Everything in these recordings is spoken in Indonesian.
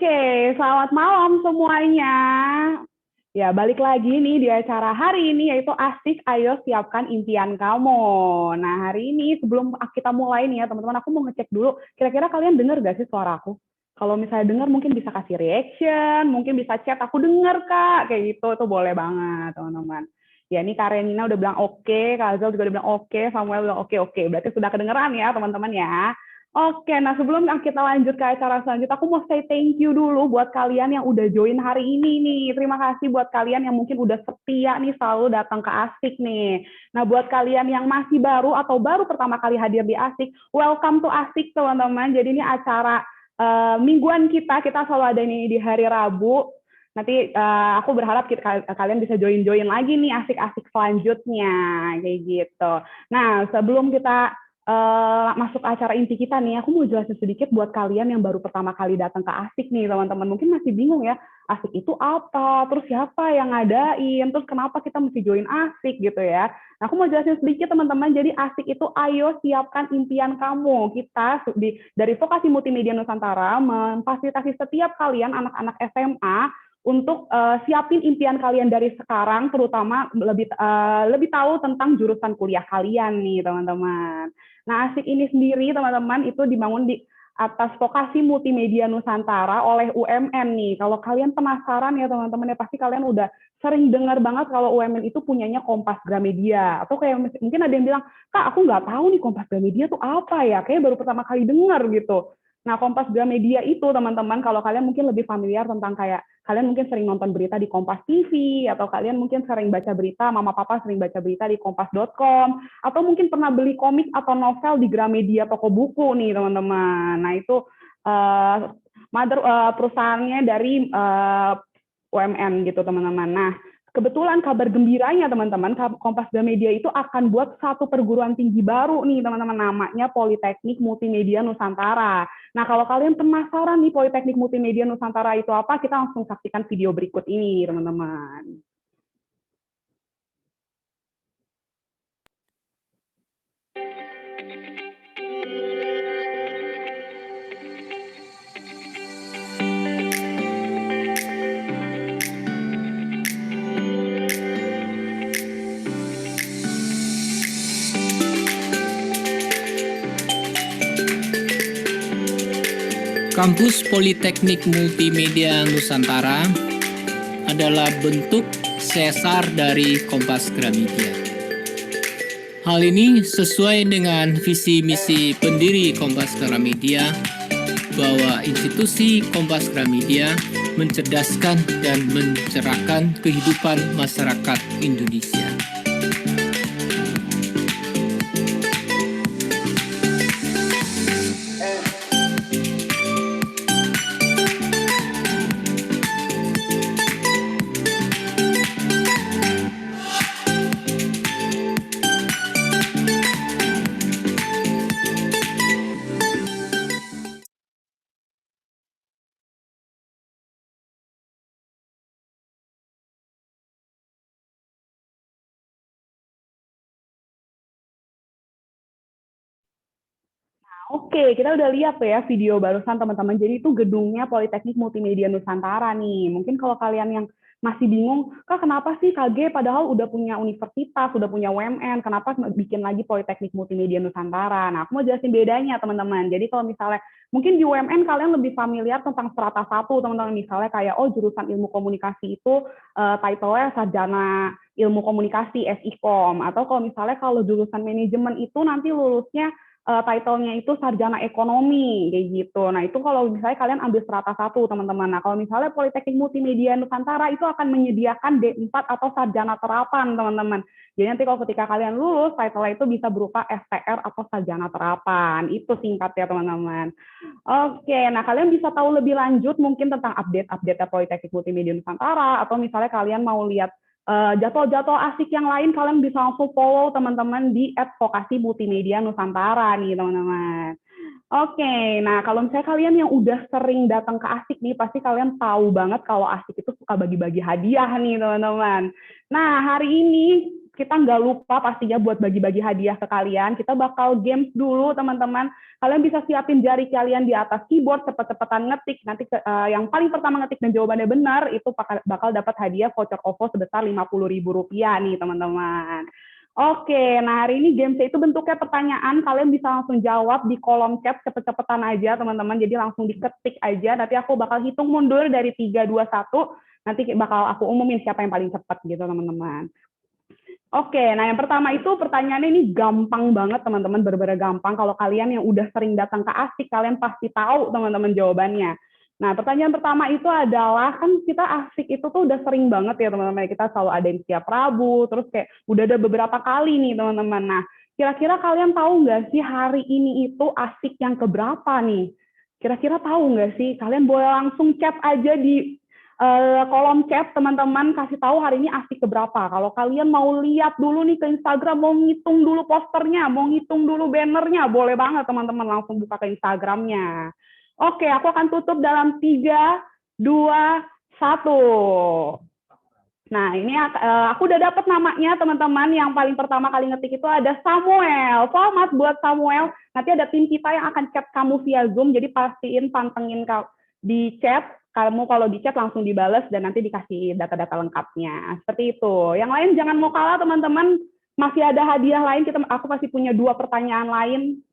Oke, selamat malam semuanya. Ya, balik lagi nih di acara hari ini yaitu Asik Ayo Siapkan Impian Kamu. Nah, hari ini sebelum kita mulai nih ya teman-teman, aku mau ngecek dulu, kira-kira kalian dengar gak sih suara aku? Kalau misalnya dengar mungkin bisa kasih reaction, mungkin bisa chat, aku dengar Kak, kayak gitu, itu boleh banget teman-teman. Ya, ini Kak Renina udah bilang oke, Kak Azal juga udah bilang oke, Samuel bilang oke, berarti sudah kedengeran ya teman-teman ya. Oke, nah sebelum kita lanjut ke acara selanjutnya, aku mau say thank you dulu buat kalian yang udah join hari ini nih. Terima kasih buat kalian yang mungkin udah setia nih selalu datang ke Asik nih. Nah, buat kalian yang masih baru atau baru pertama kali hadir di Asik, welcome to Asik teman-teman. Jadi ini acara mingguan kita selalu ada nih di hari Rabu. Nanti aku berharap kalian bisa join-join lagi nih asik-asik selanjutnya kayak gitu. Nah, sebelum kita masuk acara inti kita nih, aku mau jelasin sedikit buat kalian yang baru pertama kali datang ke Asik nih, teman-teman. Mungkin masih bingung ya, Asik itu apa, terus siapa yang ngadain, terus kenapa kita mesti join Asik gitu ya. Nah, aku mau jelasin sedikit teman-teman, jadi Asik itu ayo siapkan impian kamu. Kita dari Vokasi Multimedia Nusantara memfasilitasi setiap kalian anak-anak SMA untuk siapin impian kalian dari sekarang, terutama lebih tahu tentang jurusan kuliah kalian nih teman-teman. Nah, Asik ini sendiri, teman-teman, itu dibangun di atas Vokasi Multimedia Nusantara oleh UMN nih. Kalau kalian penasaran ya, teman-teman, ya pasti kalian udah sering dengar banget kalau UMN itu punyanya Kompas Gramedia. Atau kayak mungkin ada yang bilang, Kak, aku nggak tahu nih Kompas Gramedia tuh apa ya? Kayaknya baru pertama kali dengar gitu. Nah, Kompas Gramedia itu, teman-teman, kalau kalian mungkin lebih familiar tentang kayak kalian mungkin sering nonton berita di Kompas TV, atau kalian mungkin sering baca berita, mama papa sering baca berita di kompas.com, atau mungkin pernah beli komik atau novel di Gramedia toko buku nih teman-teman. Nah itu perusahaannya dari UMN gitu teman-teman. Nah kebetulan kabar gembiranya teman-teman, Kompas Gramedia itu akan buat satu perguruan tinggi baru nih teman-teman, namanya Politeknik Multimedia Nusantara. Nah kalau kalian penasaran nih Politeknik Multimedia Nusantara itu apa, kita langsung saksikan video berikut ini teman-teman. Kampus Politeknik Multimedia Nusantara adalah bentuk sesar dari Kompas Gramedia. Hal ini sesuai dengan visi misi pendiri Kompas Gramedia bahwa institusi Kompas Gramedia mencerdaskan dan mencerahkan kehidupan masyarakat Indonesia. Oke, kita udah lihat tuh ya video barusan teman-teman. Jadi itu gedungnya Politeknik Multimedia Nusantara nih. Mungkin kalau kalian yang masih bingung, Kak kenapa sih KG padahal udah punya universitas, udah punya UMN, kenapa bikin lagi Politeknik Multimedia Nusantara? Nah, aku mau jelasin bedanya teman-teman. Jadi kalau misalnya mungkin di UMN kalian lebih familiar tentang strata 1, teman-teman. Misalnya kayak, oh jurusan ilmu komunikasi itu title-nya sarjana ilmu komunikasi SIKOM. Atau kalau misalnya kalau jurusan manajemen itu nanti lulusnya title-nya itu sarjana ekonomi kayak gitu. Nah itu kalau misalnya kalian ambil strata 1 teman-teman. Nah kalau misalnya Politeknik Multimedia Nusantara itu akan menyediakan D4 atau sarjana terapan teman-teman. Jadi nanti kalau ketika kalian lulus title itu bisa berupa STR atau sarjana terapan. Itu singkatnya teman-teman. Oke, nah kalian bisa tahu lebih lanjut mungkin tentang update Politeknik Multimedia Nusantara, atau misalnya kalian mau lihat jadwal-jadwal asik yang lain, kalian bisa langsung follow teman-teman di @vokasi multimedia Nusantara nih teman-teman. Oke, nah kalau misalnya kalian yang udah sering datang ke Asik nih, pasti kalian tahu banget kalau Asik itu suka bagi-bagi hadiah nih teman-teman. Nah hari ini kita nggak lupa pastinya buat bagi-bagi hadiah ke kalian. Kita bakal games dulu, teman-teman. Kalian bisa siapin jari kalian di atas keyboard, cepet-cepetan ngetik. Nanti yang paling pertama ngetik dan jawabannya benar, itu bakal dapat hadiah voucher OVO sebesar Rp50.000 nih, teman-teman. Oke, nah hari ini games itu bentuknya pertanyaan, kalian bisa langsung jawab di kolom chat, cepet-cepetan aja teman-teman, jadi langsung diketik aja, nanti aku bakal hitung mundur dari 3, 2, 1, nanti bakal aku umumin siapa yang paling cepat gitu teman-teman. Oke, nah yang pertama itu pertanyaannya ini gampang banget teman-teman, bener-bener gampang, kalau kalian yang udah sering datang ke Asik, kalian pasti tahu teman-teman jawabannya. Nah, pertanyaan pertama itu adalah, kan kita Asik itu tuh udah sering banget ya teman-teman, kita selalu ada yang setiap Rabu, terus kayak udah ada beberapa kali nih teman-teman. Nah, kira-kira kalian tahu nggak sih hari ini itu Asik yang keberapa nih? Kira-kira tahu nggak sih? Kalian boleh langsung chat aja di kolom chat teman-teman, kasih tahu hari ini Asik keberapa. Kalau kalian mau lihat dulu nih ke Instagram, mau ngitung dulu posternya, mau ngitung dulu bannernya, boleh banget teman-teman langsung buka ke Instagramnya. Oke, aku akan tutup dalam 3, 2, 1. Nah, ini aku udah dapat namanya, teman-teman. Yang paling pertama kali ngetik itu ada Samuel. Selamat buat Samuel. Nanti ada tim kita yang akan chat kamu via Zoom, jadi pastiin pantengin di chat. Kamu kalau di chat langsung dibales dan nanti dikasih data-data lengkapnya. Seperti itu. Yang lain jangan mau kalah, teman-teman. Masih ada hadiah lain. Aku pasti punya 2 pertanyaan lain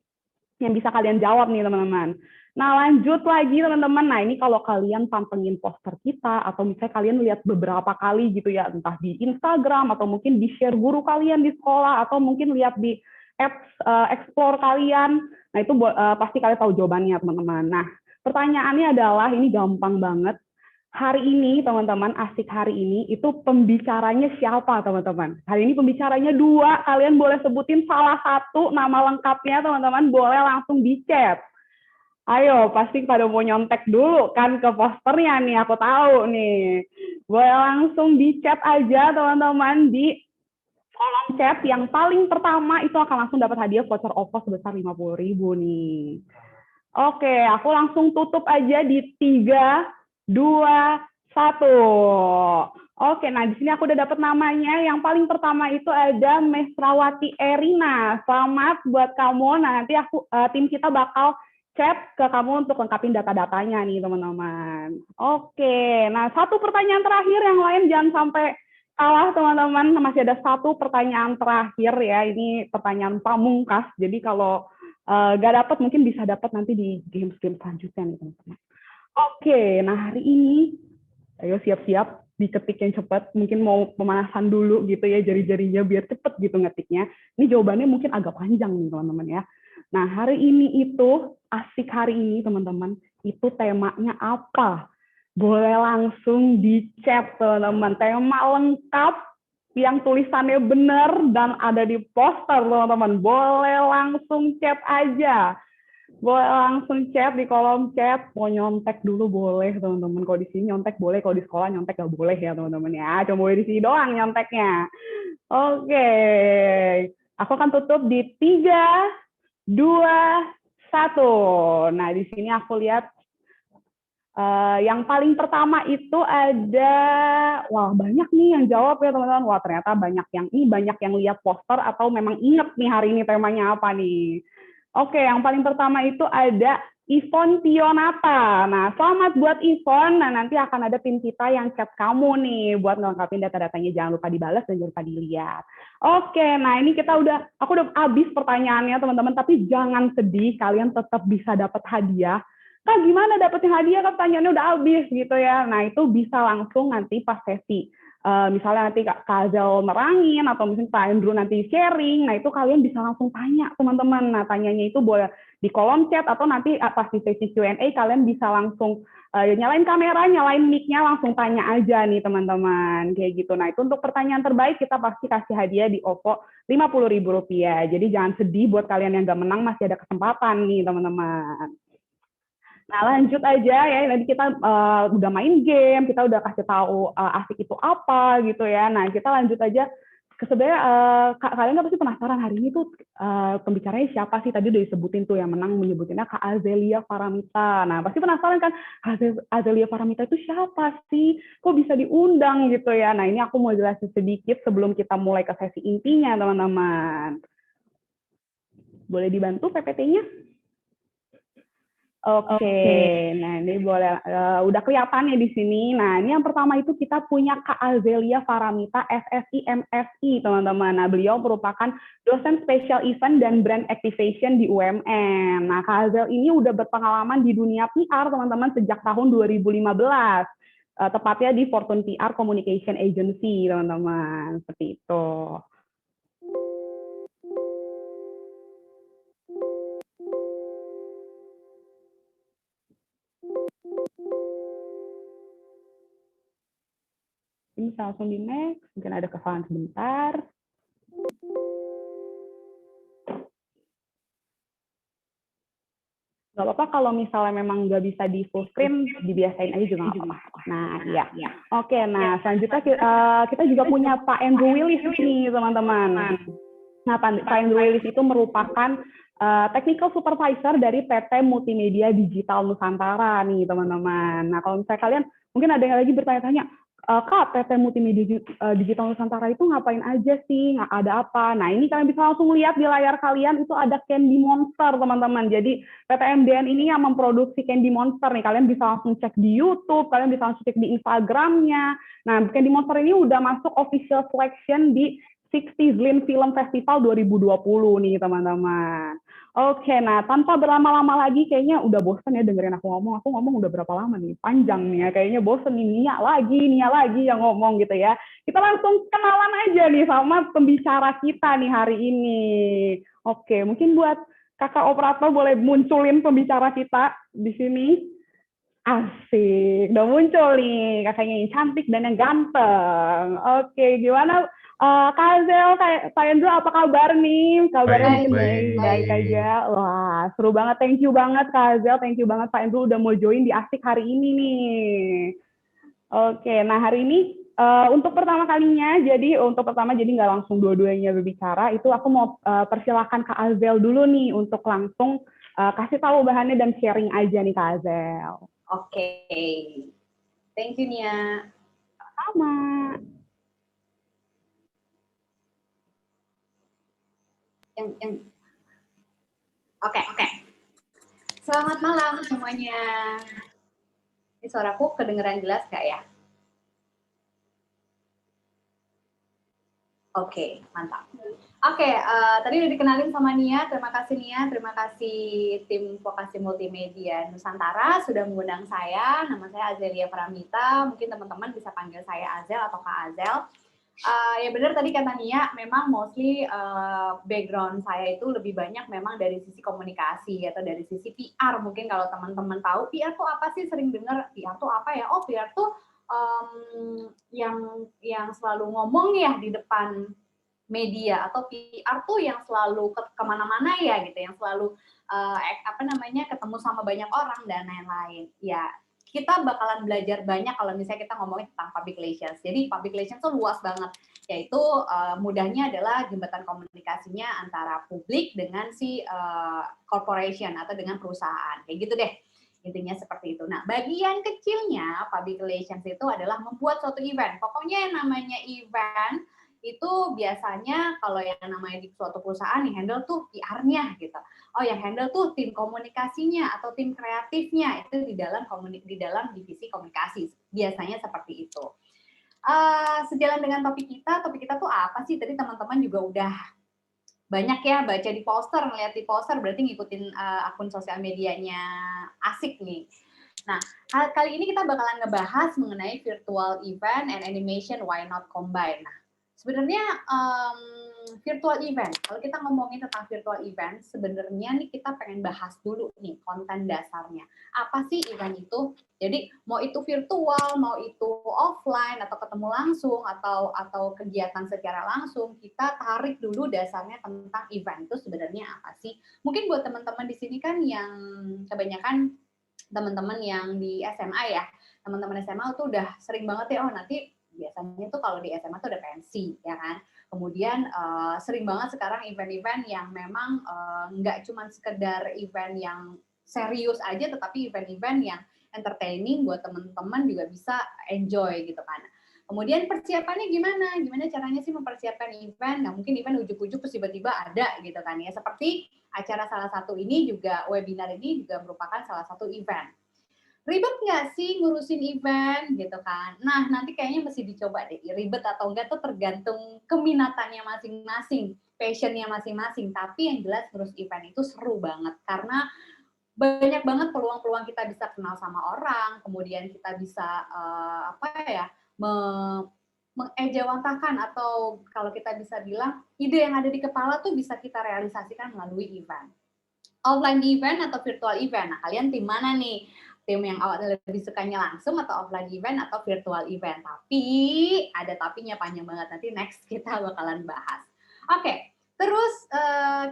yang bisa kalian jawab nih, teman-teman. Nah, lanjut lagi teman-teman. Nah, ini kalau kalian pantengin poster kita, atau misalnya kalian lihat beberapa kali gitu ya, entah di Instagram, atau mungkin di-share guru kalian di sekolah, atau mungkin lihat di apps explore kalian. Nah, itu pasti kalian tahu jawabannya, teman-teman. Nah, pertanyaannya adalah, ini gampang banget. Hari ini, teman-teman, Asik hari ini, itu pembicaranya siapa, teman-teman? Hari ini pembicaranya 2, kalian boleh sebutin salah satu nama lengkapnya, teman-teman, boleh langsung di chat. Ayo, pasti pada mau nyontek dulu kan ke posternya nih, aku tahu nih. Boleh langsung di chat aja teman-teman di kolom chat. Yang paling pertama itu akan langsung dapat hadiah voucher OVO sebesar 50.000 nih. Oke, aku langsung tutup aja di 3, 2, 1. Oke, nah di sini aku udah dapat namanya. Yang paling pertama itu ada Mesrawati Erina. Selamat buat kamu. Nah, nanti tim kita bakal chat ke kamu untuk lengkapin data-datanya nih, teman-teman. Oke, nah satu pertanyaan terakhir, yang lain jangan sampai kalah, teman-teman. Masih ada satu pertanyaan terakhir ya, ini pertanyaan pamungkas. Jadi kalau nggak dapat, mungkin bisa dapat nanti di game-game selanjutnya nih, teman-teman. Oke, nah hari ini, ayo siap-siap, diketik yang cepat. Mungkin mau pemanasan dulu gitu ya, jari-jarinya biar cepet gitu ngetiknya. Ini jawabannya mungkin agak panjang nih, teman-teman ya. Nah, hari ini itu, Asik hari ini, teman-teman, itu temanya apa? Boleh langsung di chat, teman-teman. Tema lengkap yang tulisannya benar dan ada di poster, teman-teman. Boleh langsung chat aja. Boleh langsung chat di kolom chat. Mau nyontek dulu boleh, teman-teman. Kalau di sini nyontek boleh, kalau di sekolah nyontek nggak boleh ya, teman-teman ya. Cuma boleh di sini doang nyonteknya. Oke. Aku akan tutup di 3, 2, 1. Nah, di sini aku lihat yang paling pertama itu ada, wah banyak nih yang jawab ya teman-teman. Wah ternyata banyak yang lihat poster atau memang inget nih hari ini temanya apa nih. Oke, yang paling pertama itu ada Ivon Tionata. Nah, selamat buat Ivon. Nah, nanti akan ada tim kita yang chat kamu nih buat ngelengkapin data-datanya. Jangan lupa dibalas dan jangan lupa dilihat. Oke, nah ini aku udah habis pertanyaannya teman-teman, tapi jangan sedih, kalian tetap bisa dapat hadiah. Kak, gimana dapetin hadiah? Kan pertanyaannya udah habis gitu ya. Nah, itu bisa langsung nanti pas sesi. Misalnya nanti Kak Kazel nerangin, atau mungkin Pak Andrew nanti sharing, nah itu kalian bisa langsung tanya teman-teman. Nah, tanyanya itu boleh di kolom chat, atau nanti pas di sesi Q&A kalian bisa langsung nyalain kamera, nyalain mic-nya, langsung tanya aja nih teman-teman. Kayak gitu. Nah, itu untuk pertanyaan terbaik kita pasti kasih hadiah di OVO Rp50.000. Jadi jangan sedih buat kalian yang nggak menang, masih ada kesempatan nih teman-teman. Nah, lanjut aja ya. Nanti kita udah main game, kita udah kasih tahu Asik itu apa gitu ya. Nah, kita lanjut aja sebenarnya kalian pasti penasaran hari ini tuh pembicaranya siapa sih? Tadi udah disebutin tuh yang menang menyebutinnya Kak Azelia Paramita. Nah pasti penasaran kan Azelia Paramita itu siapa sih? Kok bisa diundang gitu ya? Nah ini aku mau jelasin sedikit sebelum kita mulai ke sesi intinya teman-teman. Boleh dibantu PPT-nya? Oke, nah ini boleh udah kelihatan ya di sini. Nah, ini yang pertama itu kita punya Kak Azelia Paramita, SSI MSI, teman-teman. Nah, beliau merupakan dosen special event dan brand activation di UMN. Nah, Kak Azel ini udah berpengalaman di dunia PR, teman-teman, sejak tahun 2015. Tepatnya di Fortune PR Communication Agency, teman-teman. Seperti itu. Ini bisa langsung di next, mungkin ada kesalahan sebentar. Nggak apa-apa kalau misalnya memang nggak bisa di full screen, dibiasain aja juga nggak apa-apa. Nah, iya. Oke, nah selanjutnya kita juga punya Pak Andrew Willis nih, teman-teman. Nah, Pak Andrew Willis itu merupakan technical supervisor dari PT Multimedia Digital Nusantara nih, teman-teman. Nah, kalau misalnya kalian, mungkin ada yang lagi bertanya-tanya, Kak, PT Multimedia Digital Nusantara itu ngapain aja sih? Nggak ada apa? Nah, ini kalian bisa langsung lihat di layar kalian, itu ada Candy Monster, teman-teman. Jadi, PT MDN ini yang memproduksi Candy Monster nih. Kalian bisa langsung cek di YouTube, kalian bisa langsung cek di Instagramnya. Nah, Candy Monster ini udah masuk official selection di 60 Zlin Film Festival 2020 nih, teman-teman. Oke, nah tanpa berlama-lama lagi, kayaknya udah bosen ya dengerin aku ngomong. Aku ngomong udah berapa lama nih? Panjang nih ya, kayaknya bosen nih. Nia lagi yang ngomong gitu ya. Kita langsung kenalan aja nih sama pembicara kita nih hari ini. Oke, mungkin buat kakak operator boleh munculin pembicara kita di sini. Asik, udah muncul nih kakaknya yang cantik dan yang ganteng. Oke, gimana Kak Azel, Kak Andrew, apa kabar nih? Kabarnya mungkin baik aja. Wah, seru banget. Thank you banget Kak Azel, thank you banget Pak Andrew udah mau join di Asik hari ini nih. Oke, nah hari ini untuk pertama kalinya, jadi nggak langsung dua-duanya berbicara, itu aku mau persilahkan Kak Azel dulu nih untuk langsung kasih tahu bahannya dan sharing aja nih Kak Azel. Oke, thank you Nia. Sama. Oke. Selamat malam semuanya. Ini suaraku kedengeran jelas nggak ya? Oke, mantap. Oke, tadi udah dikenalin sama Nia. Terima kasih Nia, terima kasih tim Vokasi Multimedia Nusantara sudah mengundang saya. Nama saya Azelia Paramita. Mungkin teman-teman bisa panggil saya Azel atau Kak Azel. Ya benar tadi kata Nia, memang mostly background saya itu lebih banyak memang dari sisi komunikasi atau dari sisi PR. Mungkin kalau teman-teman tahu PR tuh apa sih, sering dengar PR tuh apa ya? Oh PR tuh yang selalu ngomong ya di depan media, atau PR tuh yang selalu kemana-mana ya gitu, yang selalu ketemu sama banyak orang dan lain-lain. Ya kita bakalan belajar banyak kalau misalnya kita ngomongin tentang public relations. Jadi public relations tuh luas banget, yaitu mudahnya adalah jembatan komunikasinya antara publik dengan si corporation atau dengan perusahaan, kayak gitu deh. Intinya seperti itu. Nah, bagian kecilnya public relations itu adalah membuat suatu event. Pokoknya yang namanya event itu biasanya kalau yang namanya di suatu perusahaan yang handle tuh PR-nya gitu. Oh, yang handle tuh tim komunikasinya atau tim kreatifnya itu di dalam divisi komunikasi. Biasanya seperti itu. Sejalan dengan topik kita tuh apa sih? Tadi teman-teman juga udah banyak ya baca di poster, ngeliat di poster, berarti ngikutin akun sosial medianya Asik nih. Nah, kali ini kita bakalan ngebahas mengenai virtual event and animation, why not combine. Nah, sebenarnya virtual event, kalau kita ngomongin tentang virtual event, sebenarnya nih kita pengen bahas dulu nih konten dasarnya. Apa sih event itu? Jadi mau itu virtual, mau itu offline atau ketemu langsung atau kegiatan secara langsung, kita tarik dulu dasarnya tentang event itu sebenarnya apa sih? Mungkin buat teman-teman di sini kan yang kebanyakan teman-teman yang di SMA ya, teman-teman SMA tuh udah sering banget ya, oh nanti biasanya tuh kalau di SMA tuh udah pensi ya kan, Kemudian sering banget sekarang event-event yang memang nggak cuma sekedar event yang serius aja, tetapi event-event yang entertaining buat teman-teman juga bisa enjoy gitu kan. Kemudian persiapannya gimana? Gimana caranya sih mempersiapkan event? Nah, mungkin event ujuk-ujuk terus tiba-tiba ada gitu kan ya. Seperti acara salah satu ini juga, webinar ini juga merupakan salah satu event. Ribet nggak sih ngurusin event gitu kan? Nah, nanti kayaknya mesti dicoba deh, ribet atau enggak tuh tergantung keminatannya masing-masing, passionnya masing-masing. Tapi yang jelas ngurus event itu seru banget, karena banyak banget peluang-peluang kita bisa kenal sama orang, kemudian kita bisa apa ya, mengejawantahkan, atau kalau kita bisa bilang ide yang ada di kepala tuh bisa kita realisasikan melalui event. Offline event atau virtual event. Nah, kalian tim mana nih? Tim yang awalnya lebih sukanya langsung atau offline event atau virtual event? Tapi ada tapinya panjang banget, nanti next kita bakalan bahas. Oke, terus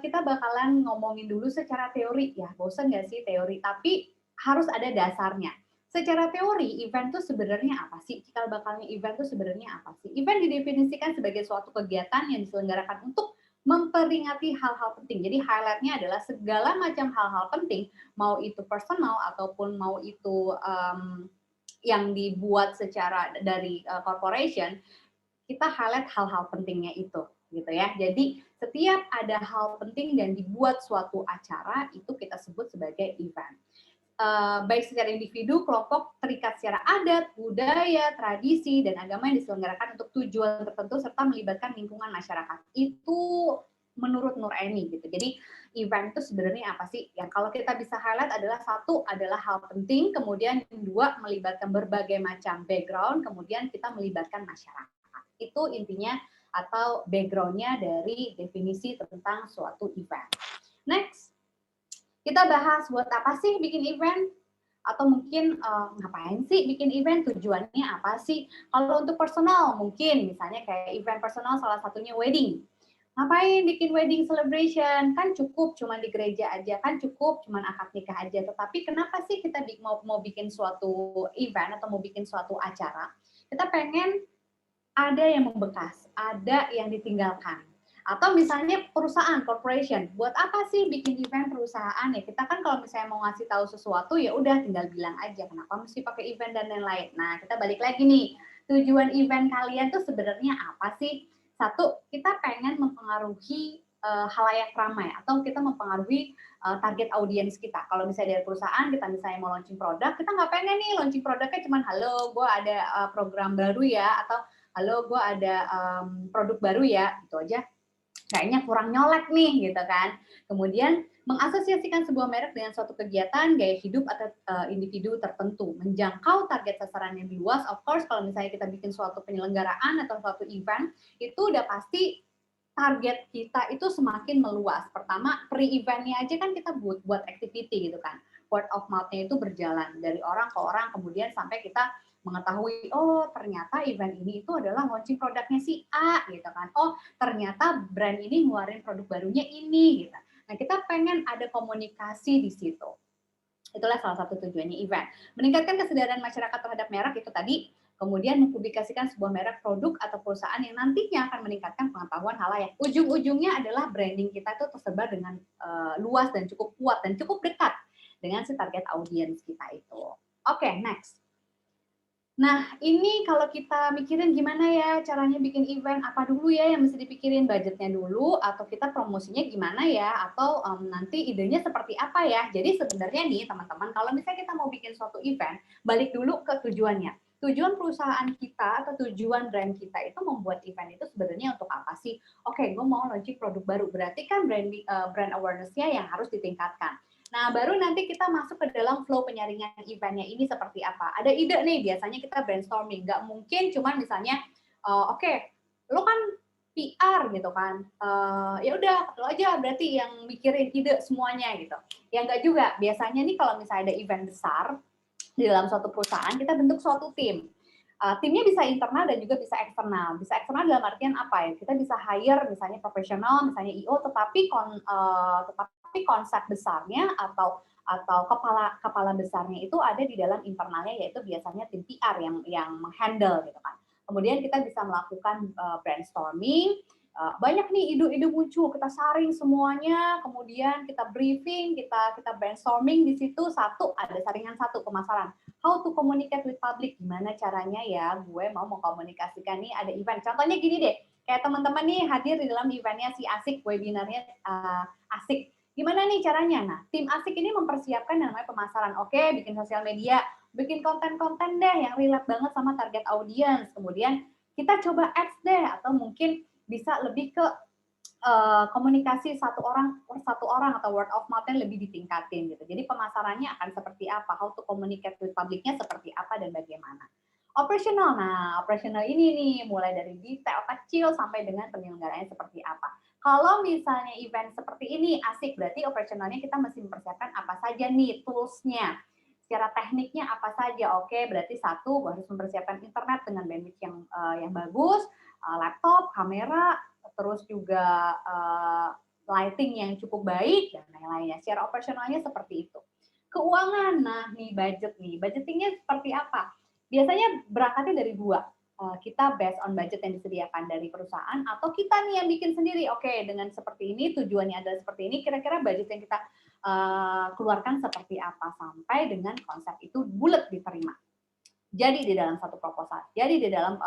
kita bakalan ngomongin dulu secara teori. Ya, bosan nggak sih teori? Tapi harus ada dasarnya. Secara teori, event itu sebenarnya apa sih? Cikal bakalnya event itu sebenarnya apa sih? Event didefinisikan sebagai suatu kegiatan yang diselenggarakan untuk memperingati hal-hal penting. Jadi highlight-nya adalah segala macam hal-hal penting, mau itu personal ataupun mau itu yang dibuat secara dari corporation, kita highlight hal-hal pentingnya itu, gitu ya. Jadi setiap ada hal penting dan dibuat suatu acara, itu kita sebut sebagai event. Baik secara individu, kelompok, terikat secara adat, budaya, tradisi, dan agama yang diselenggarakan untuk tujuan tertentu serta melibatkan lingkungan masyarakat. Itu menurut Nur Eni gitu. Jadi event itu sebenarnya apa sih? Ya kalau kita bisa highlight adalah satu adalah hal penting, kemudian dua melibatkan berbagai macam background, kemudian kita melibatkan masyarakat. Itu intinya atau background-nya dari definisi tentang suatu event. Next. Kita bahas buat apa sih bikin event? Atau mungkin ngapain sih bikin event? Tujuannya apa sih? Kalau untuk personal, mungkin misalnya kayak event personal salah satunya wedding. Ngapain bikin wedding celebration? Kan cukup cuma di gereja aja, kan cukup cuma akad nikah aja. Tetapi kenapa sih kita mau bikin suatu event atau mau bikin suatu acara? Kita pengen ada yang membekas, ada yang ditinggalkan. Atau misalnya perusahaan, corporation, buat apa sih bikin event perusahaan ya? Kita kan kalau misalnya mau ngasih tahu sesuatu ya udah tinggal bilang aja, kenapa mesti pakai event dan lain-lain. Nah, kita balik lagi nih, tujuan event kalian tuh sebenarnya apa sih? Satu, kita pengen mempengaruhi halayak ramai atau kita mempengaruhi target audiens kita. Kalau misalnya dari perusahaan, kita misalnya mau launching produk, kita nggak pengen nih launching produknya cuman, halo, gue ada program baru ya, atau halo, gue ada produk baru ya, itu aja kayaknya kurang nyolek nih gitu kan. Kemudian mengasosiasikan sebuah merek dengan suatu kegiatan, gaya hidup atau individu tertentu, menjangkau target sasaran yang luas. Of course kalau misalnya kita bikin suatu penyelenggaraan atau suatu event, itu udah pasti target kita itu semakin meluas. Pertama, pre-eventnya aja kan kita buat activity gitu kan. Word of mouth-nya itu berjalan dari orang ke orang, kemudian sampai kita mengetahui, oh ternyata event ini itu adalah launching produknya si A gitu kan. Oh ternyata brand ini ngeluarin produk barunya ini gitu. Nah kita pengen ada komunikasi di situ. Itulah salah satu tujuannya event. Meningkatkan kesadaran masyarakat terhadap merek itu tadi, kemudian mempublikasikan sebuah merek produk atau perusahaan yang nantinya akan meningkatkan pengetahuan halayak. Ujung-ujungnya adalah branding kita itu tersebar dengan luas dan cukup kuat dan cukup dekat dengan si target audiens kita itu. Oke, next. Nah, ini kalau kita mikirin gimana ya caranya bikin event, apa dulu ya yang mesti dipikirin, budgetnya dulu, atau kita promosinya gimana ya, atau nanti idenya seperti apa ya. Jadi sebenarnya nih teman-teman, kalau misalnya kita mau bikin suatu event, balik dulu ke tujuannya. Tujuan perusahaan kita atau tujuan brand kita itu membuat event itu sebenarnya untuk apa sih? Oke, gue mau launching produk baru, berarti kan brand awareness-nya yang harus ditingkatkan. Nah, baru nanti kita masuk ke dalam flow penyaringan eventnya ini seperti apa. Ada ide nih, biasanya kita brainstorming. Nggak mungkin cuma misalnya, oke, lo kan PR gitu kan, ya udah lo aja berarti yang mikirin ide semuanya gitu. Ya nggak juga. Biasanya nih kalau misalnya ada event besar di dalam suatu perusahaan, kita bentuk suatu tim. Timnya bisa internal dan juga bisa eksternal. Bisa eksternal dalam artian apa ya? Kita bisa hire misalnya profesional, misalnya IO, tetapi konsep besarnya atau kepala besarnya itu ada di dalam internalnya, yaitu biasanya tim PR yang menghandle gitu kan. Kemudian kita bisa melakukan brainstorming, banyak nih ide-ide muncul, kita saring semuanya, kemudian kita briefing, kita brainstorming di situ. Satu, ada saringan satu pemasaran. How to communicate with public, gimana caranya ya gue mau mengkomunikasikan nih ada event. Contohnya gini deh, kayak teman-teman nih hadir di dalam eventnya si Asik, webinarnya Asik. Gimana nih caranya? Nah, tim Asik ini mempersiapkan yang namanya pemasaran. Oke, bikin sosial media, bikin konten-konten deh yang relate banget sama target audience. Kemudian kita coba ads deh, atau mungkin bisa lebih ke komunikasi satu orang atau word of mouth-nya lebih ditingkatin gitu. Jadi pemasarannya akan seperti apa, how to communicate with public-nya seperti apa dan bagaimana. Operational, nah operational ini nih mulai dari detail kecil sampai dengan penyelenggaraannya seperti apa. Kalau misalnya event seperti ini Asik, berarti operationalnya kita mesti mempersiapkan apa saja nih tools-nya. Secara tekniknya apa saja? Oke, berarti satu harus mempersiapkan internet dengan bandwidth yang bagus, laptop, kamera, terus juga lighting yang cukup baik dan lain-lainnya. Secara operasionalnya seperti itu. Keuangan, nah nih budget nih, budgetingnya seperti apa? Biasanya berangkatnya dari dua. Kita based on budget yang disediakan dari perusahaan atau kita nih yang bikin sendiri. Oke, dengan seperti ini tujuannya adalah seperti ini. Kira-kira budget yang kita keluarkan seperti apa sampai dengan konsep itu bulat diterima. Jadi di dalam satu proposal, jadi di dalam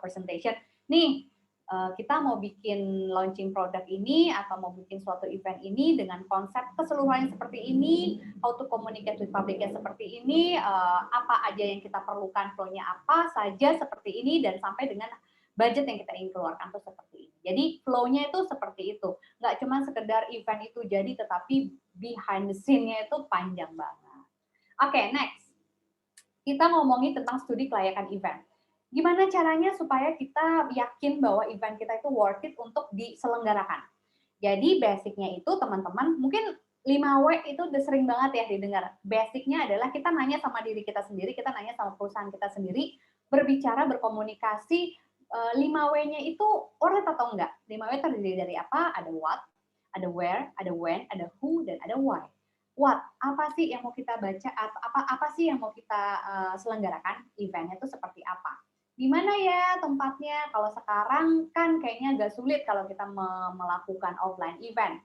presentation, nih kita mau bikin launching produk ini atau mau bikin suatu event ini dengan konsep keseluruhan seperti ini, how to communicate with public-nya seperti ini, apa aja yang kita perlukan, flow-nya apa saja seperti ini, dan sampai dengan budget yang kita ingin keluarkan itu seperti ini. Jadi flow-nya itu seperti itu, nggak cuma sekedar event itu jadi, tetapi behind the scene-nya itu panjang banget. Oke, next. Kita ngomongin tentang studi kelayakan event. Gimana caranya supaya kita yakin bahwa event kita itu worth it untuk diselenggarakan. Jadi basicnya itu teman-teman, mungkin 5W itu udah sering banget ya didengar. Basicnya adalah kita nanya sama diri kita sendiri, kita nanya sama perusahaan kita sendiri, berbicara, berkomunikasi, 5W-nya itu worth it atau enggak. 5W terdiri dari apa? Ada what, ada where, ada when, ada who, dan ada why. What, apa sih yang mau kita baca, atau apa sih yang mau kita selenggarakan, eventnya itu seperti apa. Di mana ya tempatnya? Kalau sekarang kan kayaknya agak sulit kalau kita melakukan offline event.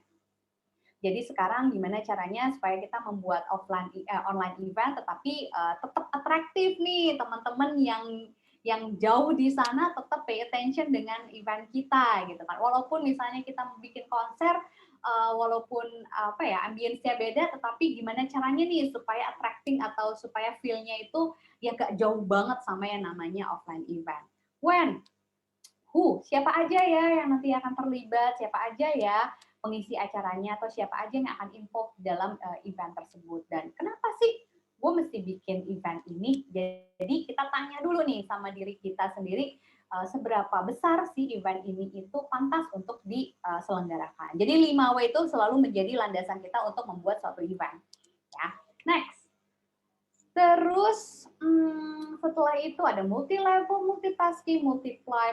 Jadi sekarang gimana caranya supaya kita membuat online event tetapi tetap atraktif nih teman-teman yang jauh di sana tetap pay attention dengan event kita gitu kan. Walaupun misalnya kita bikin konser, walaupun apa ya ambience-nya beda, tetapi gimana caranya nih supaya attracting atau supaya feel-nya itu ya gak jauh banget sama yang namanya offline event. When, who, siapa aja ya yang nanti akan terlibat, siapa aja ya pengisi acaranya, atau siapa aja yang akan involved dalam event tersebut. Dan kenapa sih gue mesti bikin event ini? Jadi kita tanya dulu nih sama diri kita sendiri, seberapa besar sih event ini itu pantas untuk diselenggarakan. Jadi 5W itu selalu menjadi landasan kita untuk membuat suatu event. Ya, next. Terus setelah itu ada multi-level, multitasking, multiply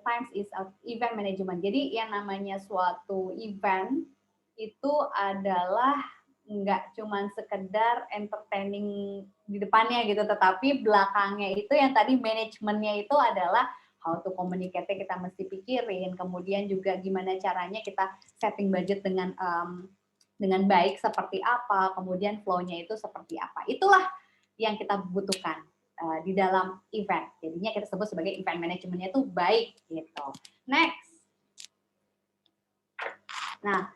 times is event management. Jadi yang namanya suatu event itu adalah nggak cuma sekedar entertaining di depannya gitu, tetapi belakangnya itu yang tadi manajemennya itu adalah how to communicate, kita mesti pikirin, kemudian juga gimana caranya kita setting budget dengan baik seperti apa, kemudian flow-nya itu seperti apa. Itulah yang kita butuhkan di dalam event. Jadinya kita sebut sebagai event manajemennya itu baik gitu. Next. Nah,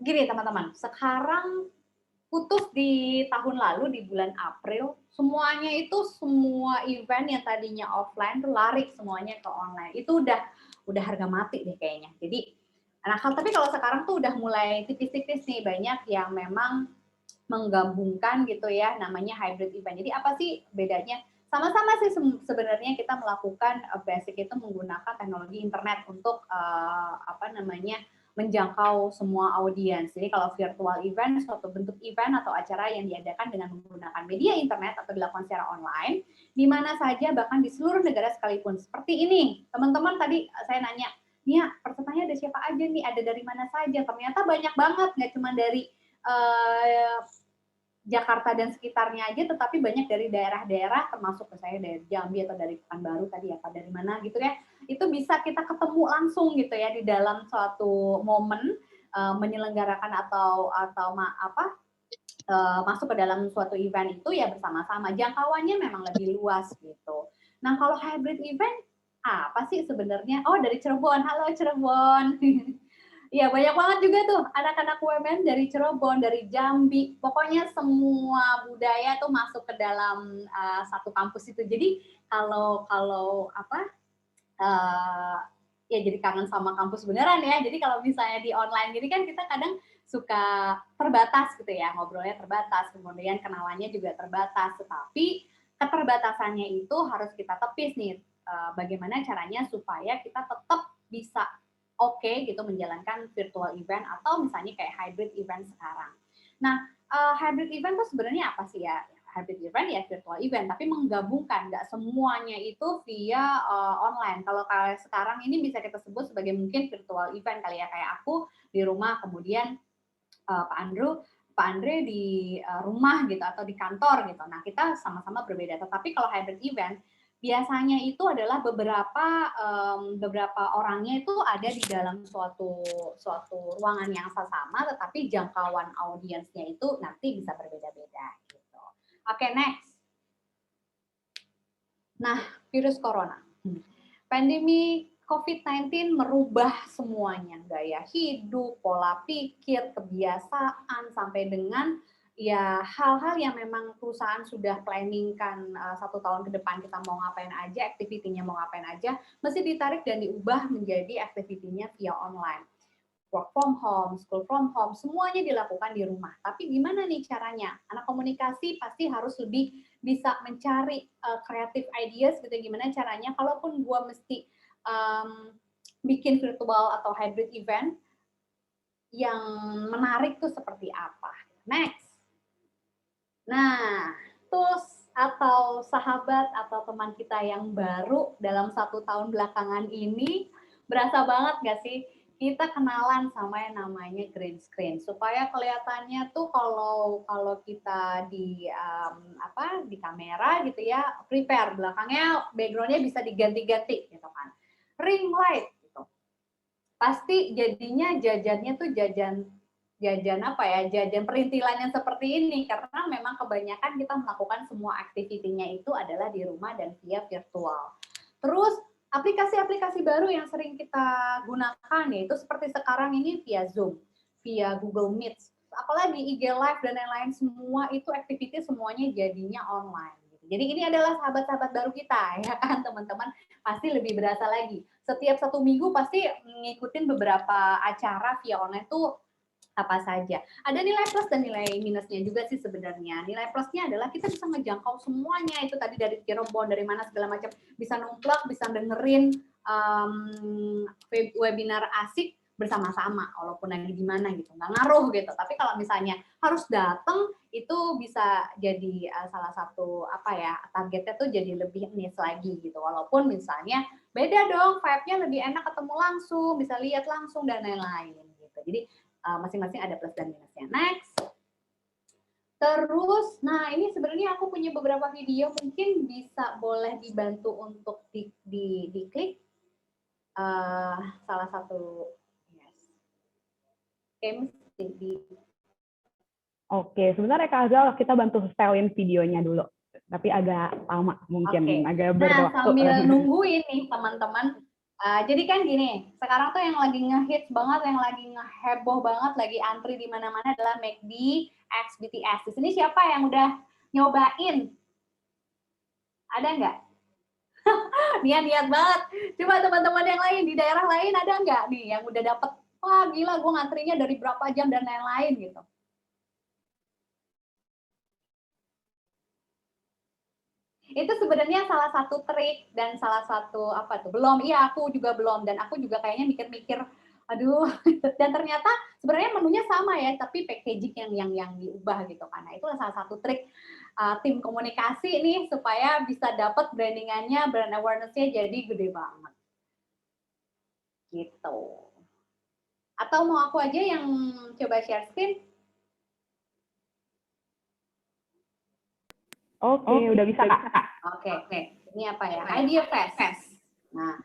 gini teman-teman, sekarang putus di tahun lalu di bulan April, semuanya itu semua event yang tadinya offline tuh lari semuanya ke online. Itu udah harga mati deh kayaknya. Jadi, nah tapi kalau sekarang tuh udah mulai tipis-tipis nih, banyak yang memang menggabungkan gitu ya, namanya hybrid event. Jadi apa sih bedanya? Sama-sama sih sebenarnya kita melakukan basic itu menggunakan teknologi internet untuk menjangkau semua audiens. Jadi kalau virtual event, suatu bentuk event atau acara yang diadakan dengan menggunakan media internet atau dilakukan secara online, di mana saja bahkan di seluruh negara sekalipun. Seperti ini, teman-teman tadi saya nanya, Nia, pesertanya ada siapa aja nih? Ada dari mana saja? Ternyata banyak banget, nggak cuma dari Jakarta dan sekitarnya aja, tetapi banyak dari daerah-daerah, termasuk misalnya dari Jambi atau dari Pekanbaru tadi ya, dari mana gitu ya, itu bisa kita ketemu langsung gitu ya di dalam suatu momen menyelenggarakan atau masuk ke dalam suatu event itu ya bersama-sama. Jangkauannya memang lebih luas gitu. Nah kalau hybrid event apa sih sebenarnya? Oh dari Cirebon, halo Cirebon. Iya banyak banget juga tuh anak-anak UMN dari Cirebon, dari Jambi, pokoknya semua budaya tuh masuk ke dalam satu kampus itu. Jadi kalau uh, ya jadi kangen sama kampus beneran ya. Jadi kalau misalnya di online jadi kan kita kadang suka terbatas gitu ya, ngobrolnya terbatas, kemudian kenalannya juga terbatas. Tetapi keterbatasannya itu harus kita tepis nih. Bagaimana caranya supaya kita tetap bisa oke gitu menjalankan virtual event atau misalnya kayak hybrid event sekarang. Nah, hybrid event tuh sebenarnya apa sih ya? Hybrid event ya virtual event, tapi menggabungkan nggak semuanya itu via online. Kalau kayak sekarang ini bisa kita sebut sebagai mungkin virtual event kali ya, kayak aku di rumah, kemudian Pak Andre di rumah gitu atau di kantor gitu. Nah kita sama-sama berbeda. Tetapi kalau hybrid event biasanya itu adalah beberapa orangnya itu ada di dalam suatu ruangan yang sama, tetapi jangkauan audiensnya itu nanti bisa berbeda-beda gitu. Oke, next. Nah, virus corona. Pandemi COVID-19 merubah semuanya, gaya hidup, pola pikir, kebiasaan, sampai dengan ya hal-hal yang memang perusahaan sudah planningkan 1 tahun ke depan kita mau ngapain aja, aktivitinya mau ngapain aja, mesti ditarik dan diubah menjadi aktivitinya via online. Work from home, school from home, semuanya dilakukan di rumah. Tapi gimana nih caranya? Anak komunikasi pasti harus lebih bisa mencari creative ideas gitu, gimana caranya kalaupun gue mesti bikin virtual atau hybrid event yang menarik tuh seperti apa. Next. Nah, tools atau sahabat atau teman kita yang baru dalam 1 tahun belakangan ini, berasa banget gak sih kita kenalan sama yang namanya green screen supaya kelihatannya tuh kalau kita di di kamera gitu ya, prepare belakangnya backgroundnya bisa diganti-ganti gitu kan, ring light gitu, pasti jadinya jajannya tuh jajan apa ya, jajan perintilan yang seperti ini karena memang kebanyakan kita melakukan semua aktivitinya itu adalah di rumah dan via virtual. Terus aplikasi-aplikasi baru yang sering kita gunakan yaitu seperti sekarang ini via Zoom, via Google Meet, apalagi IG Live dan lain-lain, semua itu activity semuanya jadinya online. Jadi ini adalah sahabat-sahabat baru kita ya kan teman-teman, pasti lebih berasa lagi. Setiap 1 minggu pasti ngikutin beberapa acara via online tuh apa saja. Ada nilai plus dan nilai minusnya juga sih sebenarnya. Nilai plusnya adalah kita bisa ngejangkau semuanya, itu tadi dari Cirebon, dari mana segala macam, bisa numplak, bisa dengerin webinar asik bersama-sama, walaupun lagi di mana gitu, nggak ngaruh gitu. Tapi kalau misalnya harus datang, itu bisa jadi salah satu targetnya tuh jadi lebih niche lagi gitu. Walaupun misalnya beda dong, vibe-nya lebih enak ketemu langsung, bisa lihat langsung dan lain-lain gitu. Jadi masing-masing ada plus dan minusnya. Next. Terus, nah ini sebenarnya aku punya beberapa video, mungkin bisa boleh dibantu untuk diklik salah satu. Yes. Oke, sebenarnya Kak Azal kita bantu setelin videonya dulu. Tapi agak lama mungkin, agak berwaktu. Nah, sambil nungguin nih teman-teman. Jadi kan gini, sekarang tuh yang lagi ngehits banget, yang lagi ngeheboh banget, lagi antri di mana-mana adalah McD X BTS. Di sini siapa yang udah nyobain? Ada nggak? Niat-niat banget. Coba teman-teman yang lain di daerah lain ada nggak nih yang udah dapet? Wah gila, gue ngantrinya dari berapa jam dan lain-lain gitu. Itu sebenarnya salah satu trik dan salah satu belum, iya aku juga belum, dan aku juga kayaknya mikir-mikir aduh dan ternyata sebenarnya menunya sama ya, tapi packaging yang diubah gitu kan. Nah itu salah satu trik tim komunikasi nih supaya bisa dapat brandingannya, brand awareness-nya jadi gede banget gitu. Atau mau aku aja yang coba share screen? Oke, udah bisa Kak. Oke. Ini apa ya? Idea Fest. Nah,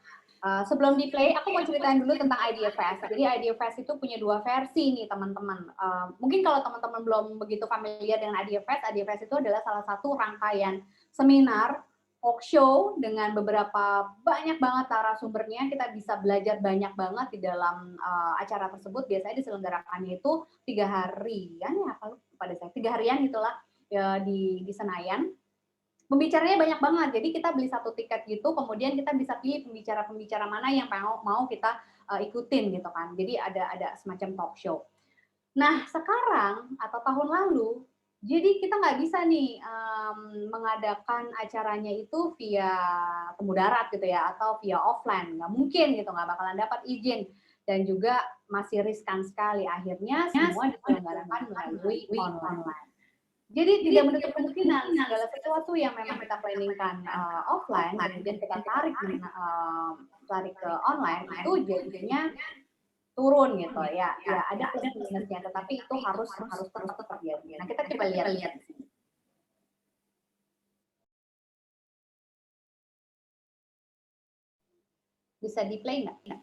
sebelum di play, aku mau ceritain dulu tentang Idea Fest. Jadi Idea Fest itu punya 2 versi nih teman-teman. Mungkin kalau teman-teman belum begitu familiar dengan Idea Fest itu adalah salah satu rangkaian seminar, talk show dengan beberapa banyak banget narasumbernya. Kita bisa belajar banyak banget di dalam acara tersebut. Biasanya diselenggarakannya itu 3 harian ya, kalau pada saya 3 harian gitulah ya, di Senayan. Pembicaranya banyak banget, jadi kita beli 1 tiket gitu, kemudian kita bisa pilih pembicara-pembicara mana yang mau kita ikutin gitu kan. Jadi ada semacam talk show. Nah sekarang atau tahun lalu, jadi kita nggak bisa nih mengadakan acaranya itu via temu darat gitu ya, atau via offline, nggak mungkin gitu, nggak bakalan dapat izin. Dan juga masih riskan sekali, akhirnya semua diselenggarakan melalui online. Jadi tidak menutup kemungkinan segala sesuatu yang memang kita planningkan offline, kemudian kita tarik ke online, itu jadinya turun gitu ya. Ya ada plus minusnya, tetapi itu harus tetap terjadi. Nah kita coba lihat di sini. Bisa di play nggak?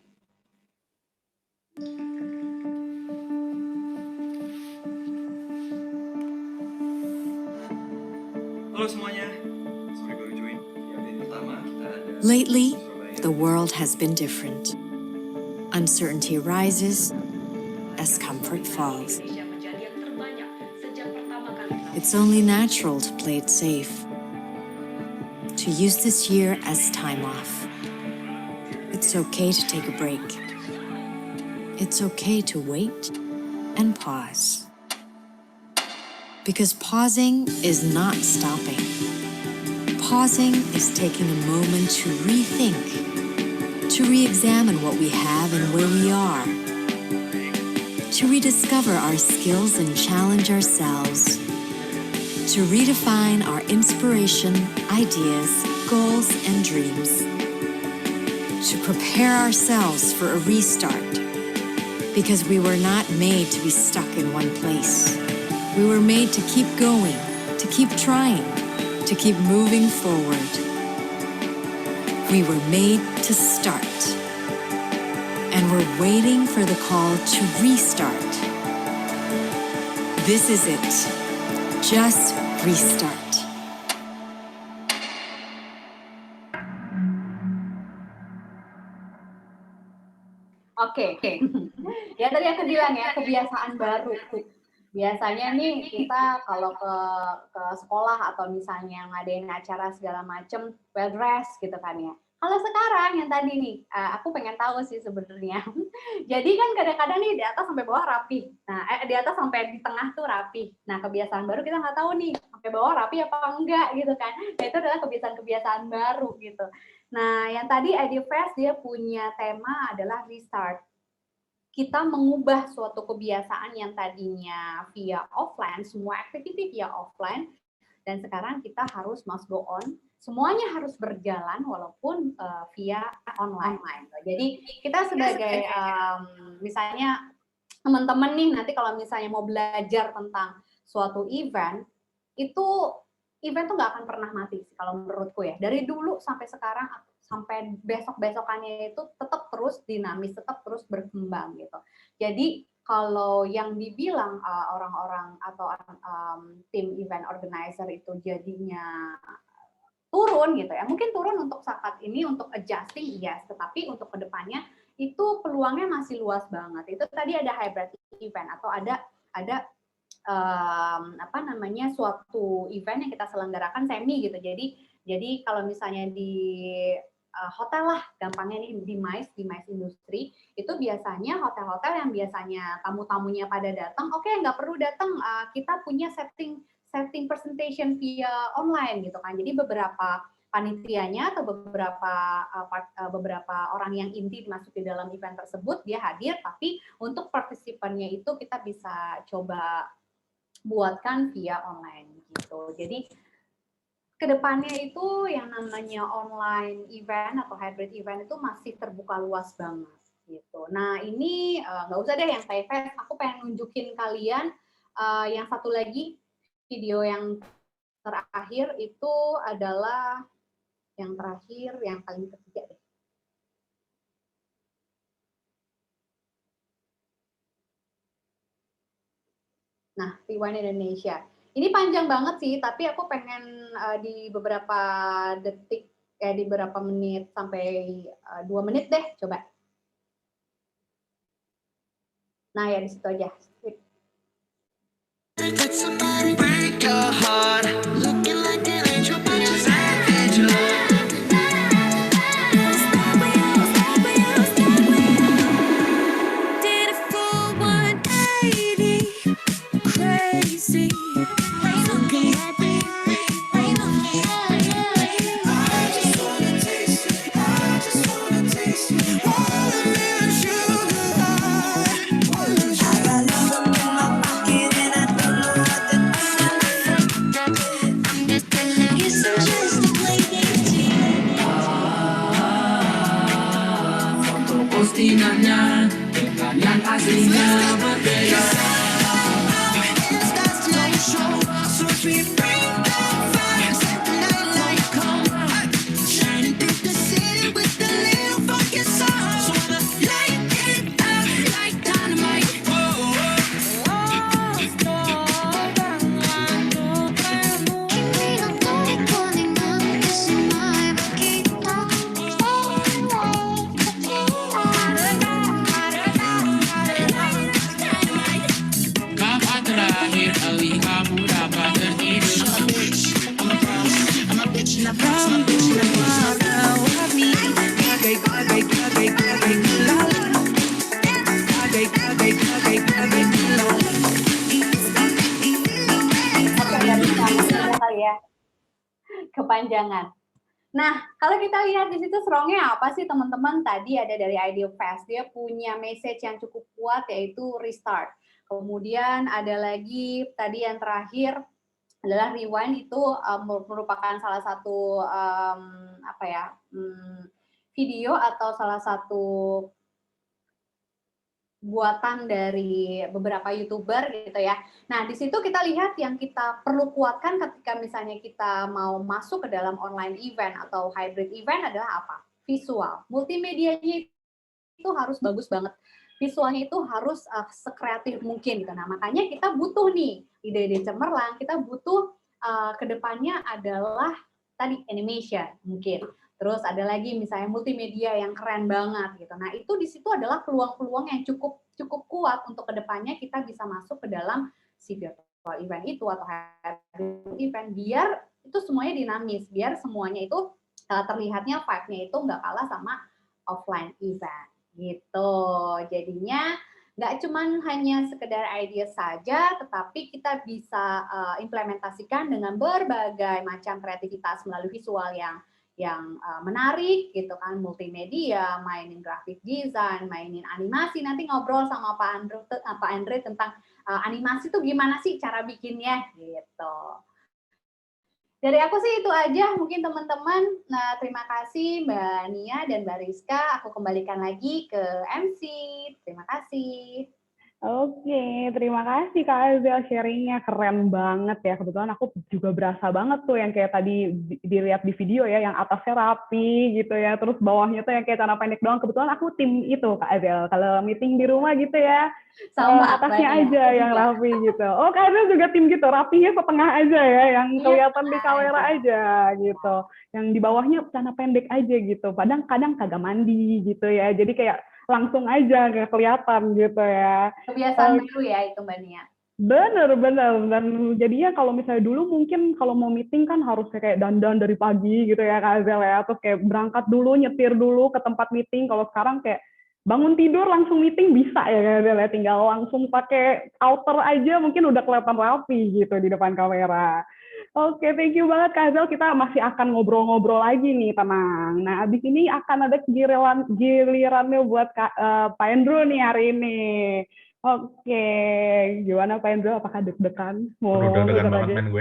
Halo semuanya, sorry baru join. Update pertama kita ada. Lately, the world has been different. Uncertainty rises as comfort falls. It's only natural to play it safe, to use this year as time off. It's okay to take a break. It's okay to wait and pause. Because pausing is not stopping. Pausing is taking a moment to rethink, to re-examine what we have and where we are, to rediscover our skills and challenge ourselves, to redefine our inspiration, ideas, goals, and dreams, to prepare ourselves for a restart, because we were not made to be stuck in one place. We were made to keep going, to keep trying, to keep moving forward. We were made to start. And we're waiting for the call to restart. This is it. Just restart. Oke. Ya tadi aku bilang ya, kebiasaan baru. Biasanya nih kita kalau ke sekolah atau misalnya ngadain acara segala macem, well dress gitu kan ya. Kalau sekarang yang tadi nih, aku pengen tahu sih sebenarnya. Jadi kan kadang-kadang nih di atas sampai bawah rapi. Nah, di atas sampai di tengah tuh rapi. Nah, kebiasaan baru kita nggak tahu nih sampai bawah rapi apa enggak gitu kan. Nah, itu adalah kebiasaan-kebiasaan baru gitu. Nah, yang tadi Idea Fest dia punya tema adalah restart. Kita mengubah suatu kebiasaan yang tadinya via offline, semua activity via offline, dan sekarang kita harus must go on, semuanya harus berjalan walaupun via online. Jadi kita sebagai misalnya teman-teman nih nanti kalau misalnya mau belajar tentang suatu event, itu event tuh nggak akan pernah mati sih kalau menurutku ya. Dari dulu sampai sekarang sampai besok-besokannya itu tetap terus dinamis, tetap terus berkembang gitu. Jadi kalau yang dibilang orang-orang atau tim event organizer itu jadinya turun gitu ya, mungkin turun untuk saat ini untuk adjusting yes, tetapi untuk kedepannya itu peluangnya masih luas banget. Itu tadi ada hybrid event atau ada apa namanya suatu event yang kita selenggarakan semi gitu. Jadi kalau misalnya di hotel lah, gampangnya nih di MICE industri, itu biasanya hotel-hotel yang biasanya tamu-tamunya pada datang, oke, nggak perlu datang, kita punya setting presentation via online gitu kan. Jadi beberapa panitianya atau beberapa orang yang inti masuk di dalam event tersebut, dia hadir, tapi untuk partisipannya itu kita bisa coba buatkan via online gitu. Jadi kedepannya itu yang namanya online event atau hybrid event itu masih terbuka luas banget gitu. Nah ini nggak usah deh yang face, aku pengen nunjukin kalian yang satu lagi video yang terakhir itu adalah yang terakhir, yang paling ketiga deh. Nah, Rewind Indonesia. Ini panjang banget sih, tapi aku pengen di beberapa detik, di beberapa menit sampai 2 menit deh, coba. Nah, ya di situ aja. Sip. Postingannya dengan yang aslinya berbeda. Kapan terakhir kali kamu dapat tertidur? Kali ya, kepanjangan. Nah, kalau kita lihat di situ strongnya apa sih teman-teman? Tadi ada dari Ideal Fast, dia punya message yang cukup kuat yaitu restart. Kemudian ada lagi tadi yang terakhir adalah rewind, itu merupakan salah satu video atau salah satu buatan dari beberapa YouTuber gitu ya. Nah, di situ kita lihat yang kita perlu kuatkan ketika misalnya kita mau masuk ke dalam online event atau hybrid event adalah apa? Visual. Multimedianya itu harus bagus banget. Visualnya itu harus sekreatif mungkin gitu. Nah, makanya kita butuh nih ide-ide cemerlang, kita butuh kedepannya adalah tadi animation mungkin. Terus ada lagi misalnya multimedia yang keren banget gitu. Nah, itu di situ adalah peluang-peluang yang cukup kuat untuk kedepannya kita bisa masuk ke dalam si virtual event itu atau hybrid event, biar itu semuanya dinamis, biar semuanya itu terlihatnya vibe-nya itu nggak kalah sama offline event gitu. Jadinya nggak cuman hanya sekedar ide saja, tetapi kita bisa implementasikan dengan berbagai macam kreativitas melalui visual yang menarik gitu kan, multimedia, mainin graphic design, mainin animasi. Nanti ngobrol sama Pak Andre tentang animasi itu gimana sih cara bikinnya gitu. Dari aku sih itu aja mungkin teman-teman. Nah, terima kasih Mbak Nia dan Mbak Rizka. Aku kembalikan lagi ke MC. Terima kasih. Oke, terima kasih Kak Azel, sharingnya keren banget ya. Kebetulan aku juga berasa banget tuh yang kayak tadi dilihat di video ya, yang atasnya rapi gitu ya, terus bawahnya tuh yang kayak celana pendek doang. Kebetulan aku tim itu Kak Azel, kalau meeting di rumah gitu ya, sama atasnya aja yang rapi gitu. Oh Kak Azel juga tim gitu, rapinya setengah aja ya, yang kelihatan di kamera aja gitu. Yang di bawahnya celana pendek aja gitu, kadang kagak mandi gitu ya, jadi kayak langsung aja nggak kelihatan gitu ya. Kebiasaan baru ya itu Mbak Nia. Bener. Dan jadinya kalau misalnya dulu mungkin kalau mau meeting kan harus kayak dandan dari pagi gitu ya Kak Azel ya. Terus kayak berangkat dulu, nyetir dulu ke tempat meeting. Kalau sekarang kayak bangun tidur langsung meeting bisa ya Kak Azel ya. Tinggal langsung pakai outer aja mungkin udah kelihatan rapi gitu di depan kamera. Oke, thank you banget Kak Azel. Kita masih akan ngobrol-ngobrol lagi nih, tenang. Nah, abis ini akan ada gilirannya buat Pak Endro nih hari ini. Oke, gimana Pak Endro? Apakah deg-degan? Deg-degan banget men gue.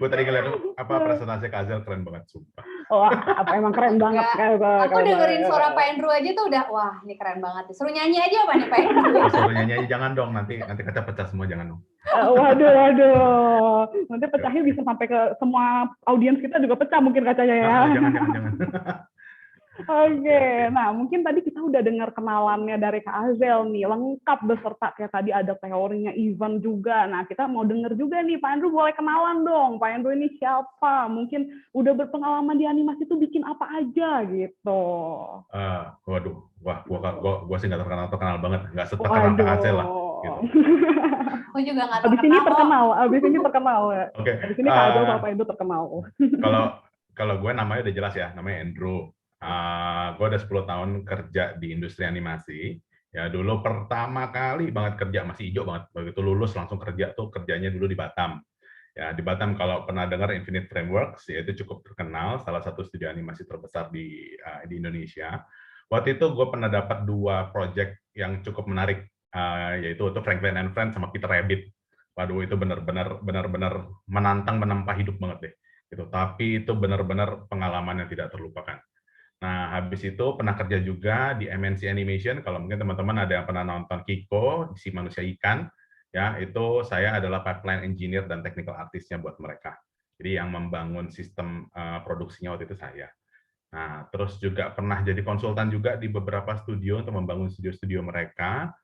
Gue tadi ngeliat presentasi Kak Azel keren banget, sumpah. Wah, emang keren banget Kak Azel. Aku dengerin suara Pak Endro aja tuh udah, wah ini keren banget. Suruh nyanyi aja apa nih Pak Endro? suruh nyanyi jangan dong, nanti kaca pecah semua, jangan dong. Waduh. Nanti pecahnya bisa sampai ke semua audiens kita juga pecah mungkin kacanya ya. Jangan. Oke, nah mungkin tadi kita udah dengar kenalannya dari Kak Azel nih, lengkap beserta kayak tadi ada teorinya Ivan juga. Nah kita mau denger juga nih, Pak Andrew boleh kenalan dong. Pak Andrew ini siapa? Mungkin udah berpengalaman di animasi itu bikin apa aja gitu. Waduh, gua sih nggak terkenal banget, nggak seterkenal Kak Azel lah. Gitu. Aku juga nggak Abis ini terkenal ya. Oke. Abis ini Kak Azel sama Pak Andrew terkenal. Kalau gue namanya udah jelas ya, namanya Andrew. Gue udah 10 tahun kerja di industri animasi. Ya dulu pertama kali banget kerja masih hijau banget. Begitu lulus langsung kerja tuh kerjanya dulu di Batam. Ya di Batam kalau pernah dengar Infinite Frameworks, ya itu cukup terkenal, salah satu studio animasi terbesar di Indonesia. Waktu itu gue pernah dapat 2 project yang cukup menarik, yaitu untuk Franklin and Friends sama Peter Rabbit. Waduh itu benar-benar menantang, menempa hidup banget deh. Gitu. Tapi itu benar-benar pengalaman yang tidak terlupakan. Nah, habis itu pernah kerja juga di MNC Animation. Kalau mungkin teman-teman ada yang pernah nonton Kiko, si manusia ikan, ya itu saya adalah pipeline engineer dan technical artist-nya buat mereka. Jadi yang membangun sistem produksinya waktu itu saya. Nah, terus juga pernah jadi konsultan juga di beberapa studio untuk membangun studio-studio mereka.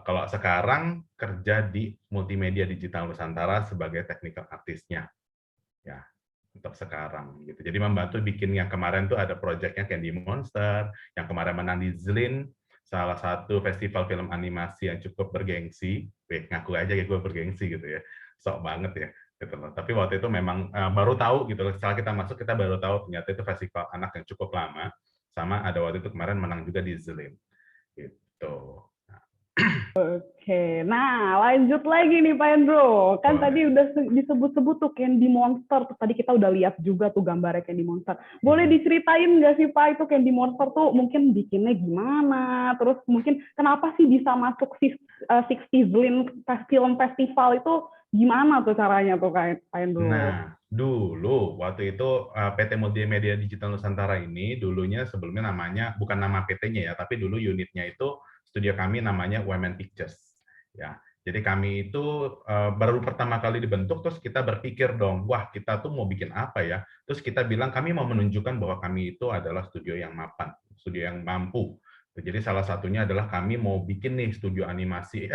Kalau sekarang kerja di Multimedia Digital Nusantara sebagai technical artist-nya. Ya, untuk sekarang gitu. Jadi membantu bikin yang kemarin tuh ada proyeknya Candy Monster, yang kemarin menang di Zlin, salah satu festival film animasi yang cukup bergengsi. Ngaku aja gue bergengsi gitu ya. Sok banget ya gitu loh. Tapi waktu itu memang baru tahu gitu loh. Setelah kita masuk kita baru tahu ternyata itu festival anak yang cukup lama. Sama ada waktu itu kemarin menang juga di Zlin. Gitu. Oke, nah lanjut lagi nih Pak Andrew. Kan tadi udah disebut-sebut tuh Candy Monster. Tadi kita udah lihat juga tuh gambarnya Candy Monster. Boleh diceritain nggak sih Pak itu Candy Monster tuh mungkin bikinnya gimana? Terus mungkin kenapa sih bisa masuk 60 Zlin Film Festival itu gimana tuh caranya tuh Pak Andrew? Nah, dulu waktu itu PT Multimedia Digital Nusantara ini dulunya sebelumnya namanya bukan nama PT-nya ya, tapi dulu unitnya itu studio kami namanya Women Pictures. Ya, jadi kami itu baru pertama kali dibentuk, terus kita berpikir dong, wah kita tuh mau bikin apa ya? Terus kita bilang kami mau menunjukkan bahwa kami itu adalah studio yang mapan, studio yang mampu. Jadi salah satunya adalah kami mau bikin nih studio animasi,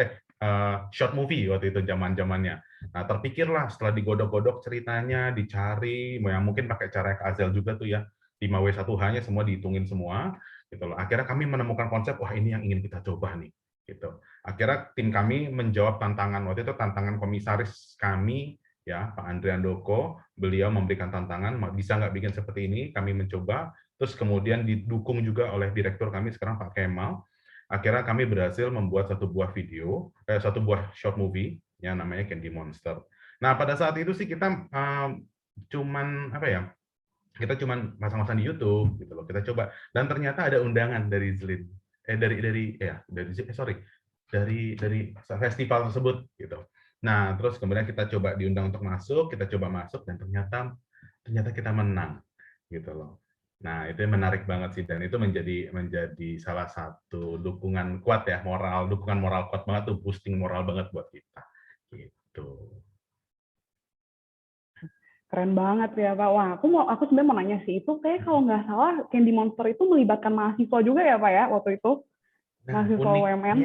short movie waktu itu zaman-zamannya. Nah terpikirlah setelah digodok-godok ceritanya, dicari, yang mungkin pakai cara Azel juga tuh ya, 5W1H-nya semua dihitungin semua. Gitu loh. Akhirnya kami menemukan konsep, wah ini yang ingin kita coba nih. Gitu. Akhirnya tim kami menjawab tantangan waktu itu, tantangan komisaris kami ya Pak Andrian Doko, beliau memberikan tantangan, bisa nggak bikin seperti ini? Kami mencoba, terus kemudian didukung juga oleh direktur kami sekarang Pak Kemal. Akhirnya kami berhasil membuat satu buah video, satu buah short movie yang namanya Candy Monster. Nah pada saat itu sih kita cuman apa ya? Kita cuma pasang-pasang di YouTube gitu loh, kita coba dan ternyata ada undangan dari Zlin dari festival tersebut gitu. Nah terus kemudian kita coba diundang untuk masuk, kita coba masuk dan ternyata kita menang gitu loh. Nah itu menarik banget sih dan itu menjadi salah satu dukungan kuat ya, dukungan moral kuat banget tuh, boosting moral banget buat kita gitu. Keren banget ya Pak. Wah, aku sebenarnya mau nanya sih, itu kayak kalau nggak salah Candy Monster itu melibatkan mahasiswa juga ya Pak ya waktu itu? Mahasiswa UMN?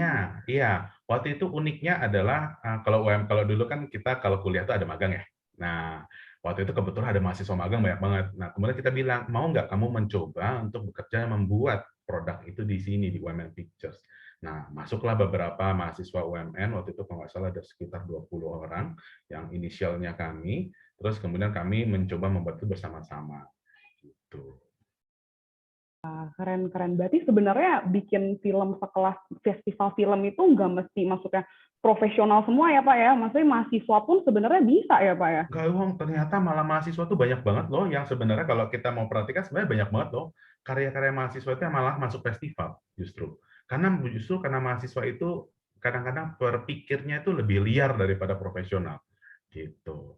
Iya. Waktu itu uniknya adalah kalau dulu kan kita kalau kuliah tuh ada magang ya. Nah, waktu itu kebetulan ada mahasiswa magang banyak banget. Nah, kemudian kita bilang, mau nggak kamu mencoba untuk bekerja membuat produk itu di sini di Women Pictures. Nah, masuklah beberapa mahasiswa UMN, waktu itu kalau nggak salah ada sekitar 20 orang yang inisialnya kami. Terus kemudian kami mencoba membuat itu bersama-sama. Gitu. Keren-keren. Berarti sebenarnya bikin film sekelas festival film itu nggak mesti maksudnya profesional semua ya Pak ya? Maksudnya mahasiswa pun sebenarnya bisa ya Pak ya? Enggak, ternyata malah mahasiswa tuh banyak banget loh yang sebenarnya kalau kita mau perhatikan sebenarnya banyak banget loh karya-karya mahasiswa itu yang malah masuk festival justru. Karena mahasiswa itu kadang-kadang berpikirnya itu lebih liar daripada profesional. Gitu.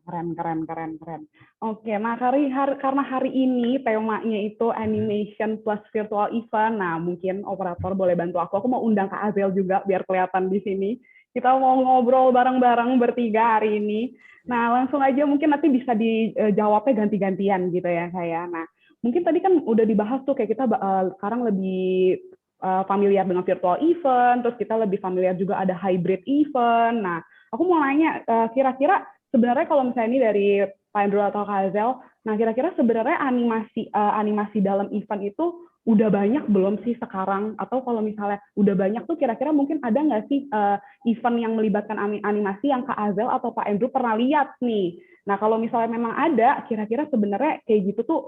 Keren. Oke, nah karena hari ini temanya itu animation plus virtual event, nah mungkin operator boleh bantu aku. Aku mau undang Kak Azel juga biar kelihatan di sini. Kita mau ngobrol bareng-bareng bertiga hari ini. Nah, langsung aja mungkin nanti bisa dijawabnya ganti-gantian gitu ya saya. Nah, mungkin tadi kan udah dibahas tuh kayak kita sekarang lebih familiar dengan virtual event, terus kita lebih familiar juga ada hybrid event. Nah, aku mau nanya, kira-kira sebenarnya kalau misalnya ini dari Pak Andrew atau Kak Azel, nah kira-kira sebenarnya animasi dalam event itu udah banyak belum sih sekarang? Atau kalau misalnya udah banyak tuh kira-kira mungkin ada nggak sih event yang melibatkan animasi yang Kak Azel atau Pak Andrew pernah lihat nih? Nah, kalau misalnya memang ada, kira-kira sebenarnya kayak gitu tuh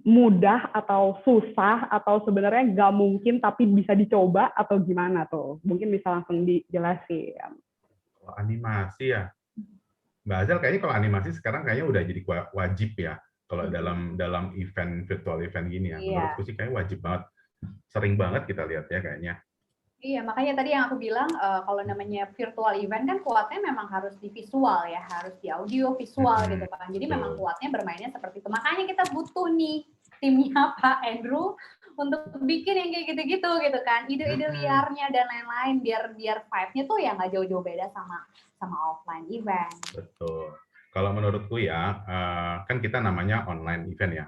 mudah atau susah atau sebenarnya nggak mungkin tapi bisa dicoba atau gimana tuh? Mungkin bisa langsung dijelasin. Kalau animasi ya, Mbak Azel kayaknya kalau animasi sekarang kayaknya udah jadi wajib ya. Kalau dalam event virtual event gini ya, menurutku sih kayaknya wajib banget. Sering banget kita lihat ya kayaknya. Iya, makanya tadi yang aku bilang kalau namanya virtual event kan kuatnya memang harus di visual ya, harus di audio visual gitu kan. Jadi memang kuatnya bermainnya seperti itu. Makanya kita butuh nih timnya Pak Andrew untuk bikin yang kayak gitu-gitu gitu kan. Ide-ide liarnya dan lain-lain biar vibe-nya tuh ya nggak jauh-jauh beda sama offline event. Betul. Kalau menurutku ya, kan kita namanya online event ya.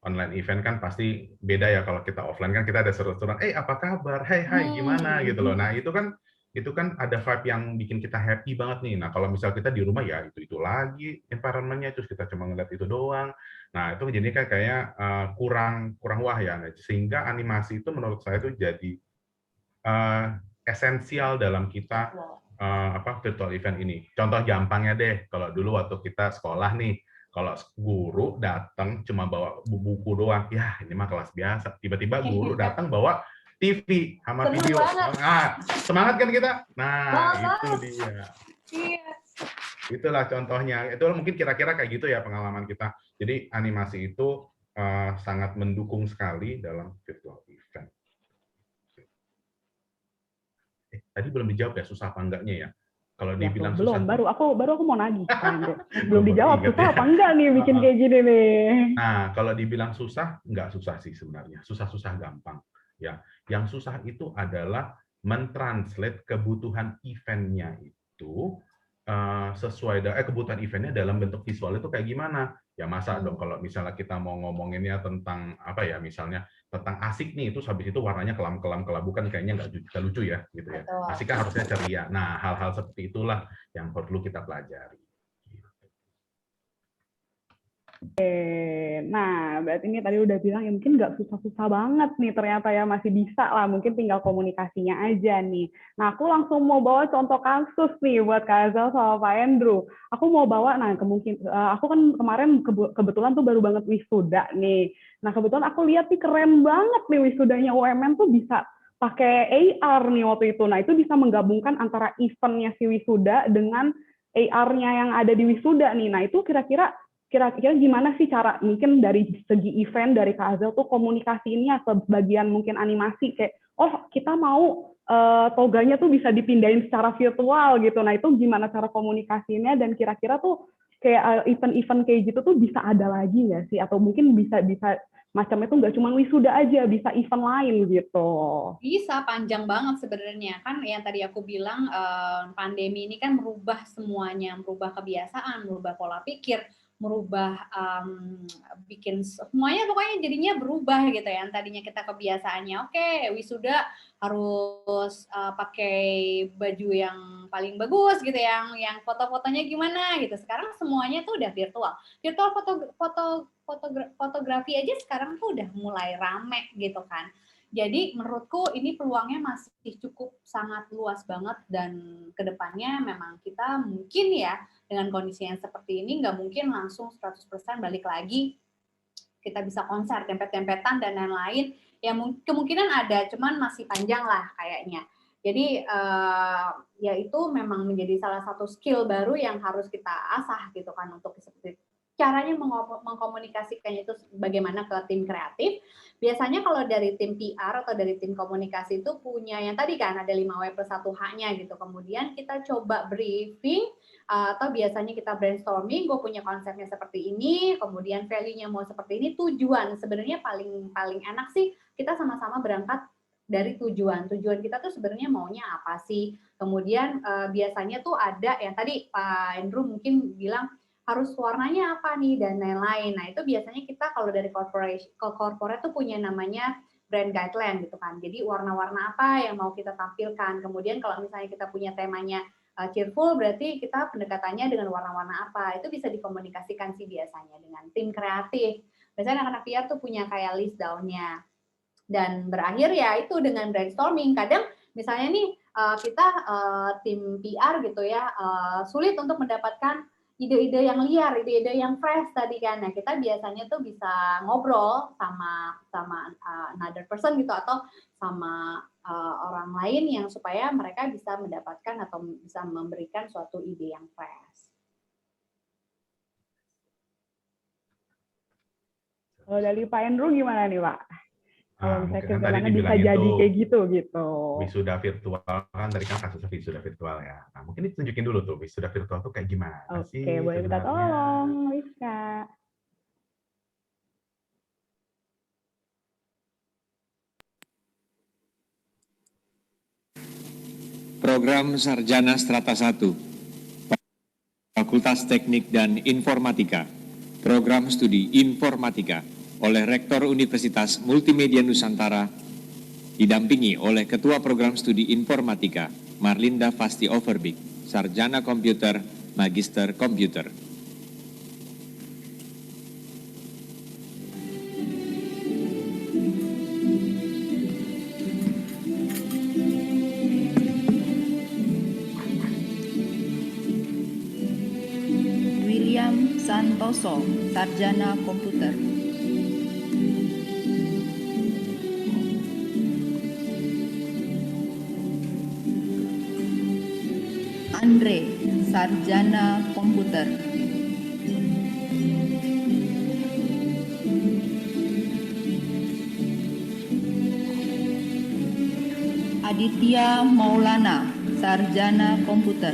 Online event kan pasti beda ya kalau kita offline kan kita ada seru-seruan, apa kabar, hai gimana gitu loh. Nah itu kan ada vibe yang bikin kita happy banget nih. Nah kalau misal kita di rumah ya itu lagi environment-nya, terus kita cuma ngeliat itu doang. Nah itu jadi kan kayak kurang wah ya. Nah, sehingga animasi itu menurut saya itu jadi esensial dalam kita virtual event ini. Contoh gampangnya deh, kalau dulu waktu kita sekolah nih, kalau guru datang cuma bawa buku doang, ya ini mah kelas biasa. Tiba-tiba guru datang bawa TV sama video. Nah, semangat kan kita? Nah, itu dia. Itulah contohnya. Itu mungkin kira-kira kayak gitu ya pengalaman kita. Jadi animasi itu sangat mendukung sekali dalam virtual event. Tadi belum dijawab ya, susah apa enggaknya ya? Kalau dibilang belum, susah, baru aku mau nagih. Belum dijawab susah apa enggak nih bikin kayak gini nih. Nah, kalau dibilang susah, enggak susah sih sebenarnya. Susah-susah gampang. Ya, yang susah itu adalah mentranslate kebutuhan eventnya itu sesuai kebutuhan eventnya dalam bentuk visual itu kayak gimana? Ya masa dong kalau misalnya kita mau ngomonginnya tentang apa ya, misalnya tentang asik nih, itu habis itu warnanya kelam-kelam kelabu kan kayaknya nggak lucu ya gitu ya. Asik kan harusnya ceria. Nah, hal-hal seperti itulah yang perlu kita pelajari. Nah, berarti ini tadi udah bilang ya mungkin nggak susah-susah banget nih ternyata ya, masih bisa lah, mungkin tinggal komunikasinya aja nih. Nah, aku langsung mau bawa contoh kasus nih buat Kak Azel sama Pak Andrew. Aku mau bawa, aku kan kemarin kebetulan tuh baru banget wisuda nih. Nah, kebetulan aku lihat nih keren banget nih wisudanya UMN tuh bisa pakai AR nih waktu itu. Nah, itu bisa menggabungkan antara eventnya si wisuda dengan AR-nya yang ada di wisuda nih. Nah, itu kira-kira gimana sih cara mungkin dari segi event dari Kak Azel tuh komunikasinya ke bagian mungkin animasi kayak kita mau toganya tuh bisa dipindahin secara virtual gitu. Nah itu gimana cara komunikasinya dan kira-kira tuh kayak event-event kayak gitu tuh bisa ada lagi nggak sih atau mungkin bisa macam itu nggak cuma wisuda aja, bisa event lain gitu. Bisa, panjang banget sebenarnya. Kan yang tadi aku bilang pandemi ini kan merubah semuanya, merubah kebiasaan, merubah pola pikir, merubah bikin semuanya pokoknya jadinya berubah gitu ya. Yang tadinya kita kebiasaannya wisuda harus pakai baju yang paling bagus gitu, yang foto-fotonya gimana gitu. Sekarang semuanya tuh udah virtual. Fotografi aja sekarang tuh udah mulai rame gitu kan. Jadi menurutku ini peluangnya masih cukup sangat luas banget dan kedepannya memang kita mungkin ya dengan kondisi yang seperti ini nggak mungkin langsung 100% balik lagi kita bisa konser dempet-dempetan dan lain-lain. Ya kemungkinan ada, cuman masih panjang lah kayaknya. Jadi ya itu memang menjadi salah satu skill baru yang harus kita asah gitu kan untuk seperti caranya mengkomunikasikannya itu bagaimana ke tim kreatif. Biasanya kalau dari tim PR atau dari tim komunikasi itu punya yang tadi kan ada 5W+1H-nya gitu. Kemudian kita coba briefing atau biasanya kita brainstorming, gue punya konsepnya seperti ini, kemudian value-nya mau seperti ini, tujuan sebenarnya paling enak sih kita sama-sama berangkat dari tujuan kita tuh sebenarnya maunya apa sih, kemudian biasanya tuh ada yang tadi Pak Andrew mungkin bilang harus warnanya apa nih dan lain-lain. Nah itu biasanya kita kalau dari corporate tuh punya namanya brand guideline gitu kan, jadi warna-warna apa yang mau kita tampilkan, kemudian kalau misalnya kita punya temanya cheerful, berarti kita pendekatannya dengan warna-warna apa, itu bisa dikomunikasikan sih biasanya dengan tim kreatif. Biasanya anak-anak PR tuh punya kayak list down-nya. Dan berakhir ya itu dengan brainstorming. Kadang misalnya nih kita tim PR gitu ya, sulit untuk mendapatkan ide-ide yang liar, ide-ide yang fresh tadi kan. Nah, kita biasanya tuh bisa ngobrol sama another person gitu atau sama orang lain yang supaya mereka bisa mendapatkan atau bisa memberikan suatu ide yang fresh. Kalau dari Pak Andrew gimana nih, Pak? Kalau misalnya Mungkin kan tadi kegiatannya bisa dibilang jadi itu kayak gitu. wisuda virtual kan tadi kan kasusnya wisuda virtual ya. Nah, mungkin ditunjukin dulu tuh wisuda virtual tuh kayak gimana sih Oke, boleh minta sebenarnya. tolong, Rizka. Program Sarjana Strata 1, Fakultas Teknik dan Informatika, Program Studi Informatika oleh Rektor Universitas Multimedia Nusantara, didampingi oleh Ketua Program Studi Informatika, Marlinda Fasti Overbeek, Sarjana Komputer, Magister Komputer. William Santoso, Sarjana Komputer. Andre, Sarjana Komputer. Aditya Maulana, Sarjana Komputer.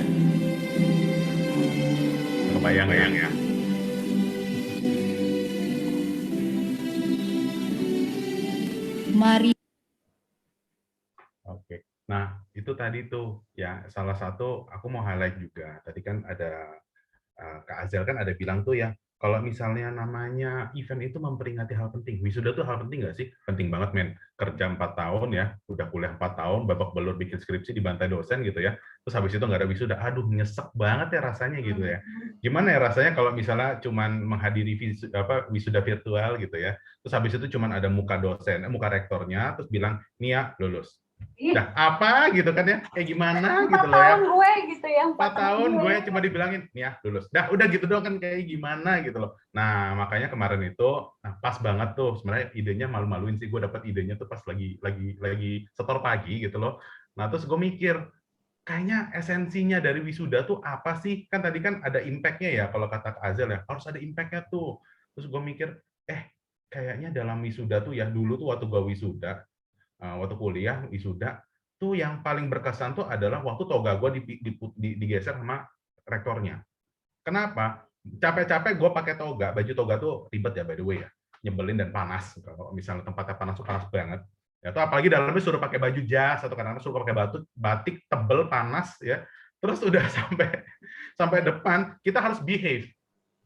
Kebayang ya. Mari. Oke. Nah, itu tadi tuh ya salah satu aku mau highlight juga. Tadi kan ada Kak Azel kan ada bilang tuh ya, kalau misalnya namanya event itu memperingati hal penting. Wisuda tuh hal penting nggak sih? Penting banget, men. Kerja 4 tahun ya, udah kuliah 4 tahun, babak belur bikin skripsi dibantai dosen gitu ya. Terus habis itu nggak ada wisuda. Aduh, nyesek banget ya rasanya gitu ya. Gimana ya rasanya kalau misalnya cuman menghadiri wisuda virtual gitu ya. Terus habis itu cuman ada muka dosen, muka rektornya, terus bilang, "Nih ya, lulus." Nah, apa gitu kan ya? Kayak gimana gitu loh ya. 4 tahun gue gitu ya. 4 tahun gue cuma dibilangin, nih ya lulus. Dah, udah gitu doang kan kayak gimana gitu loh. Nah, makanya kemarin itu pas banget tuh sebenarnya idenya malu-maluin sih, gue dapat idenya tuh pas lagi setor pagi gitu loh. Nah, terus gue mikir kayaknya esensinya dari wisuda tuh apa sih? Kan tadi kan ada impact-nya ya kalau kata Kak Azel ya, harus ada impact-nya tuh. Terus gue mikir, kayaknya dalam wisuda tuh ya dulu tuh waktu gue wisuda, waktu kuliah wisuda tuh yang paling berkesan tuh adalah waktu toga gue digeser sama rektornya. Kenapa? Capek-capek gue pakai toga, baju toga tuh ribet ya by the way ya, nyebelin dan panas. Kalau misalnya tempatnya panas tuh panas banget. Ya tuh apalagi dalamnya suruh pakai baju jas atau kadang-kadang suruh pakai batik tebel panas ya. Terus udah sampai depan kita harus behave.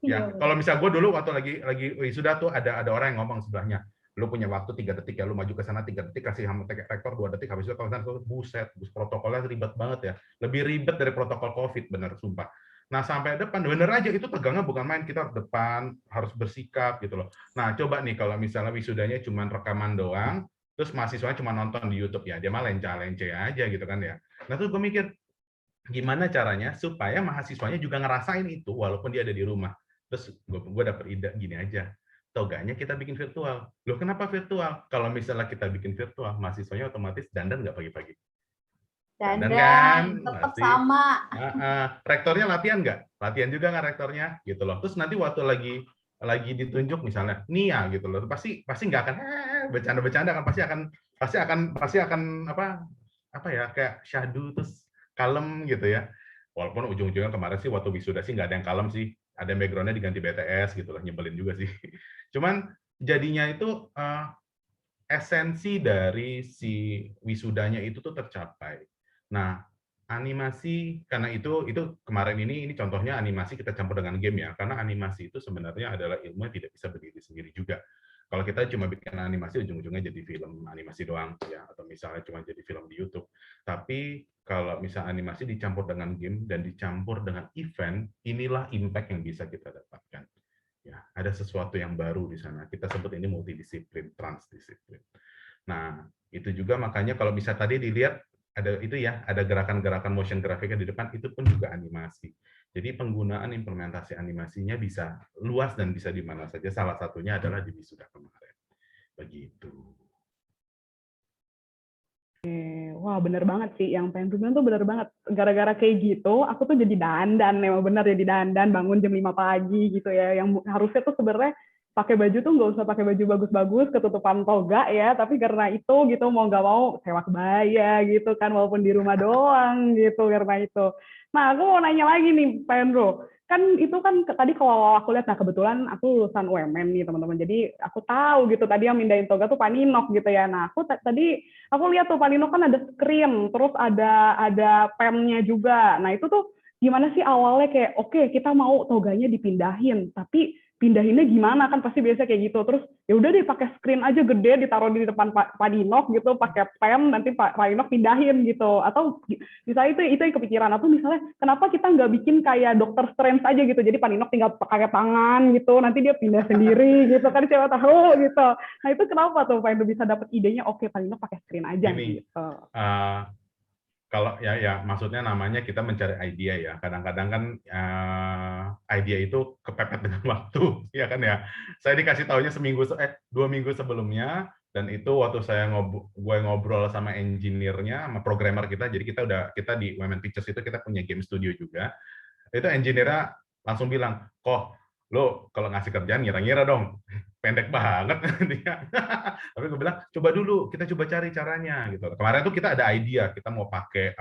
Ya, kalau misalnya gue dulu waktu lagi wisuda tuh ada orang yang ngomong sebelahnya, lu punya waktu 3 detik ya, lu maju ke sana 3 detik, kasih sama rektor 2 detik, habis itu kalau sana buset, protokolnya ribet banget ya. Lebih ribet dari protokol COVID, bener, sumpah. Nah, sampai depan, bener aja, itu tegangnya bukan main, kita harus depan, harus bersikap gitu loh. Nah, coba nih kalau misalnya wisudanya cuma rekaman doang, terus mahasiswanya cuma nonton di YouTube ya, dia mah lence aja gitu kan ya. Nah, terus gue mikir, gimana caranya supaya mahasiswanya juga ngerasain itu, walaupun dia ada di rumah. Terus gue dapet ide gini aja, toganya kita bikin virtual. Loh, kenapa virtual? Kalau misalnya kita bikin virtual, mahasiswanya otomatis dandan nggak pagi-pagi? Dandan kan? tetap Pasti. sama. Rektornya latihan nggak? Latihan juga nggak rektornya? Gitu loh. Terus nanti waktu lagi ditunjuk misalnya, Nia gitu loh, pasti nggak akan bercanda-bercanda kan, pasti akan apa ya, kayak syahdu terus kalem gitu ya. Walaupun ujung-ujungnya kemarin sih waktu wisuda sih nggak ada yang kalem sih, ada yang background-nya diganti BTS gitu lah, nyebelin juga sih. Cuman jadinya itu esensi dari si wisudanya itu tuh tercapai. Nah, animasi karena itu kemarin ini contohnya animasi kita campur dengan game ya, karena animasi itu sebenarnya adalah ilmu yang tidak bisa berdiri sendiri juga. Kalau kita cuma bikin animasi ujung-ujungnya jadi film animasi doang ya, atau misalnya cuma jadi film di YouTube. Tapi kalau misalnya animasi dicampur dengan game dan dicampur dengan event, inilah impact yang bisa kita dapatkan. Ya, ada sesuatu yang baru di sana. Kita sebut ini multidisiplin, transdisiplin. Nah, itu juga makanya kalau bisa tadi dilihat ada itu ya, ada gerakan-gerakan motion grafiknya di depan, itu pun juga animasi. Jadi penggunaan implementasi animasinya bisa luas dan bisa di mana saja. Salah satunya adalah di wisuda kemarin. Begitu. Wah, bener banget sih. Yang pengen gue bilang tuh bener banget. Gara-gara kayak gitu, aku tuh jadi dandan. Emang bener jadi dandan, bangun jam 5 pagi gitu ya. Yang harusnya tuh sebenarnya pakai baju tuh nggak usah pakai baju bagus-bagus, ketutupan toga ya. Tapi karena itu gitu, mau nggak mau sewa kebaya gitu kan, walaupun di rumah doang gitu karena itu. Nah, aku mau nanya lagi nih, Pak Hendro. Kan itu kan tadi kalau aku lihat, nah kebetulan aku lulusan UMN nih teman-teman. Jadi aku tahu gitu tadi yang mindahin toga tuh Pak Ninok gitu ya. Nah, tadi aku lihat tuh Pak Nino kan ada screen, terus ada pen-nya juga. Nah itu tuh gimana sih awalnya kayak oke, kita mau toganya dipindahin, tapi pindahinnya gimana kan pasti biasa kayak gitu. Terus ya udah deh pakai screen aja gede ditaruh di depan Pak Nino gitu, pakai pen nanti Pak Nino pindahin gitu. Atau misalnya itu yang kepikiran, atau misalnya kenapa kita nggak bikin kayak Dr. Strange aja gitu. Jadi Pak Nino tinggal pakai tangan gitu, nanti dia pindah sendiri gitu kan, siapa tahu gitu. Nah itu kenapa tuh Pak Endo bisa dapat idenya oke Pak Endo pakai screen aja Ini, gitu. Kalau ya maksudnya namanya kita mencari idea ya. Kadang-kadang kan idea itu kepepet dengan waktu, ya kan ya. Saya dikasih tahunya 2 minggu sebelumnya, dan itu waktu gue ngobrol sama engineer-nya, sama programmer kita. Jadi kita di Women Pictures itu kita punya game studio juga. Itu engineer-nya langsung bilang, "Kok lo kalau ngasih kerjaan ngira-ngira dong, pendek banget." Tapi gue bilang, coba dulu, kita coba cari caranya gitu. Kemarin tuh kita ada idea, kita mau pakai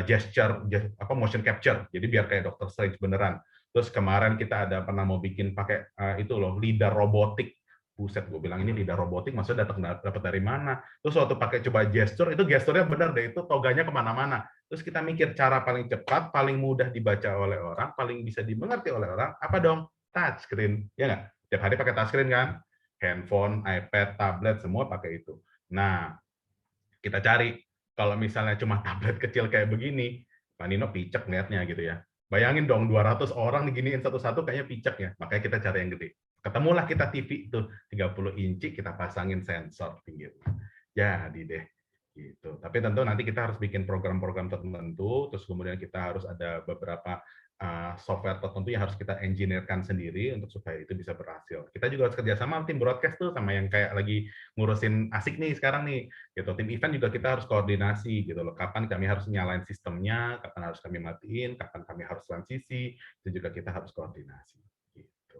gesture, motion capture, jadi biar kayak Dr. Strange beneran. Terus kemarin kita pernah mau bikin pakai itu loh, lidah robotik. Buset, gue bilang ini lidah robotik, maksudnya dapat dari mana? Terus waktu pakai coba gesture, itu gesturnya bener deh, itu toganya kemana-mana. Terus kita mikir cara paling cepat, paling mudah dibaca oleh orang, paling bisa dimengerti oleh orang, apa dong? Touchscreen, ya nggak? Tiap hari pakai touchscreen kan? Handphone, iPad, tablet, semua pakai itu. Nah, kita cari, kalau misalnya cuma tablet kecil kayak begini, Pak Nino picek liatnya gitu ya. Bayangin dong, 200 orang diginiin satu-satu kayaknya picek ya. Makanya kita cari yang gede. Ketemulah kita TV itu 30 inci, kita pasangin sensor pinggirnya. Jadi deh. Gitu. Tapi tentu nanti kita harus bikin program-program tertentu, terus kemudian kita harus ada beberapa software tertentu yang harus kita engineer-kan sendiri untuk supaya itu bisa berhasil. Kita juga harus kerjasama tim broadcast tuh, sama yang kayak lagi ngurusin asik nih sekarang nih. Gitu. Tim event juga kita harus koordinasi gitu loh. Kapan kami harus nyalain sistemnya, kapan harus kami matiin, kapan kami harus transisi, itu juga kita harus koordinasi. Gitu.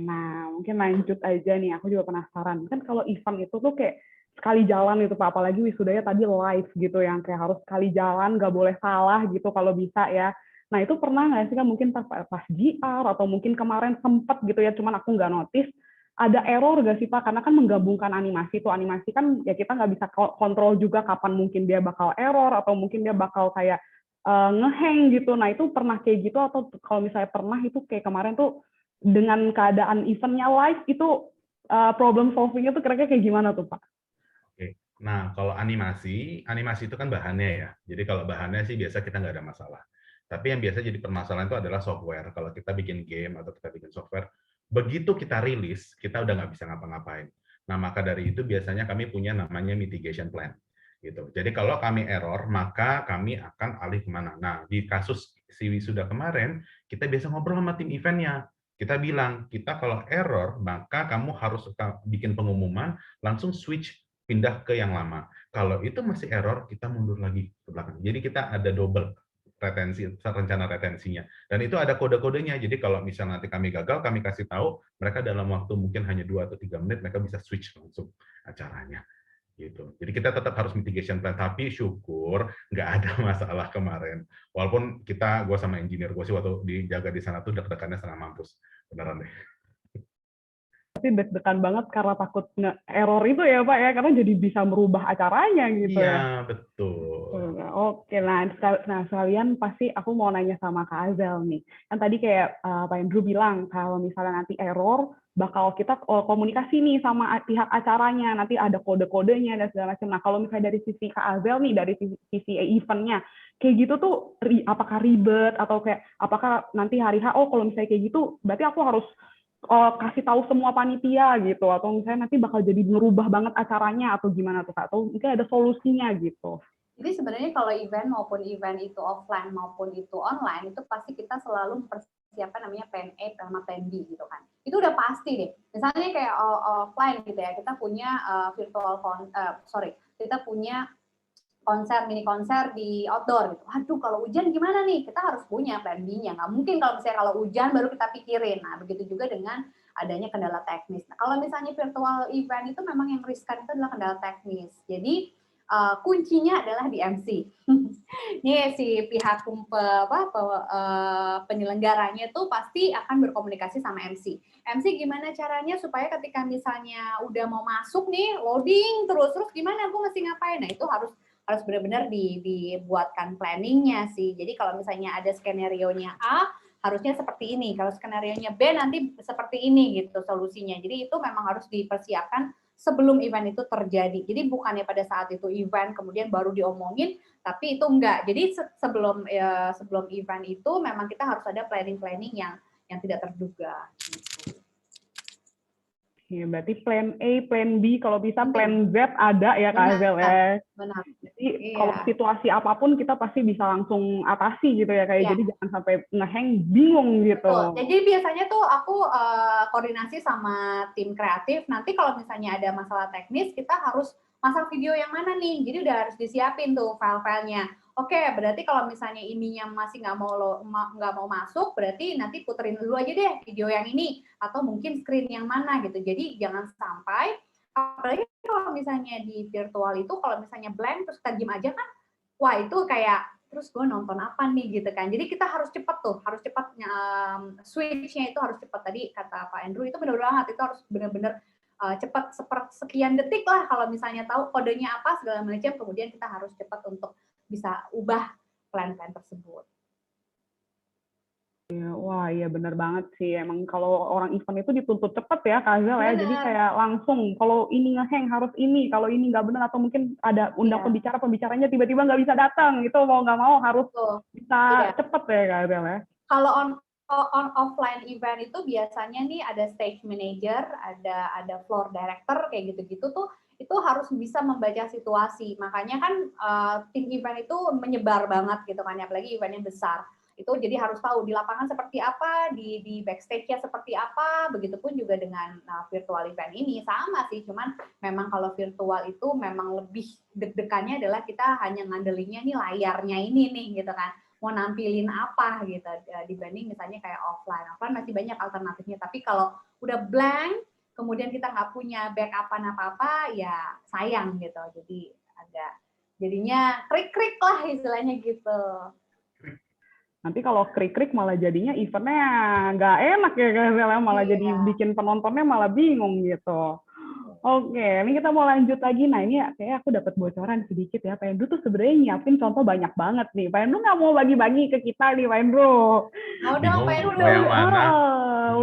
Nah, mungkin lanjut aja nih. Aku juga penasaran. Kan kalau event itu tuh kayak sekali jalan itu Pak, apalagi wisudanya tadi live gitu, yang kayak harus sekali jalan, nggak boleh salah gitu kalau bisa ya. Nah itu pernah nggak sih kan mungkin pas GR atau mungkin kemarin sempet gitu ya, cuman aku nggak notice, ada error nggak sih Pak? Karena kan menggabungkan animasi kan ya kita nggak bisa kontrol juga kapan mungkin dia bakal error atau mungkin dia bakal kayak ngehang gitu. Nah itu pernah kayak gitu, atau kalau misalnya pernah itu kayak kemarin tuh dengan keadaan eventnya live itu problem solvingnya tuh kira-kira kayak gimana tuh Pak? Nah, kalau animasi itu kan bahannya ya. Jadi kalau bahannya sih biasa kita nggak ada masalah. Tapi yang biasa jadi permasalahan itu adalah software. Kalau kita bikin game atau kita bikin software, begitu kita rilis, kita udah nggak bisa ngapa-ngapain. Nah, maka dari itu biasanya kami punya namanya mitigation plan. Gitu. Jadi kalau kami error, maka kami akan alih kemana. Nah, di kasus si wisuda kemarin, kita biasa ngobrol sama tim eventnya. Kita bilang, kita kalau error, maka kamu harus bikin pengumuman, langsung switch pindah ke yang lama. Kalau itu masih error, kita mundur lagi ke belakang. Jadi kita ada double rencana retensinya. Dan itu ada kode-kodenya. Jadi kalau misalnya nanti kami gagal, kami kasih tahu, mereka dalam waktu mungkin hanya 2 atau 3 menit, mereka bisa switch langsung acaranya. Gitu. Jadi kita tetap harus mitigation plan. Tapi syukur syukur nggak ada masalah kemarin. Walaupun gue sama engineer gue sih waktu dijaga di sana tuh deg-degannya setengah mampus. Beneran deh. Pasti deg-degan banget karena takut error itu ya Pak ya, karena jadi bisa merubah acaranya gitu ya. Iya, betul. Oke, nah sekalian pasti aku mau nanya sama Kak Azel nih. Kan tadi kayak Pak Andrew bilang kalau misalnya nanti error, bakal kita komunikasi nih sama pihak acaranya, nanti ada kode-kodenya dan segala macam. Nah, kalau misalnya dari sisi Kak Azel nih, dari sisi eventnya, kayak gitu tuh apakah ribet atau kayak apakah nanti hari H, kalau misalnya kayak gitu, berarti aku harus kasih tahu semua panitia gitu, atau misalnya nanti bakal jadi merubah banget acaranya atau gimana tuh Kak, atau mungkin ada solusinya gitu. Jadi sebenarnya kalau event maupun event itu offline maupun itu online, itu pasti kita selalu mempersiapkan namanya plan A sama plan B gitu kan. Itu udah pasti deh. Misalnya kayak offline gitu ya, kita punya kita punya mini konser di outdoor gitu. Aduh, kalau hujan gimana nih? Kita harus punya plan B-nya. Nggak mungkin kalau misalnya kalau hujan baru kita pikirin. Nah, begitu juga dengan adanya kendala teknis. Nah, kalau misalnya virtual event itu memang yang riskan itu adalah kendala teknis. Jadi kuncinya adalah di MC. Ini si pihak penyelenggaranya itu pasti akan berkomunikasi sama MC. MC gimana caranya supaya ketika misalnya udah mau masuk nih, loading terus gimana aku mesti ngapain? Nah, itu harus benar-benar dibuatkan planningnya sih. Jadi kalau misalnya ada skenario-nya A, harusnya seperti ini. Kalau skenario-nya B, nanti seperti ini gitu solusinya. Jadi itu memang harus dipersiapkan sebelum event itu terjadi. Jadi bukannya pada saat itu event, kemudian baru diomongin, tapi itu enggak. Jadi sebelum event itu memang kita harus ada planning-planning yang tidak terduga. Gitu. Ya, berarti plan A, plan B, kalau bisa plan Z ada ya Kak Azel ya. Benar. Jadi kalau situasi apapun kita pasti bisa langsung atasi gitu ya, kayak jadi jangan sampai ngehang bingung gitu. Betul. Jadi biasanya tuh aku koordinasi sama tim kreatif. Nanti kalau misalnya ada masalah teknis, kita harus masang video yang mana nih. Jadi udah harus disiapin tuh file-filenya. Oke, berarti kalau misalnya ininya masih nggak mau masuk, berarti nanti puterin dulu aja deh video yang ini, atau mungkin screen yang mana gitu. Jadi jangan sampai, apalagi kalau misalnya di virtual itu, kalau misalnya blank terus kita diem aja kan, wah itu kayak terus gue nonton apa nih gitu kan. Jadi kita harus cepat switch-nya itu harus cepat. Tadi kata Pak Andrew itu benar banget, itu harus benar-benar cepat sekian detik lah kalau misalnya tahu kodenya apa segala macam, kemudian kita harus cepat untuk bisa ubah plan-plan tersebut. Wah, iya benar banget sih. Emang kalau orang event itu dituntut cepet ya, Kak Azel ya. Jadi kayak langsung, kalau ini ngehang harus ini, kalau ini nggak benar atau mungkin ada undang pembicaranya tiba-tiba nggak bisa datang, gitu mau nggak mau harus bisa cepet ya, Kak Azel ya. Kalau on offline event itu biasanya nih ada stage manager, ada floor director kayak gitu-gitu tuh, itu harus bisa membaca situasi. Makanya kan tim event itu menyebar banget gitu kan, apalagi eventnya besar. Itu jadi harus tahu di lapangan seperti apa, di backstage-nya seperti apa, begitupun juga dengan virtual event ini sama sih, cuman memang kalau virtual itu memang lebih deg-degannya adalah kita hanya ngandelinnya nih layarnya ini nih gitu kan, mau nampilin apa gitu, dibanding misalnya kayak offline masih banyak alternatifnya, tapi kalau udah blank, kemudian kita nggak punya backup-an apa-apa, ya sayang gitu, jadi agak jadinya krik-krik lah istilahnya gitu. Nanti kalau krik-krik malah jadinya eventnya nggak enak ya, malah jadi bikin penontonnya malah bingung gitu. Oke, ini kita mau lanjut lagi. Nah, ini kayak aku dapat bocoran sedikit ya. Pak Endru tuh sebenarnya nyiapin contoh banyak banget nih. Pak Endru nggak mau bagi-bagi ke kita nih, Pak Endru. Mau dong, Pak Endru.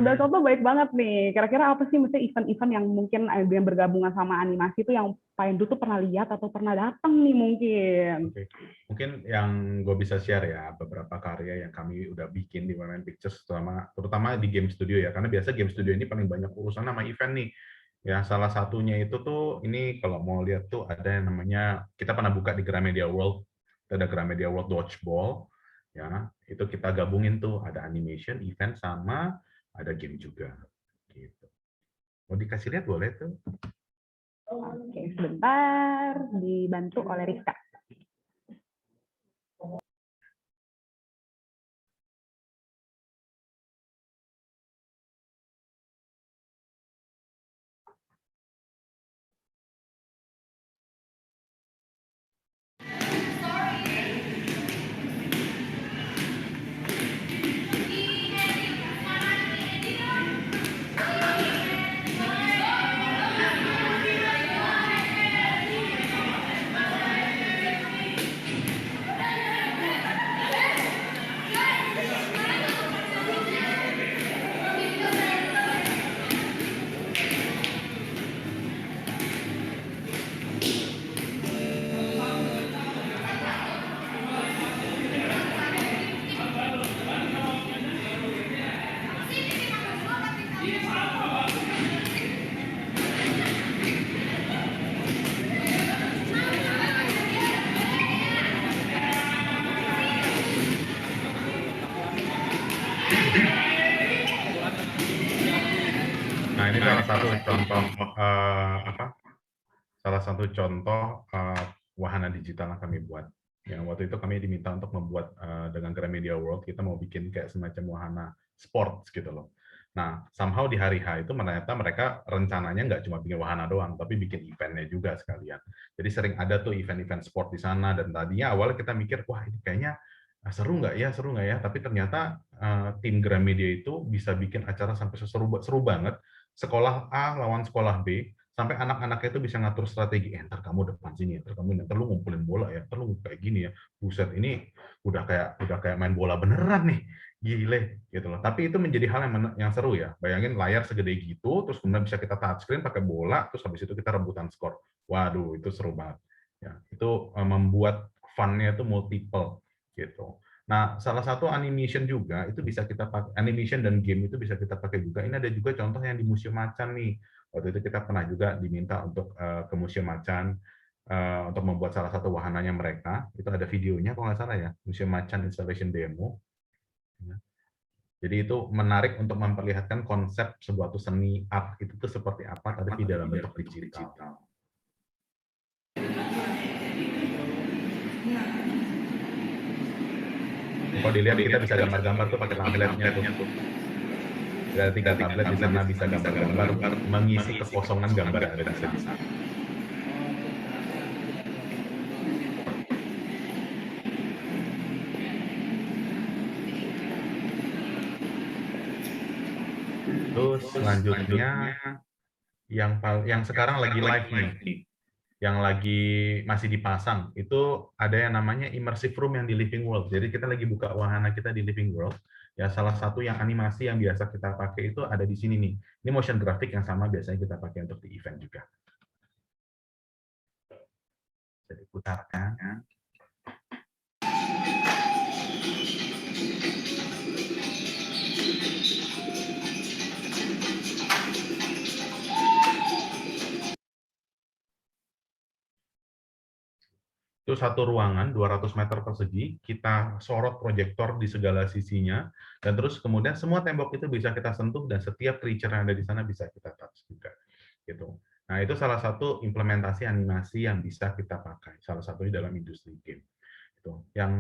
Udah contoh baik banget nih. Kira-kira apa sih mesti event-event yang mungkin yang bergabungan sama animasi itu yang Pak Endru tuh pernah lihat atau pernah datang nih mungkin? Oke. Mungkin yang gue bisa share ya, beberapa karya yang kami udah bikin di Women Pictures, terutama di game studio ya. Karena biasa game studio ini paling banyak urusan sama event nih. Ya, salah satunya itu tuh, ini kalau mau lihat tuh ada yang namanya, kita pernah buka di Gramedia World, ada Gramedia World Dodgeball, ya, itu kita gabungin tuh, ada animation, event, sama ada game juga. Gitu. Mau dikasih lihat boleh tuh? Oke, sebentar, dibantu oleh Rizka. satu contoh salah satu contoh wahana digital yang kami buat. Yang waktu itu kami diminta untuk membuat dengan Gramedia World, kita mau bikin kayak semacam wahana sports gitu loh. Nah, somehow di hari H itu ternyata mereka rencananya nggak cuma bikin wahana doang, tapi bikin eventnya juga sekalian. Jadi sering ada tuh event-event sport di sana, dan tadinya awalnya kita mikir, wah ini kayaknya seru nggak ya, tapi ternyata tim Gramedia itu bisa bikin acara sampai seru banget, sekolah A lawan sekolah B, sampai anak-anaknya itu bisa ngatur strategi, ntar kamu depan sini, ntar lu ngumpulin bola ya, ntar lu kayak gini ya, buset ini udah kayak main bola beneran nih, gile gitu loh. Tapi itu menjadi hal yang seru ya. Bayangin layar segede gitu, terus kemudian bisa kita touchscreen pakai bola, terus habis itu kita rebutan skor. Waduh, itu seru banget. Ya, itu membuat fun-nya itu multiple gitu. Nah, salah satu animation juga itu bisa kita pakai, animation dan game itu bisa kita pakai juga. Ini ada juga contoh yang di Museum Macan nih. Waktu itu kita pernah juga diminta untuk ke Museum Macan untuk membuat salah satu wahananya mereka. Itu ada videonya kalau nggak salah ya, Museum Macan Installation Demo. Jadi itu menarik untuk memperlihatkan konsep sebuah seni art itu tuh seperti apa, tapi di dalam bentuk digital. Kalau dilihat kita bisa gambar-gambar tuh pakai tabletnya tuh. Ada 3 tablet di sana, bisa gambar-gambar mengisi kekosongan gambar ada di sana. Terus selanjutnya yang sekarang lagi live nih, yang lagi masih dipasang, itu ada yang namanya immersive room yang di Living World. Jadi kita lagi buka wahana kita di Living World. Ya, salah satu yang animasi yang biasa kita pakai itu ada di sini nih. Ini motion graphic yang sama biasanya kita pakai untuk di event juga. Jadi putarkan. Itu satu ruangan 200 meter persegi, kita sorot proyektor di segala sisinya, dan terus kemudian semua tembok itu bisa kita sentuh, dan setiap creature yang ada di sana bisa kita touch juga. Gitu. Nah, itu salah satu implementasi animasi yang bisa kita pakai, salah satunya dalam industri game. Gitu. Yang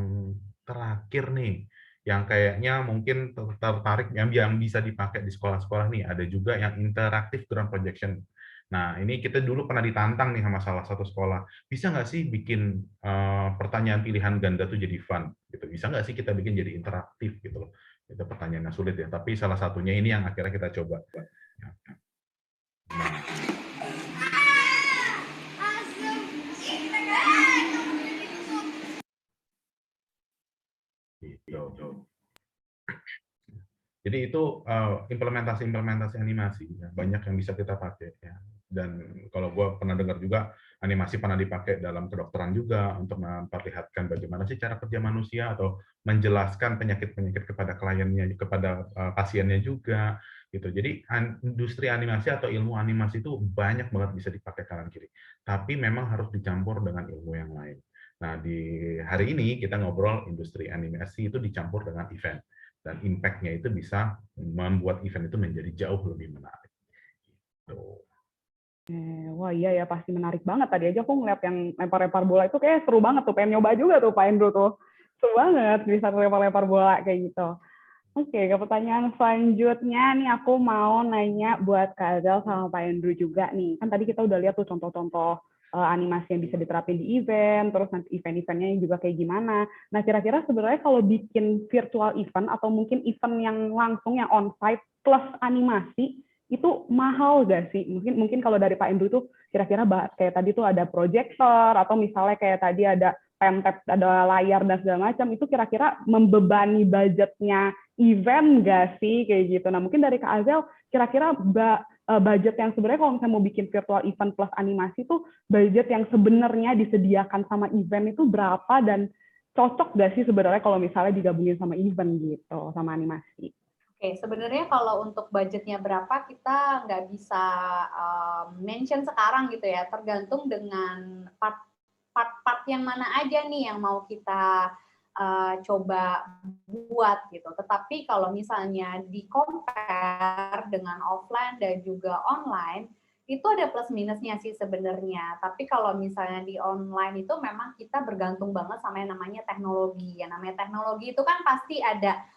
terakhir nih, yang kayaknya mungkin tertarik, yang bisa dipakai di sekolah-sekolah nih, ada juga yang interactive ground projection. Nah, ini kita dulu pernah ditantang nih sama salah satu sekolah. Bisa nggak sih bikin pertanyaan pilihan ganda tuh jadi fun? Gitu. Bisa nggak sih kita bikin jadi interaktif gitu loh? Itu pertanyaannya sulit ya. Tapi salah satunya ini yang akhirnya kita coba. Nah. Gitu. Jadi itu implementasi animasi ya, banyak yang bisa kita pakai ya. Dan kalau gue pernah dengar juga animasi pernah dipakai dalam kedokteran juga untuk memperlihatkan bagaimana sih cara kerja manusia atau menjelaskan penyakit-penyakit kepada kliennya, kepada pasiennya juga gitu. Jadi industri animasi atau ilmu animasi itu banyak banget bisa dipakai kanan kiri. Tapi memang harus dicampur dengan ilmu yang lain. Nah, di hari ini kita ngobrol industri animasi itu dicampur dengan event. Dan impact-nya itu bisa membuat event itu menjadi jauh lebih menarik. Gitu. Wah iya ya, pasti menarik banget. Tadi aja aku ngeliat yang lempar-lempar bola itu kayak seru banget tuh, pengen nyoba juga tuh Pak Endro tuh. Seru banget bisa lempar-lempar bola kayak gitu. Oke, ke pertanyaan selanjutnya nih aku mau nanya buat Kak Azel sama Pak Endro juga nih. Kan tadi kita udah lihat tuh contoh-contoh animasi yang bisa diterapin di event, terus nanti event-eventnya juga kayak gimana. Nah, kira-kira sebenarnya kalau bikin virtual event atau mungkin event yang langsung, yang on-site plus animasi, itu mahal nggak sih? Mungkin kalau dari Pak Endro tuh kira-kira kayak tadi tuh ada proyektor, atau misalnya kayak tadi ada pentap, ada layar dan segala macam, itu kira-kira membebani budgetnya event nggak sih? Kayak gitu. Nah, mungkin dari Kak Azel, kira-kira budget yang sebenarnya kalau misalnya mau bikin virtual event plus animasi tuh budget yang sebenarnya disediakan sama event itu berapa, dan cocok nggak sih sebenarnya kalau misalnya digabungin sama event gitu, sama animasi? Oke, sebenarnya kalau untuk budgetnya berapa kita nggak bisa mention sekarang gitu ya, tergantung dengan part yang mana aja nih yang mau kita coba buat gitu. Tetapi kalau misalnya di compare dengan offline dan juga online, itu ada plus minusnya sih sebenarnya. Tapi kalau misalnya di online itu memang kita bergantung banget sama yang namanya teknologi. Yang namanya teknologi itu kan pasti ada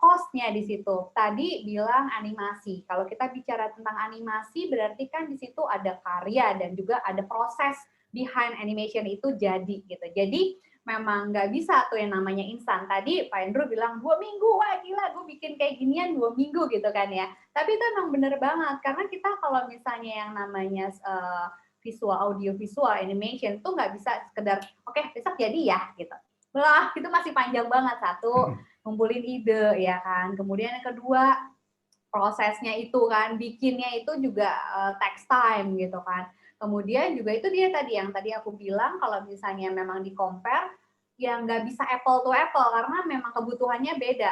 cost-nya di situ. Tadi bilang animasi. Kalau kita bicara tentang animasi, berarti kan di situ ada karya dan juga ada proses behind animation itu jadi gitu. Jadi memang nggak bisa tuh yang namanya instan. Tadi Pak Andrew bilang 2 minggu, wah gila gue bikin kayak ginian 2 minggu gitu kan ya. Tapi itu emang bener banget, karena kita kalau misalnya yang namanya visual, audio visual, animation tuh nggak bisa sekedar, oke, besok jadi ya gitu. Wah, itu masih panjang banget. Satu, ngumpulin ide ya kan. Kemudian yang kedua, prosesnya itu kan, bikinnya itu juga takes time gitu kan. Kemudian juga itu dia tadi yang tadi aku bilang, kalau misalnya memang di compare, ya nggak bisa apple to apple karena memang kebutuhannya beda.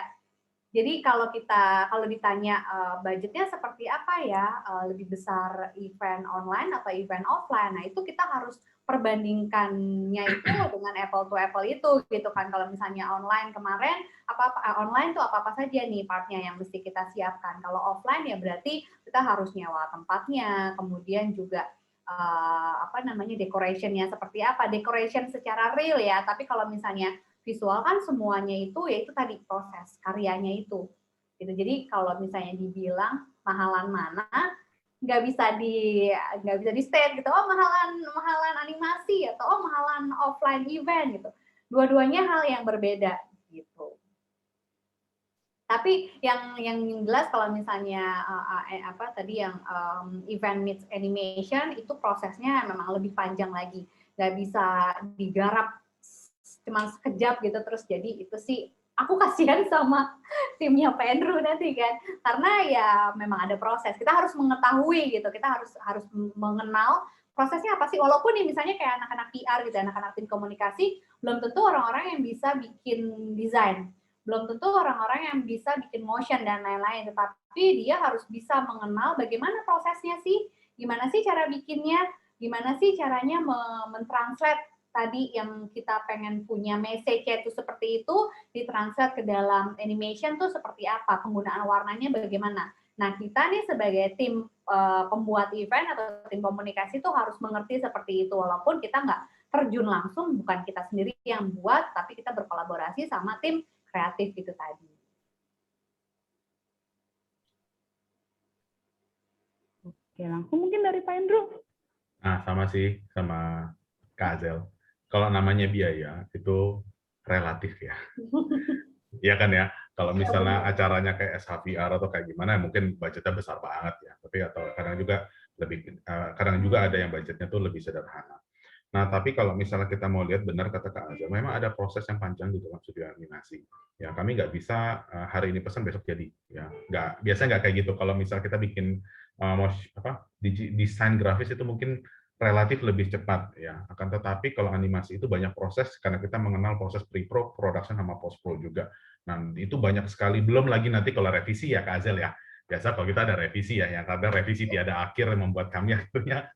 Jadi kalau ditanya budgetnya seperti apa ya, lebih besar event online atau event offline, nah itu kita harus perbandingkannya itu dengan apple to apple itu gitu kan. Kalau misalnya online kemarin, online tuh apa-apa saja nih partnya yang mesti kita siapkan. Kalau offline ya berarti kita harus nyewa tempatnya, kemudian juga decoration-nya seperti apa, decoration secara real ya, tapi kalau misalnya visual kan semuanya itu ya itu tadi proses karyanya itu gitu. Jadi kalau misalnya dibilang mahalan mana, nggak bisa di state gitu, oh mahalan animasi atau oh mahalan offline event gitu. Dua-duanya hal yang berbeda gitu. Tapi yang jelas kalau misalnya event meets animation itu prosesnya memang lebih panjang lagi, nggak bisa digarap cuma sekejap gitu terus jadi. Itu sih aku kasihan sama timnya Pak Andrew nanti kan, karena ya memang ada proses, kita harus mengetahui gitu, kita harus mengenal prosesnya apa sih. Walaupun nih misalnya kayak anak-anak PR gitu, anak-anak tim komunikasi, belum tentu orang-orang yang bisa bikin desain, belum tentu orang-orang yang bisa bikin motion dan lain-lain, tetapi dia harus bisa mengenal bagaimana prosesnya sih, gimana sih cara bikinnya, gimana sih caranya mentranslate tadi yang kita pengen punya message-nya itu seperti itu, ditranslate ke dalam animation tuh seperti apa, penggunaan warnanya bagaimana. Nah, kita nih sebagai tim pembuat event atau tim komunikasi tuh harus mengerti seperti itu, walaupun kita nggak terjun langsung, bukan kita sendiri yang buat, tapi kita berkolaborasi sama tim kreatif itu tadi. Oke, langsung mungkin dari Pak Andrew. Nah, sama sih, sama Kak Azel. Kalau namanya biaya, itu relatif ya. Iya kan ya, kalau misalnya acaranya kayak SHVR atau kayak gimana, mungkin budgetnya besar banget ya. Tapi atau kadang juga ada yang budgetnya tuh lebih sederhana. Nah, tapi kalau misalnya kita mau lihat benar kata Kak Azza, memang ada proses yang panjang di dalam studio animasi. Ya, kami nggak bisa hari ini pesan besok jadi. Ya, biasanya nggak kayak gitu. Kalau misalnya kita bikin desain grafis itu mungkin relatif lebih cepat ya. Akan tetapi kalau animasi itu banyak proses karena kita mengenal proses pre-pro, production sama post-pro juga. Nah, itu banyak sekali. Belum lagi nanti kalau revisi ya Kak Azel ya. Biasa kalau kita ada revisi ya, yang kadang revisi tiada akhir yang membuat kami akhirnya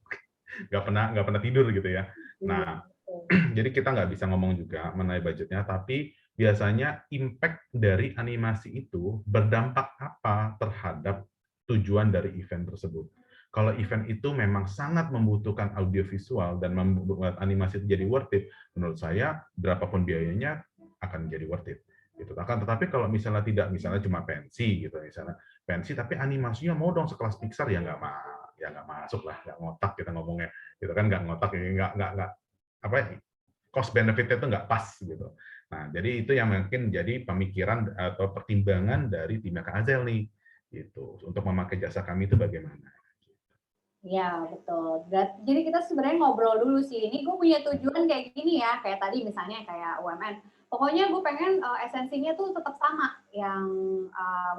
nggak pernah tidur gitu ya. Nah, jadi kita nggak bisa ngomong juga mengenai budgetnya, tapi biasanya impact dari animasi itu berdampak apa terhadap tujuan dari event tersebut. Kalau event itu memang sangat membutuhkan audiovisual dan membuat animasi itu jadi worth it, menurut saya berapapun biayanya akan jadi worth it. Gitu. Tetapi kalau misalnya tidak, misalnya cuma pensi gitu, misalnya pensi tapi animasinya mau dong sekelas Pixar ya nggak masuk lah, nggak ngotak kita ngomongnya, gitu kan, nggak ngotak, nggak cost benefitnya itu nggak pas gitu. Nah, jadi itu yang mungkin jadi pemikiran atau pertimbangan dari timnya Kak Azel nih, gitu, untuk memakai jasa kami itu bagaimana. Ya, betul. Jadi kita sebenarnya ngobrol dulu sih, ini gue punya tujuan kayak gini ya, kayak tadi misalnya kayak UMN. Pokoknya gue pengen esensinya tuh tetap sama, yang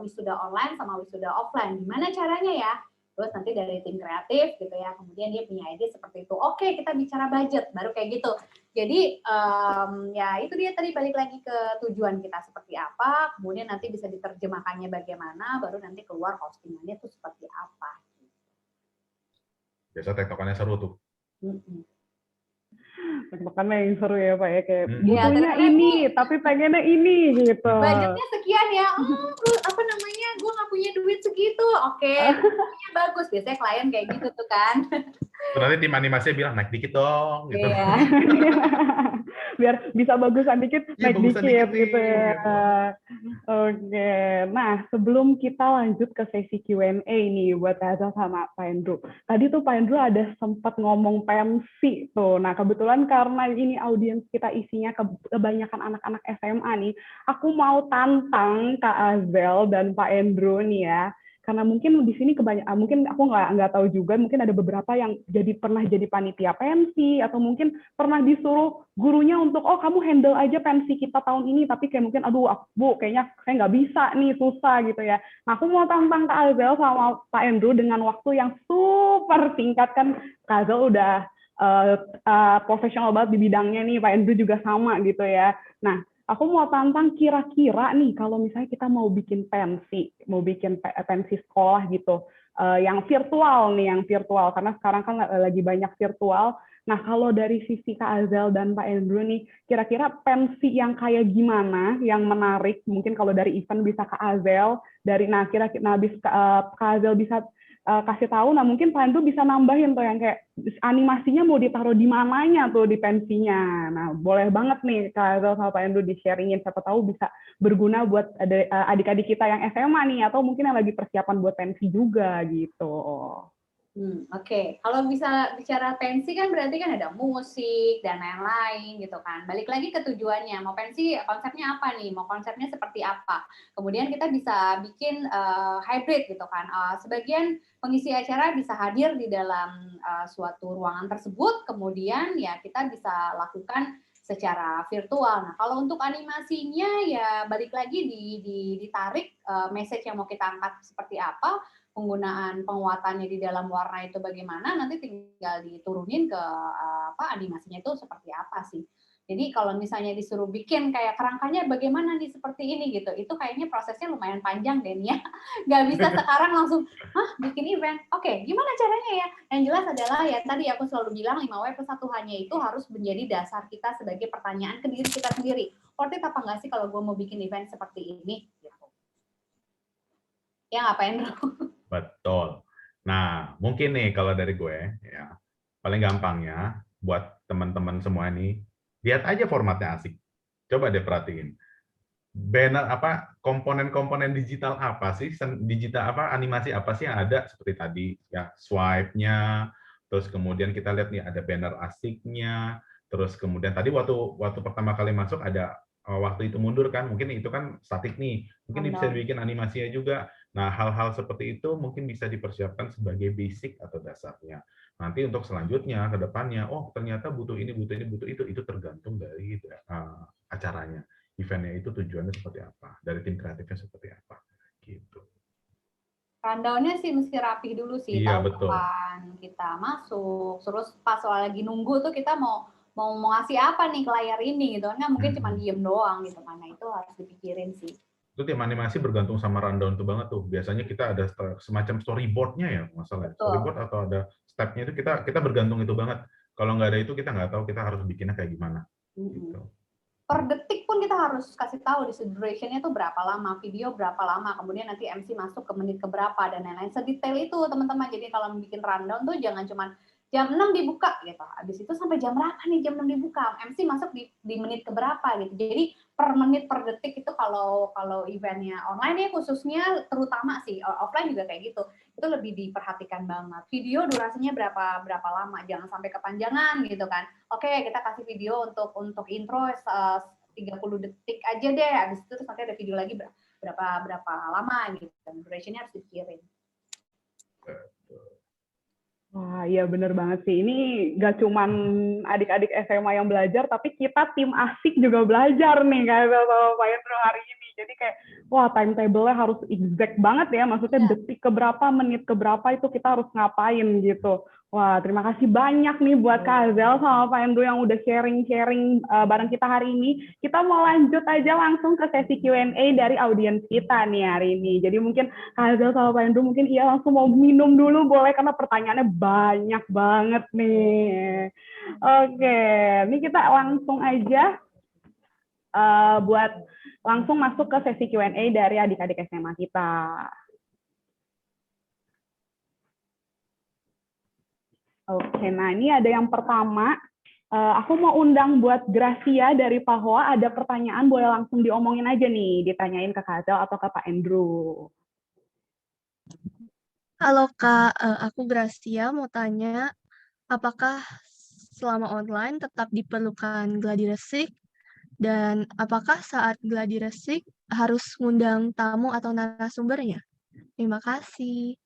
wisuda online sama wisuda offline. Gimana caranya ya? Terus nanti dari tim kreatif gitu ya, kemudian dia punya ide seperti itu. Oke, kita bicara budget, baru kayak gitu. Jadi ya itu dia tadi balik lagi ke tujuan kita seperti apa, kemudian nanti bisa diterjemahkannya bagaimana, baru nanti keluar postingannya tuh seperti apa. Biasa tektokannya seru tuh. Tekan-tekannya yang seru ya Pak ya, kayak Hmm. Iya, butuhnya tekan-tekannya ini, tapi pengennya ini gitu. budgetnya sekian ya, apa namanya, gue nggak punya duit segitu, oke, punya bagus, biasanya klien kayak gitu tuh kan. Berarti tim animasinya bilang naik dikit dong, gitu. Iya. Biar bisa bagusan dikit, Iya, naik bagusan dikit dikit gitu nih, ya. gitu. Oke, nah sebelum kita lanjut ke sesi Q&A nih buat Hazel sama Pak Endro. Tadi tuh Pak Endro ada sempat ngomong pensi tuh. Nah kebetulan karena ini audiens kita isinya kebanyakan anak-anak SMA nih, aku mau tantang Kak Hazel dan Pak Endro nih ya. Karena mungkin di sini kebanyakan, mungkin aku nggak tahu juga, mungkin ada beberapa yang pernah jadi panitia pensi atau mungkin pernah disuruh gurunya untuk kamu handle aja pensi kita tahun ini, tapi kayak mungkin aduh Bu kayaknya saya nggak bisa nih, susah gitu ya. Nah aku mau tantang Kak Hazel sama Pak Endro dengan waktu yang super singkat, kan Kak Hazel udah profesional banget di bidangnya nih, Pak Endro juga sama gitu ya. Nah aku mau tantang, kira-kira nih kalau misalnya kita mau bikin pensi sekolah gitu, yang virtual karena sekarang kan lagi banyak virtual. Nah kalau dari sisi Kak Hazel dan Pak Endro nih, kira-kira pensi yang kayak gimana yang menarik? Mungkin kalau dari event bisa Kak Hazel, habis Kak Hazel bisa kasih tahu, nah mungkin Pak Endro bisa nambahin tuh yang kayak animasinya mau ditaruh di mananya tuh di pensinya. Nah boleh banget nih Kak Hazel sama Pak Endro di-sharingin, siapa tahu bisa berguna buat adik-adik kita yang SMA nih, atau mungkin yang lagi persiapan buat pensi juga gitu. Oke. Kalau bisa bicara pensi kan berarti kan ada musik dan lain-lain gitu kan. Balik lagi ke tujuannya, mau pensi konsepnya apa nih, mau konsepnya seperti apa. Kemudian kita bisa bikin hybrid gitu kan. Sebagian pengisi acara bisa hadir di dalam suatu ruangan tersebut, kemudian ya kita bisa lakukan secara virtual. Nah, kalau untuk animasinya ya balik lagi ditarik message yang mau kita angkat seperti apa, penggunaan penguatannya di dalam warna itu bagaimana, nanti tinggal diturunin ke animasinya itu seperti apa sih. Jadi kalau misalnya disuruh bikin kayak kerangkanya bagaimana nih seperti ini gitu, itu kayaknya prosesnya lumayan panjang Den ya. Nggak bisa sekarang langsung, bikin event. Oke, gimana caranya ya? Yang jelas adalah ya tadi aku selalu bilang 5W+1H-nya itu harus menjadi dasar kita sebagai pertanyaan ke diri kita sendiri. Worth it apa nggak sih kalau gue mau bikin event seperti ini? Gitu. Ya ngapain dulu? Betul. Nah, mungkin nih kalau dari gue, ya paling gampangnya buat teman-teman semua ini, lihat aja formatnya asik. Coba deh perhatiin. Banner komponen-komponen digital apa sih? Animasi apa sih yang ada seperti tadi ya, swipe-nya, terus kemudian kita lihat nih ada banner asiknya, terus kemudian tadi waktu pertama kali masuk ada waktu itu mundur kan, mungkin itu kan statik nih, mungkin bisa dibikin animasinya juga. Nah, hal-hal seperti itu mungkin bisa dipersiapkan sebagai basic atau dasarnya. Nanti untuk selanjutnya ke depannya, ternyata butuh ini, butuh ini, butuh itu tergantung dari acaranya. Eventnya itu tujuannya seperti apa, dari tim kreatifnya seperti apa, gitu. Rundown-nya sih mesti rapi dulu sih, Iya, tahu betul. kapan kita masuk, terus pas soal lagi nunggu tuh kita mau ngasih apa nih ke layar ini gitu kan, mungkin cuma diem doang gitu, karena itu harus dipikirin sih. Itu tim animasi bergantung sama rundown tuh banget tuh. Biasanya kita ada semacam storyboard-nya ya, masalah storyboard atau ada step-nya itu kita bergantung itu banget. Kalau nggak ada itu kita nggak tahu kita harus bikinnya kayak gimana. Gitu. Per detik pun kita harus kasih tahu di duration-nya tuh berapa lama, video berapa lama, kemudian nanti MC masuk ke menit ke berapa dan lain-lain. Sedetail itu teman-teman. Jadi kalau bikin rundown tuh jangan cuma jam 6 dibuka gitu. Habis itu sampai jam berapa nih jam 6 dibuka? MC masuk di menit ke berapa gitu. Jadi per menit per detik itu kalau eventnya online ya khususnya, terutama sih offline juga kayak gitu. Itu lebih diperhatikan banget. Video durasinya berapa lama, jangan sampai kepanjangan gitu kan. Oke, kita kasih video untuk intro 30 detik aja deh. Habis itu terus nanti ada video lagi berapa lama gitu. Dan duration-nya harus dipikirin. Wah, iya bener banget sih. Ini gak cuman adik-adik SMA yang belajar, tapi kita tim asik juga belajar nih, kayak sama Pak Endro hari ini Jadi kayak, wah timetable-nya harus exact banget ya, maksudnya detik keberapa, menit keberapa itu kita harus ngapain gitu. Wah, terima kasih banyak nih buat Kak Azel sama Pak Endro yang udah sharing-sharing bareng kita hari ini. Kita mau lanjut aja langsung ke sesi Q&A dari audiens kita nih hari ini. Jadi mungkin Kak Azel sama Pak Endro mungkin langsung mau minum dulu boleh, karena pertanyaannya banyak banget nih. Oke, ini kita langsung aja buat langsung masuk ke sesi Q&A dari adik-adik SMA kita. Oke, nah ini ada yang pertama. Aku mau undang buat Gracia dari Pahwa. Ada pertanyaan, boleh langsung diomongin aja nih, ditanyain ke Kak Azel atau ke Pak Andrew. Halo Kak, aku Gracia mau tanya, apakah selama online tetap diperlukan gladi resik? Dan apakah saat gladi resik harus ngundang tamu atau narasumbernya? Terima kasih.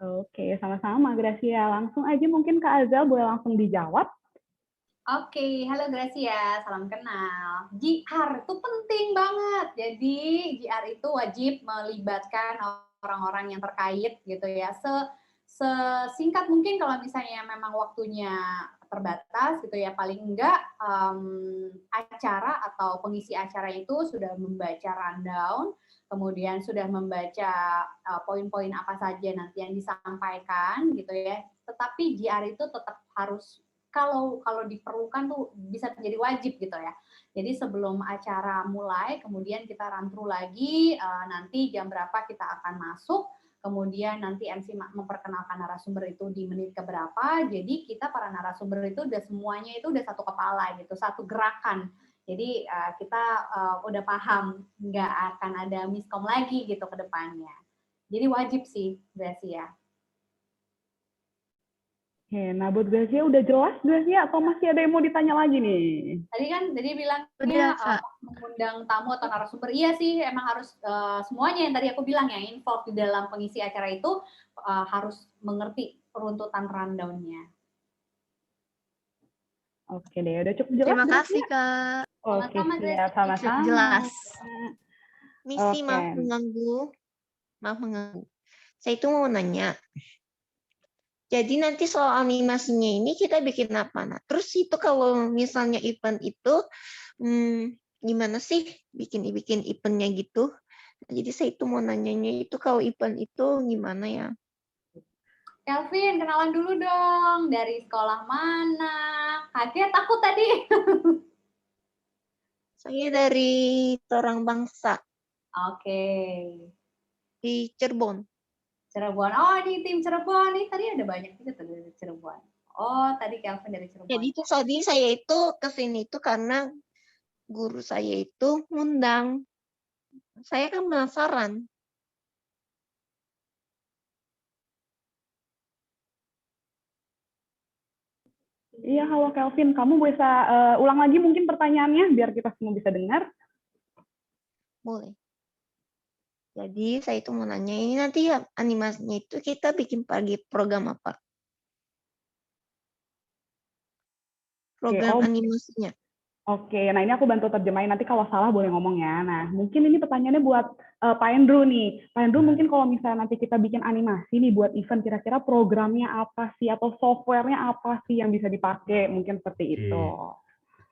Oke, sama-sama Gracia. Langsung aja mungkin Kak Azel boleh langsung dijawab. Oke, halo Gracia, salam kenal. GR itu penting banget. Jadi GR itu wajib melibatkan orang-orang yang terkait gitu ya. Sesingkat mungkin kalau misalnya memang waktunya terbatas gitu ya, paling enggak acara atau pengisi acara itu sudah membaca rundown, kemudian sudah membaca poin-poin apa saja nanti yang disampaikan gitu ya. Tetapi GR itu tetap harus, kalau diperlukan tuh bisa menjadi wajib gitu ya. Jadi sebelum acara mulai, kemudian kita run through lagi, nanti jam berapa kita akan masuk, kemudian nanti MC memperkenalkan narasumber itu di menit keberapa, jadi kita para narasumber itu udah semuanya itu udah satu kepala gitu, satu gerakan. Jadi kita udah paham, nggak akan ada miskom lagi gitu ke depannya. Jadi wajib sih, Gracia. Oke, nah buat Gracia udah jelas Gracia atau masih ada yang mau ditanya lagi nih? Tadi kan jadi bilangnya mengundang tamu atau narasumber. Iya sih, emang harus semuanya yang tadi aku bilang yang involved di dalam pengisi acara itu harus mengerti peruntutan rundown-nya. Oke deh, udah cukup jelas. Terima kasih Kak. Oke, siap, sama-sama. Jelas. Misi, maaf mengganggu. Saya itu mau nanya. Jadi nanti soal animasinya ini kita bikin apa? Nah, terus itu kalau misalnya event itu, gimana sih bikin eventnya gitu? Nah, jadi saya itu mau nanyanya itu kalau event itu gimana ya? Kelvin, kenalan dulu dong. Dari sekolah mana? Kaget aku tadi. Saya dari Torang Bangsa. Oke. Di Cirebon. Cirebon. Oh, ini tim Cirebon. Ini tadi ada banyak juga tuh dari Cirebon. Oh, tadi Kelvin dari Cirebon. Jadi itu tadi saya itu kesini itu karena guru saya itu ngundang. Saya kan penasaran. Iya, halo Kelvin. Kamu bisa ulang lagi mungkin pertanyaannya biar kita semua bisa dengar? Boleh. Jadi saya itu mau nanya, ini nanti animasinya itu kita bikin pagi program apa? Program animasinya. Oke, nah ini aku bantu terjemahin. Nanti kalau salah boleh ngomong ya. Nah, mungkin ini pertanyaannya buat Pak Andrew nih. Pak Andrew, mungkin kalau misalnya nanti kita bikin animasi nih buat event, kira-kira programnya apa sih atau softwarenya apa sih yang bisa dipakai? Mungkin seperti itu.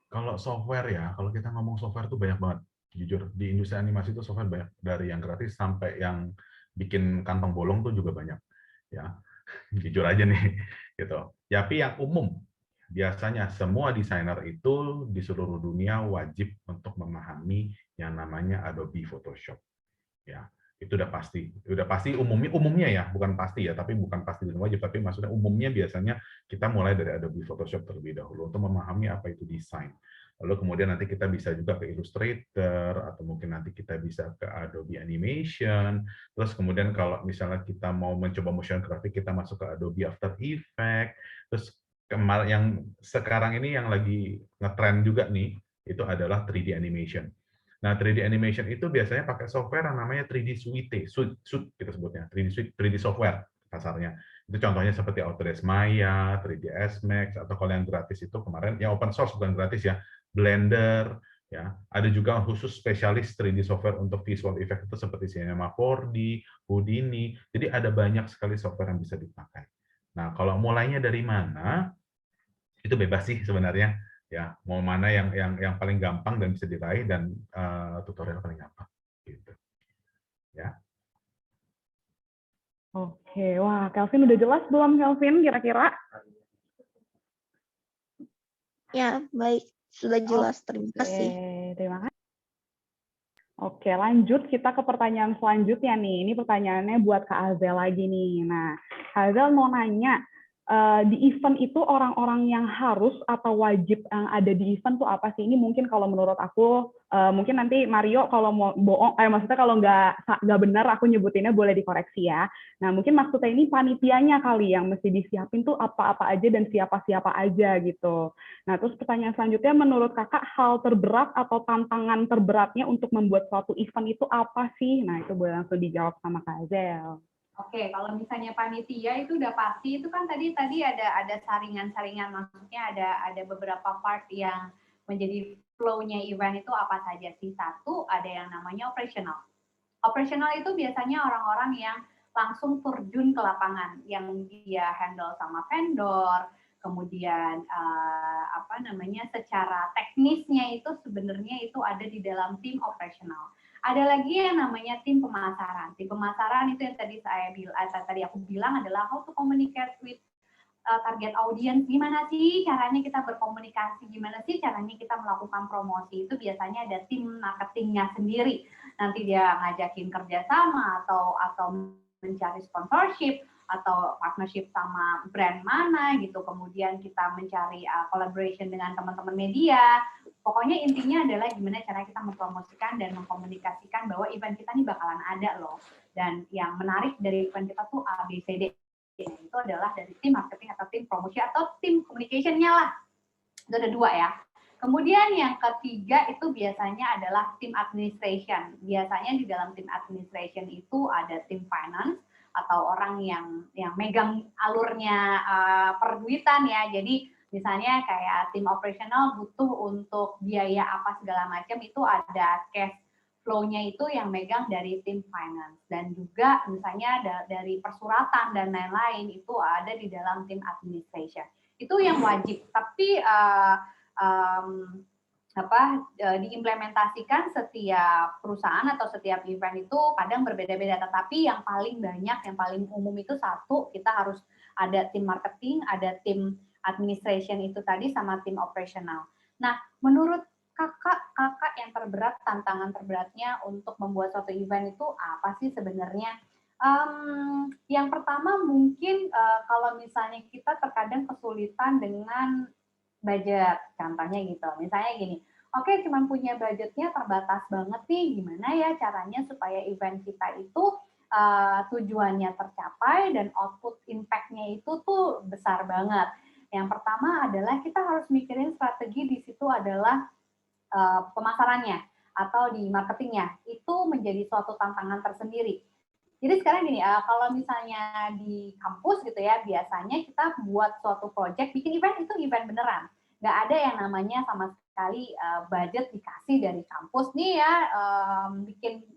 Kalau software ya, kalau kita ngomong software tuh banyak banget. Jujur, di industri animasi itu software banyak, dari yang gratis sampai yang bikin kantong bolong tuh juga banyak. Ya, jujur aja nih, gitu. Tapi yang umum, biasanya semua desainer itu di seluruh dunia wajib untuk memahami yang namanya Adobe Photoshop. Ya, itu udah pasti umumnya ya, bukan pasti ya, tapi bukan pasti dan wajib, tapi maksudnya umumnya biasanya kita mulai dari Adobe Photoshop terlebih dahulu untuk memahami apa itu desain. Lalu kemudian nanti kita bisa juga ke Illustrator, atau mungkin nanti kita bisa ke Adobe Animation. Terus kemudian kalau misalnya kita mau mencoba motion graphic, kita masuk ke Adobe After Effects. Terus yang sekarang ini yang lagi ngetrend juga nih, itu adalah 3D animation. Nah, 3D animation itu biasanya pakai software yang namanya 3D Suite kita sebutnya, 3D software kasarnya. Itu contohnya seperti Autodesk Maya, 3ds Max, atau kalau yang gratis itu kemarin, yang open source bukan gratis ya, Blender, Ya, ada juga khusus spesialis 3D software untuk visual effect itu seperti Cinema 4D, Houdini. Jadi ada banyak sekali software yang bisa dipakai. Nah, kalau mulainya dari mana, itu bebas sih sebenarnya. Ya, mau mana yang paling gampang dan bisa diraih dan tutorial paling gampang. Gitu. Ya. Oke, wah Kelvin udah jelas belum Kelvin kira-kira? Ya, baik. Sudah jelas. Terima kasih. Terima kasih. Oke, lanjut kita ke pertanyaan selanjutnya nih. Ini pertanyaannya buat Kak Azel lagi nih. Nah, Kak Azel mau nanya, di event itu orang-orang yang harus atau wajib yang ada di event tuh apa sih? Ini mungkin kalau menurut aku, mungkin nanti Mario kalau mau bohong, maksudnya kalau nggak benar aku nyebutinnya boleh dikoreksi ya. Nah, mungkin maksudnya ini panitianya kali yang mesti disiapin tuh apa-apa aja dan siapa-siapa aja gitu. Nah, terus pertanyaan selanjutnya, menurut kakak hal terberat atau tantangan terberatnya untuk membuat suatu event itu apa sih? Nah, itu boleh langsung dijawab sama Kak Azel. Oke, kalau misalnya panitia itu udah pasti, itu kan tadi ada saringan-saringan, maksudnya ada beberapa part yang menjadi flow-nya event itu apa saja sih. Satu, ada yang namanya operational. Operational itu biasanya orang-orang yang langsung terjun ke lapangan, yang dia handle sama vendor, kemudian secara teknisnya itu sebenarnya itu ada di dalam tim operational. Ada lagi yang namanya tim pemasaran. Tim pemasaran itu yang tadi aku bilang adalah how to communicate with target audience. Gimana sih caranya kita berkomunikasi? Gimana sih caranya kita melakukan promosi? Itu biasanya ada tim marketingnya sendiri. Nanti dia ngajakin kerjasama atau mencari sponsorship atau partnership sama brand mana gitu. Kemudian kita mencari collaboration dengan teman-teman media. Pokoknya intinya adalah gimana cara kita mempromosikan dan mengkomunikasikan bahwa event kita ini bakalan ada loh. Dan yang menarik dari event kita tuh ABCD. Itu adalah dari tim marketing atau tim promosi atau tim communication-nya lah. Itu ada dua ya. Kemudian yang ketiga itu biasanya adalah tim administration. Biasanya di dalam tim administration itu ada tim finance atau orang yang megang alurnya perduitan ya. Jadi misalnya kayak tim operational butuh untuk biaya apa segala macam, itu ada cash flow-nya itu yang megang dari tim finance, dan juga misalnya dari persuratan dan lain-lain itu ada di dalam tim administration. Itu yang wajib, tapi diimplementasikan setiap perusahaan atau setiap event itu kadang berbeda-beda, tetapi yang paling banyak, yang paling umum itu satu, kita harus ada tim marketing, ada tim administration itu tadi, sama tim operational. Nah, menurut kakak yang terberat, tantangan terberatnya untuk membuat suatu event itu apa sih sebenarnya? Yang pertama mungkin kalau misalnya kita terkadang kesulitan dengan budget, contohnya gitu. Misalnya gini, oke, cuma punya budgetnya terbatas banget nih, gimana ya caranya supaya event kita itu tujuannya tercapai dan output impact-nya itu tuh besar banget. Yang pertama adalah kita harus mikirin strategi di situ adalah pemasarannya atau di marketingnya. Itu menjadi suatu tantangan tersendiri. Jadi sekarang gini, kalau misalnya di kampus gitu ya, biasanya kita buat suatu project, bikin event itu event beneran. Nggak ada yang namanya sama sekali budget dikasih dari kampus nih ya,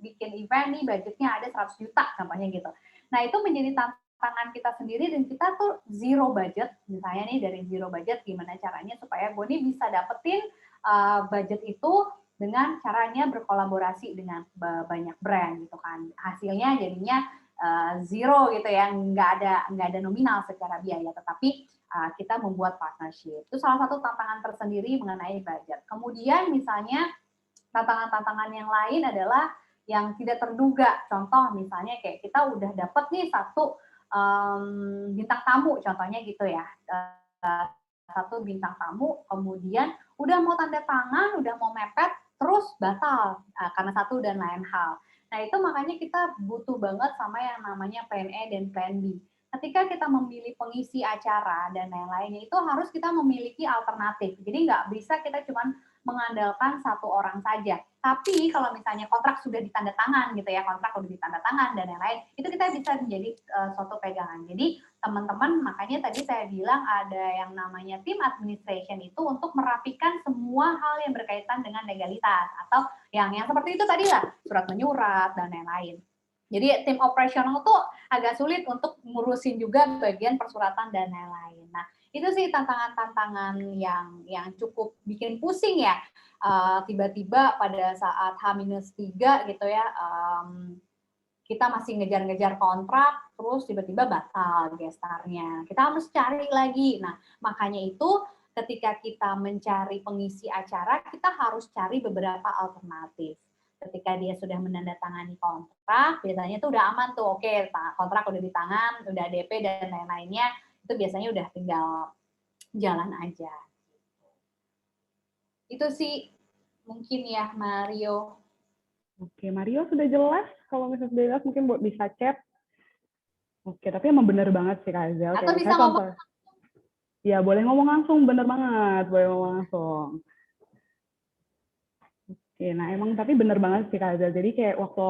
bikin event nih budgetnya ada 100 juta contohnya gitu. Nah itu menjadi tantangan kita sendiri, dan kita tuh zero budget, misalnya nih dari zero budget, gimana caranya supaya gue nih bisa dapetin budget itu dengan caranya berkolaborasi dengan banyak brand gitu kan. Hasilnya jadinya zero gitu ya, nggak ada nominal secara biaya, tetapi kita membuat partnership. Itu salah satu tantangan tersendiri mengenai budget. Kemudian misalnya tantangan-tantangan yang lain adalah yang tidak terduga. Contoh misalnya kayak kita udah dapet nih satu bintang tamu, contohnya gitu ya. Satu bintang tamu, kemudian udah mau tanda tangan, udah mau mepet, terus batal karena satu dan lain hal. Nah itu makanya kita butuh banget sama yang namanya plan A dan plan B. Ketika kita memilih pengisi acara dan lain-lainnya, itu harus kita memiliki alternatif. Jadi nggak bisa kita cuma mengandalkan satu orang saja. Tapi kalau misalnya kontrak sudah ditanda tangan gitu ya, kontrak sudah ditanda tangan dan lain-lain, itu kita bisa menjadi suatu pegangan. Jadi teman-teman, makanya tadi saya bilang ada yang namanya tim administration itu untuk merapikan semua hal yang berkaitan dengan legalitas atau yang seperti itu tadi lah, surat menyurat dan lain-lain. Jadi tim operasional tuh agak sulit untuk ngurusin juga bagian persuratan dan lain-lain. Nah, itu sih tantangan-tantangan yang cukup bikin pusing ya. Tiba-tiba pada saat H-3 gitu ya, kita masih ngejar-ngejar kontrak, terus tiba-tiba batal gestarnya. Kita harus cari lagi. Nah, makanya itu ketika kita mencari pengisi acara, kita harus cari beberapa alternatif. Ketika dia sudah menandatangani kontrak, biasanya itu udah aman tuh, oke, kontrak udah di tangan, udah DP dan lain-lainnya, itu biasanya udah tinggal jalan aja. Itu sih mungkin ya, Mario. Oke, Mario sudah jelas. Kalau misalnya sudah jelas, mungkin bisa chat. Oke, tapi emang bener banget sih, Kak Azel. Atau bisa ngomong. Ya, boleh ngomong langsung, bener banget. Boleh ngomong langsung. Oke, nah emang tapi bener banget sih, Kak Azel. Jadi kayak waktu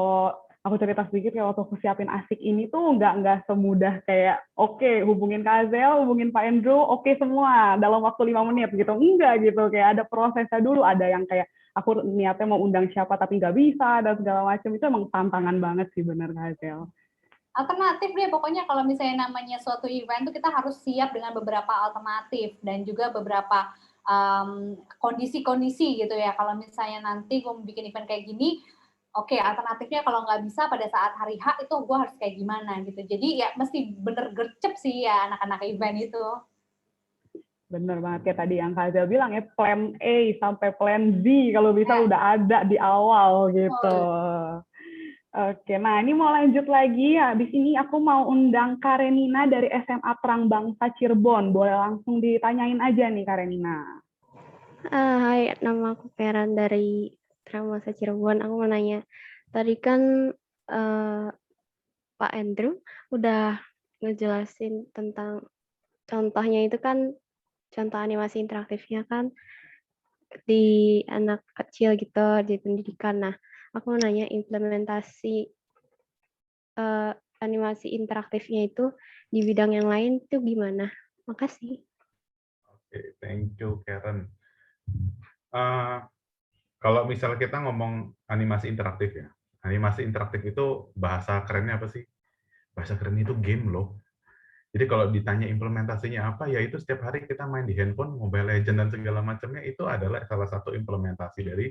aku cerita sedikit, kayak waktu aku siapin asik ini tuh nggak semudah kayak, oke, hubungin Kak Azel, hubungin Pak Andrew, oke semua, dalam waktu 5 menit gitu. Enggak gitu, kayak ada prosesnya dulu, ada yang kayak, aku niatnya mau undang siapa tapi nggak bisa, dan segala macam. Itu emang tantangan banget sih, bener Kak Azel. Alternatif deh, pokoknya kalau misalnya namanya suatu event tuh kita harus siap dengan beberapa alternatif, dan juga beberapa kondisi-kondisi gitu ya. Kalau misalnya nanti gue mau bikin event kayak gini, oke, alternatifnya kalau nggak bisa pada saat hari H itu gue harus kayak gimana gitu. Jadi ya mesti bener gercep sih ya anak-anak event itu. Bener banget kayak tadi yang Kak Azel bilang ya, plan A sampai plan Z kalau bisa udah ada di awal gitu. Oke, nah ini mau lanjut lagi. Habis ini aku mau undang Karenina dari SMA Terang Bangsa Cirebon. Boleh langsung ditanyain aja nih, Karenina. Hai, nama aku Karen dari Terang Bangsa Cirebon. Aku mau nanya, tadi kan Pak Andrew udah ngejelasin tentang contohnya itu kan, contoh animasi interaktifnya kan di anak kecil gitu, di pendidikan. Nah, aku mau nanya implementasi animasi interaktifnya itu di bidang yang lain itu gimana? Makasih. Oke, thank you Karen. Kalau misalnya kita ngomong animasi interaktif ya, animasi interaktif itu bahasa kerennya apa sih? Bahasa kerennya itu game loh. Jadi kalau ditanya implementasinya apa, ya itu setiap hari kita main di handphone, Mobile Legends dan segala macamnya, itu adalah salah satu implementasi dari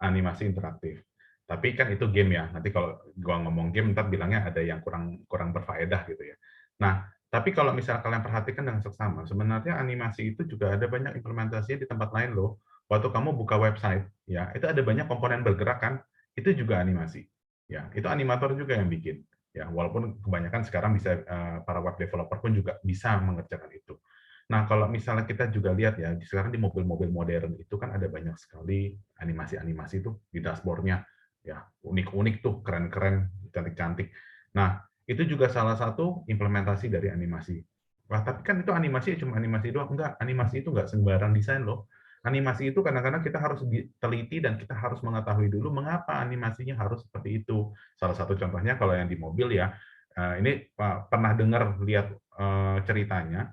animasi interaktif. Tapi kan itu game ya. Nanti kalau gua ngomong game, ntar bilangnya ada yang kurang berfaedah gitu ya. Nah, tapi kalau misalnya kalian perhatikan dengan seksama, sebenarnya animasi itu juga ada banyak implementasinya di tempat lain loh. Waktu kamu buka website, ya itu ada banyak komponen bergerak kan, itu juga animasi. Ya, itu animator juga yang bikin. Ya, walaupun kebanyakan sekarang bisa para web developer pun juga bisa mengerjakan itu. Nah, kalau misalnya kita juga lihat ya, sekarang di mobil-mobil modern itu kan ada banyak sekali animasi-animasi tuh di dashboard-nya. Ya, unik-unik tuh, keren-keren, cantik-cantik. Nah, itu juga salah satu implementasi dari animasi. Wah, tapi kan itu animasi cuma animasi doang. Enggak, animasi itu enggak sembarang desain loh. Animasi itu kadang-kadang kita harus teliti dan kita harus mengetahui dulu mengapa animasinya harus seperti itu. Salah satu contohnya kalau yang di mobil ya, ini pernah dengar lihat ceritanya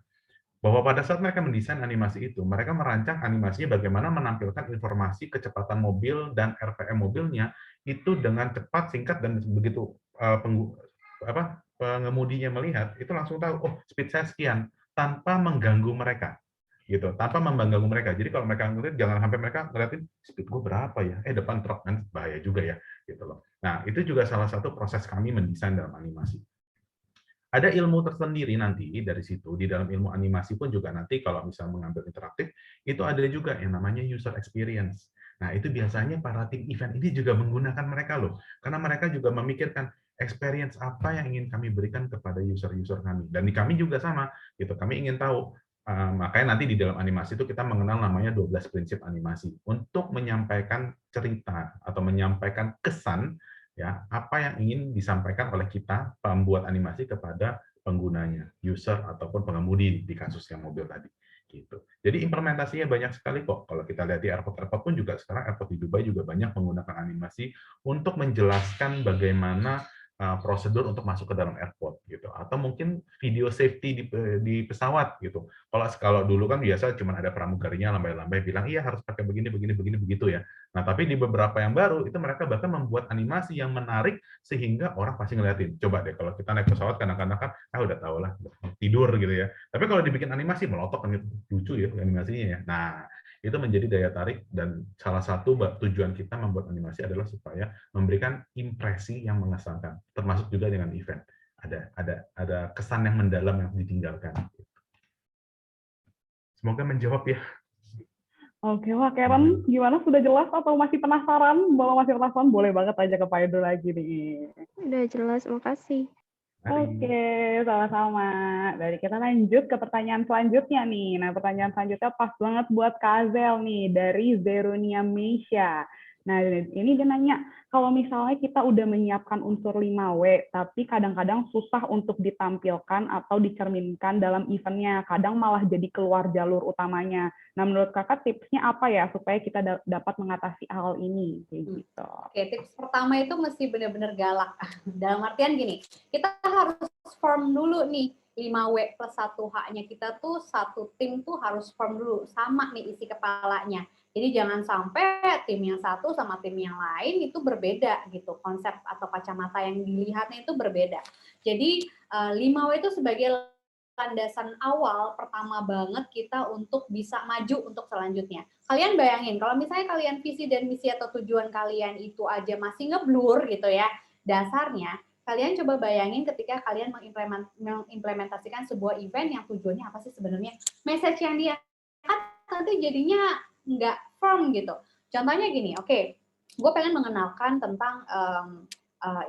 bahwa pada saat mereka mendesain animasi itu, mereka merancang animasinya bagaimana menampilkan informasi kecepatan mobil dan RPM mobilnya itu dengan cepat, singkat, dan begitu pengemudinya melihat, itu langsung tahu, oh speed saya sekian, tanpa mengganggu mereka. Gitu, tanpa mengganggu mereka. Jadi kalau mereka ngelihat, jangan sampai mereka ngeliatin speed gue berapa ya, depan truk kan bahaya juga ya, gitu loh. Nah itu juga salah satu proses kami mendesain dalam animasi. Ada ilmu tersendiri nanti dari situ, di dalam ilmu animasi pun juga nanti kalau misalnya mengambil interaktif, itu ada juga yang namanya user experience. Nah itu biasanya para tim event ini juga menggunakan mereka loh, karena mereka juga memikirkan experience apa yang ingin kami berikan kepada user-user kami. Dan di kami juga sama, gitu. Kami ingin tahu. Makanya nanti di dalam animasi itu kita mengenal namanya 12 prinsip animasi untuk menyampaikan cerita atau menyampaikan kesan ya apa yang ingin disampaikan oleh kita pembuat animasi kepada penggunanya, user ataupun pengemudi di kasus yang mobil tadi. Gitu. Jadi implementasinya banyak sekali kok. Kalau kita lihat di airport-airport pun juga sekarang airport di Dubai juga banyak menggunakan animasi untuk menjelaskan bagaimana prosedur untuk masuk ke dalam airport gitu. Atau mungkin video safety di pesawat gitu. Kalau dulu kan biasa cuma ada pramugarinya lambai-lambai bilang iya harus pakai begini begitu ya. Nah, tapi di beberapa yang baru itu mereka bahkan membuat animasi yang menarik sehingga orang pasti ngeliatin. Coba deh kalau kita naik pesawat kadang-kadang kan udah tahu lah tidur gitu ya. Tapi kalau dibikin animasi melotot kan lucu ya animasinya ya. Nah, itu menjadi daya tarik dan salah satu tujuan kita membuat animasi adalah supaya memberikan impresi yang mengesankan, termasuk juga dengan event. Ada kesan yang mendalam yang ditinggalkan. Semoga menjawab ya. Oke, wah Karen, gimana? Sudah jelas atau masih penasaran? Kalau masih penasaran, boleh banget aja ke Pak Edo lagi nih. Udah jelas, makasih. Oke, sama-sama. Dari kita lanjut ke pertanyaan selanjutnya nih. Nah, pertanyaan selanjutnya pas banget buat Kak Zel nih, dari Zerunia Meisha. Nah, ini dia nanya, kalau misalnya kita udah menyiapkan unsur 5W, tapi kadang-kadang susah untuk ditampilkan atau dicerminkan dalam eventnya, kadang malah jadi keluar jalur utamanya. Nah, menurut kakak tipsnya apa ya supaya kita dapat mengatasi hal ini? Kayak gitu. Oke, tips pertama itu mesti benar-benar galak. Dalam artian gini, kita harus firm dulu nih, 5W plus 1H-nya kita tuh satu tim tuh harus firm dulu, sama nih isi kepalanya. Jadi jangan sampai tim yang satu sama tim yang lain itu berbeda gitu, konsep atau kacamata yang dilihatnya itu berbeda. Jadi 5W itu sebagai landasan awal pertama banget kita untuk bisa maju untuk selanjutnya. Kalian bayangin kalau misalnya kalian visi dan misi atau tujuan kalian itu aja masih ngeblur gitu ya, dasarnya kalian coba bayangin ketika kalian mengimplementasikan sebuah event yang tujuannya apa sih sebenarnya, message yang dia nanti jadinya nggak firm gitu. Contohnya gini, oke, gue pengen mengenalkan tentang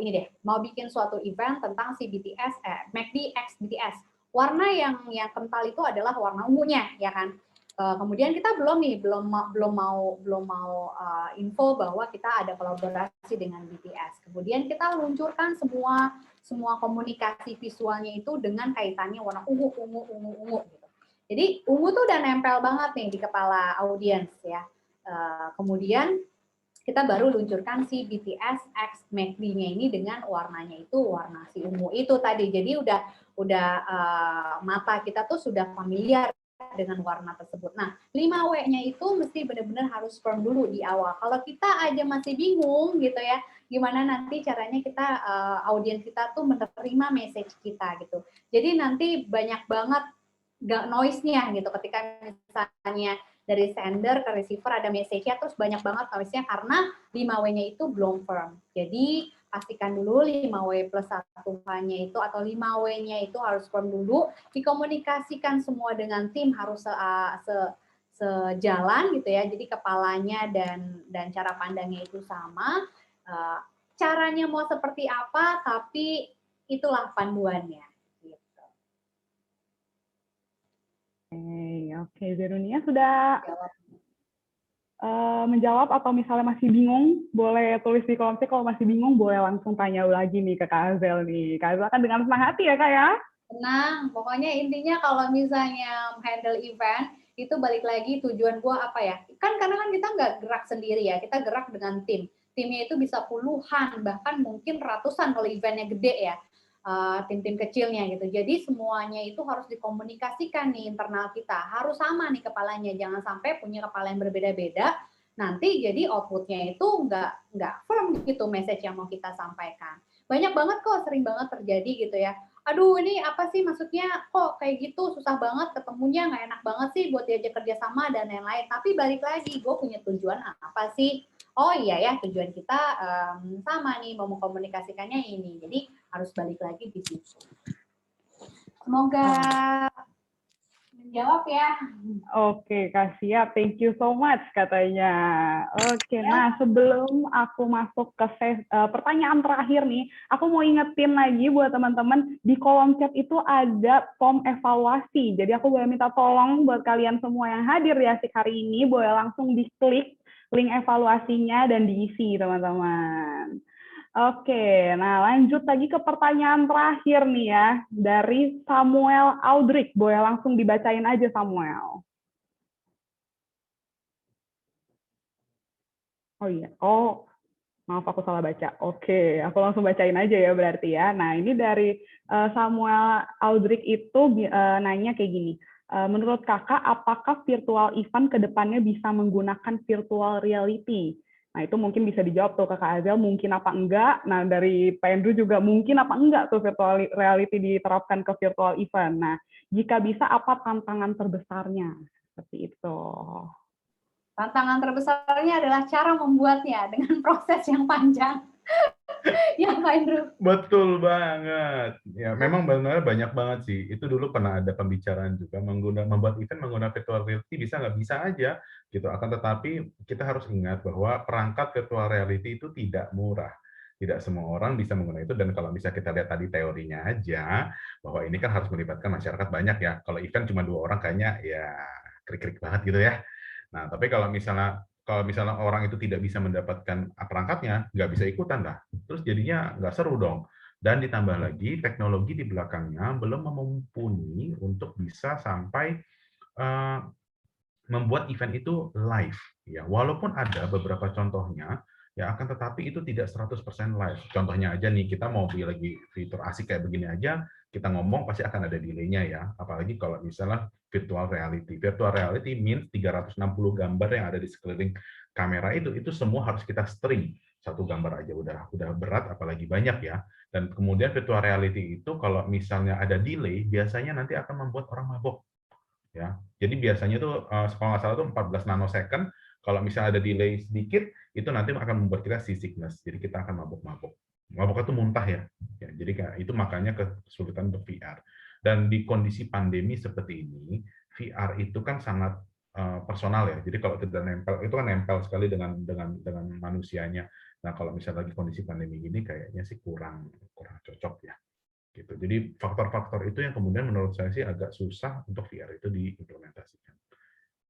ini deh, mau bikin suatu event tentang si BTS, MACD X BTS. Warna yang kental itu adalah warna ungunya, ya kan? Kemudian kita belum mau info bahwa kita ada kolaborasi dengan BTS. Kemudian kita luncurkan semua komunikasi visualnya itu dengan kaitannya warna ungu gitu. Jadi ungu tuh udah nempel banget nih di kepala audiens ya. Kemudian kita baru luncurkan si BTS X MACD-nya ini dengan warnanya itu warna si ungu itu tadi. Jadi udah mata kita tuh sudah familiar dengan warna tersebut. Nah, 5W-nya itu mesti benar-benar harus firm dulu di awal. Kalau kita aja masih bingung gitu ya, gimana nanti caranya kita audiens kita tuh menerima message kita gitu. Jadi nanti banyak banget noise-nya gitu ketika misalnya dari sender ke receiver ada message-nya terus banyak banget noise-nya karena 5W-nya itu belum firm. Jadi pastikan dulu 5W plus 1H-nya itu atau 5W-nya itu harus firm dulu, dikomunikasikan semua dengan tim harus sejalan gitu ya. Jadi kepalanya dan cara pandangnya itu sama. Caranya mau seperti apa tapi itulah panduannya. Oke, Zerunia sudah menjawab atau misalnya masih bingung, boleh tulis di kolom chat. Kalau masih bingung, boleh langsung tanya lagi nih ke Kak Azel nih. Kak Azel kan dengan senang hati ya, Kak ya? Tenang, pokoknya intinya kalau misalnya handle event, itu balik lagi tujuan gua apa ya? Kan karena kan kita nggak gerak sendiri ya, kita gerak dengan tim. Timnya itu bisa puluhan, bahkan mungkin ratusan kalau eventnya gede ya. Tim-tim kecilnya gitu. Jadi semuanya itu harus dikomunikasikan nih internal kita. Harus sama nih kepalanya. Jangan sampai punya kepala yang berbeda-beda. Nanti jadi outputnya itu nggak firm gitu message yang mau kita sampaikan. Banyak banget kok, sering banget terjadi gitu ya. Aduh ini apa sih maksudnya kok kayak gitu, susah banget ketemunya, nggak enak banget sih buat diajak kerjasama dan lain-lain. Tapi balik lagi, gue punya tujuan apa sih? Oh iya ya, tujuan kita sama nih, mau mengkomunikasikannya ini. Jadi harus balik lagi di situ. Semoga menjawab ya. Oke, Kak Siap. Thank you so much katanya. Oke, nah sebelum aku masuk ke pertanyaan terakhir nih, aku mau ingetin lagi buat teman-teman, di kolom chat itu ada form evaluasi. Jadi aku boleh minta tolong buat kalian semua yang hadir di Asik hari ini, boleh langsung diklik link evaluasinya dan diisi, teman-teman. Oke, nah lanjut lagi ke pertanyaan terakhir nih ya, dari Samuel Audric. Boleh langsung dibacain aja, Samuel. Oh iya. Oh, maaf aku salah baca. Oke, aku langsung bacain aja ya berarti ya. Nah, ini dari Samuel Aldrich itu nanya kayak gini. Menurut kakak, apakah virtual event ke depannya bisa menggunakan virtual reality? Nah, itu mungkin bisa dijawab tuh Kakak Azel, mungkin apa enggak. Nah, dari Pak Andrew juga mungkin apa enggak tuh virtual reality diterapkan ke virtual event. Nah, jika bisa, apa tantangan terbesarnya? Seperti itu. Tantangan terbesarnya adalah cara membuatnya dengan proses yang panjang. Ya, Pak Andrew. Betul banget. Ya, memang benar banyak banget sih. Itu dulu pernah ada pembicaraan juga membuat event menggunakan virtual reality bisa nggak bisa aja gitu. Akan tetapi kita harus ingat bahwa perangkat virtual reality itu tidak murah. Tidak semua orang bisa menggunakan itu, dan kalau bisa kita lihat tadi teorinya aja bahwa ini kan harus melibatkan masyarakat banyak ya. Kalau event cuma 2 orang kayaknya ya krik-krik banget gitu ya. Nah, tapi kalau misalnya orang itu tidak bisa mendapatkan perangkatnya, nggak bisa ikutan lah. Terus jadinya nggak seru dong. Dan ditambah lagi, teknologi di belakangnya belum mumpuni untuk bisa sampai membuat event itu live. Ya, walaupun ada beberapa contohnya, ya akan tetapi itu tidak 100% live. Contohnya aja nih, kita mau lagi fitur asik kayak begini aja, kita ngomong pasti akan ada delay-nya ya. Apalagi kalau misalnya virtual reality. Virtual reality means 360 gambar yang ada di sekeliling kamera itu semua harus kita stream. Satu gambar aja udah berat, apalagi banyak ya. Dan kemudian virtual reality itu kalau misalnya ada delay, biasanya nanti akan membuat orang mabok. Ya, jadi biasanya tuh kalau nggak salah tuh 14 nanosecond. Kalau misalnya ada delay sedikit, itu nanti akan membuat kita seasickness. Jadi kita akan mabok-mabok. Mabok itu muntah ya. Jadi itu makanya kesulitan untuk VR. Dan di kondisi pandemi seperti ini, VR itu kan sangat personal ya. Jadi kalau tidak nempel, itu kan nempel sekali dengan manusianya. Nah, kalau misalnya lagi kondisi pandemi gini, kayaknya sih kurang cocok ya. Gitu. Jadi faktor-faktor itu yang kemudian menurut saya sih agak susah untuk VR itu diimplementasikan.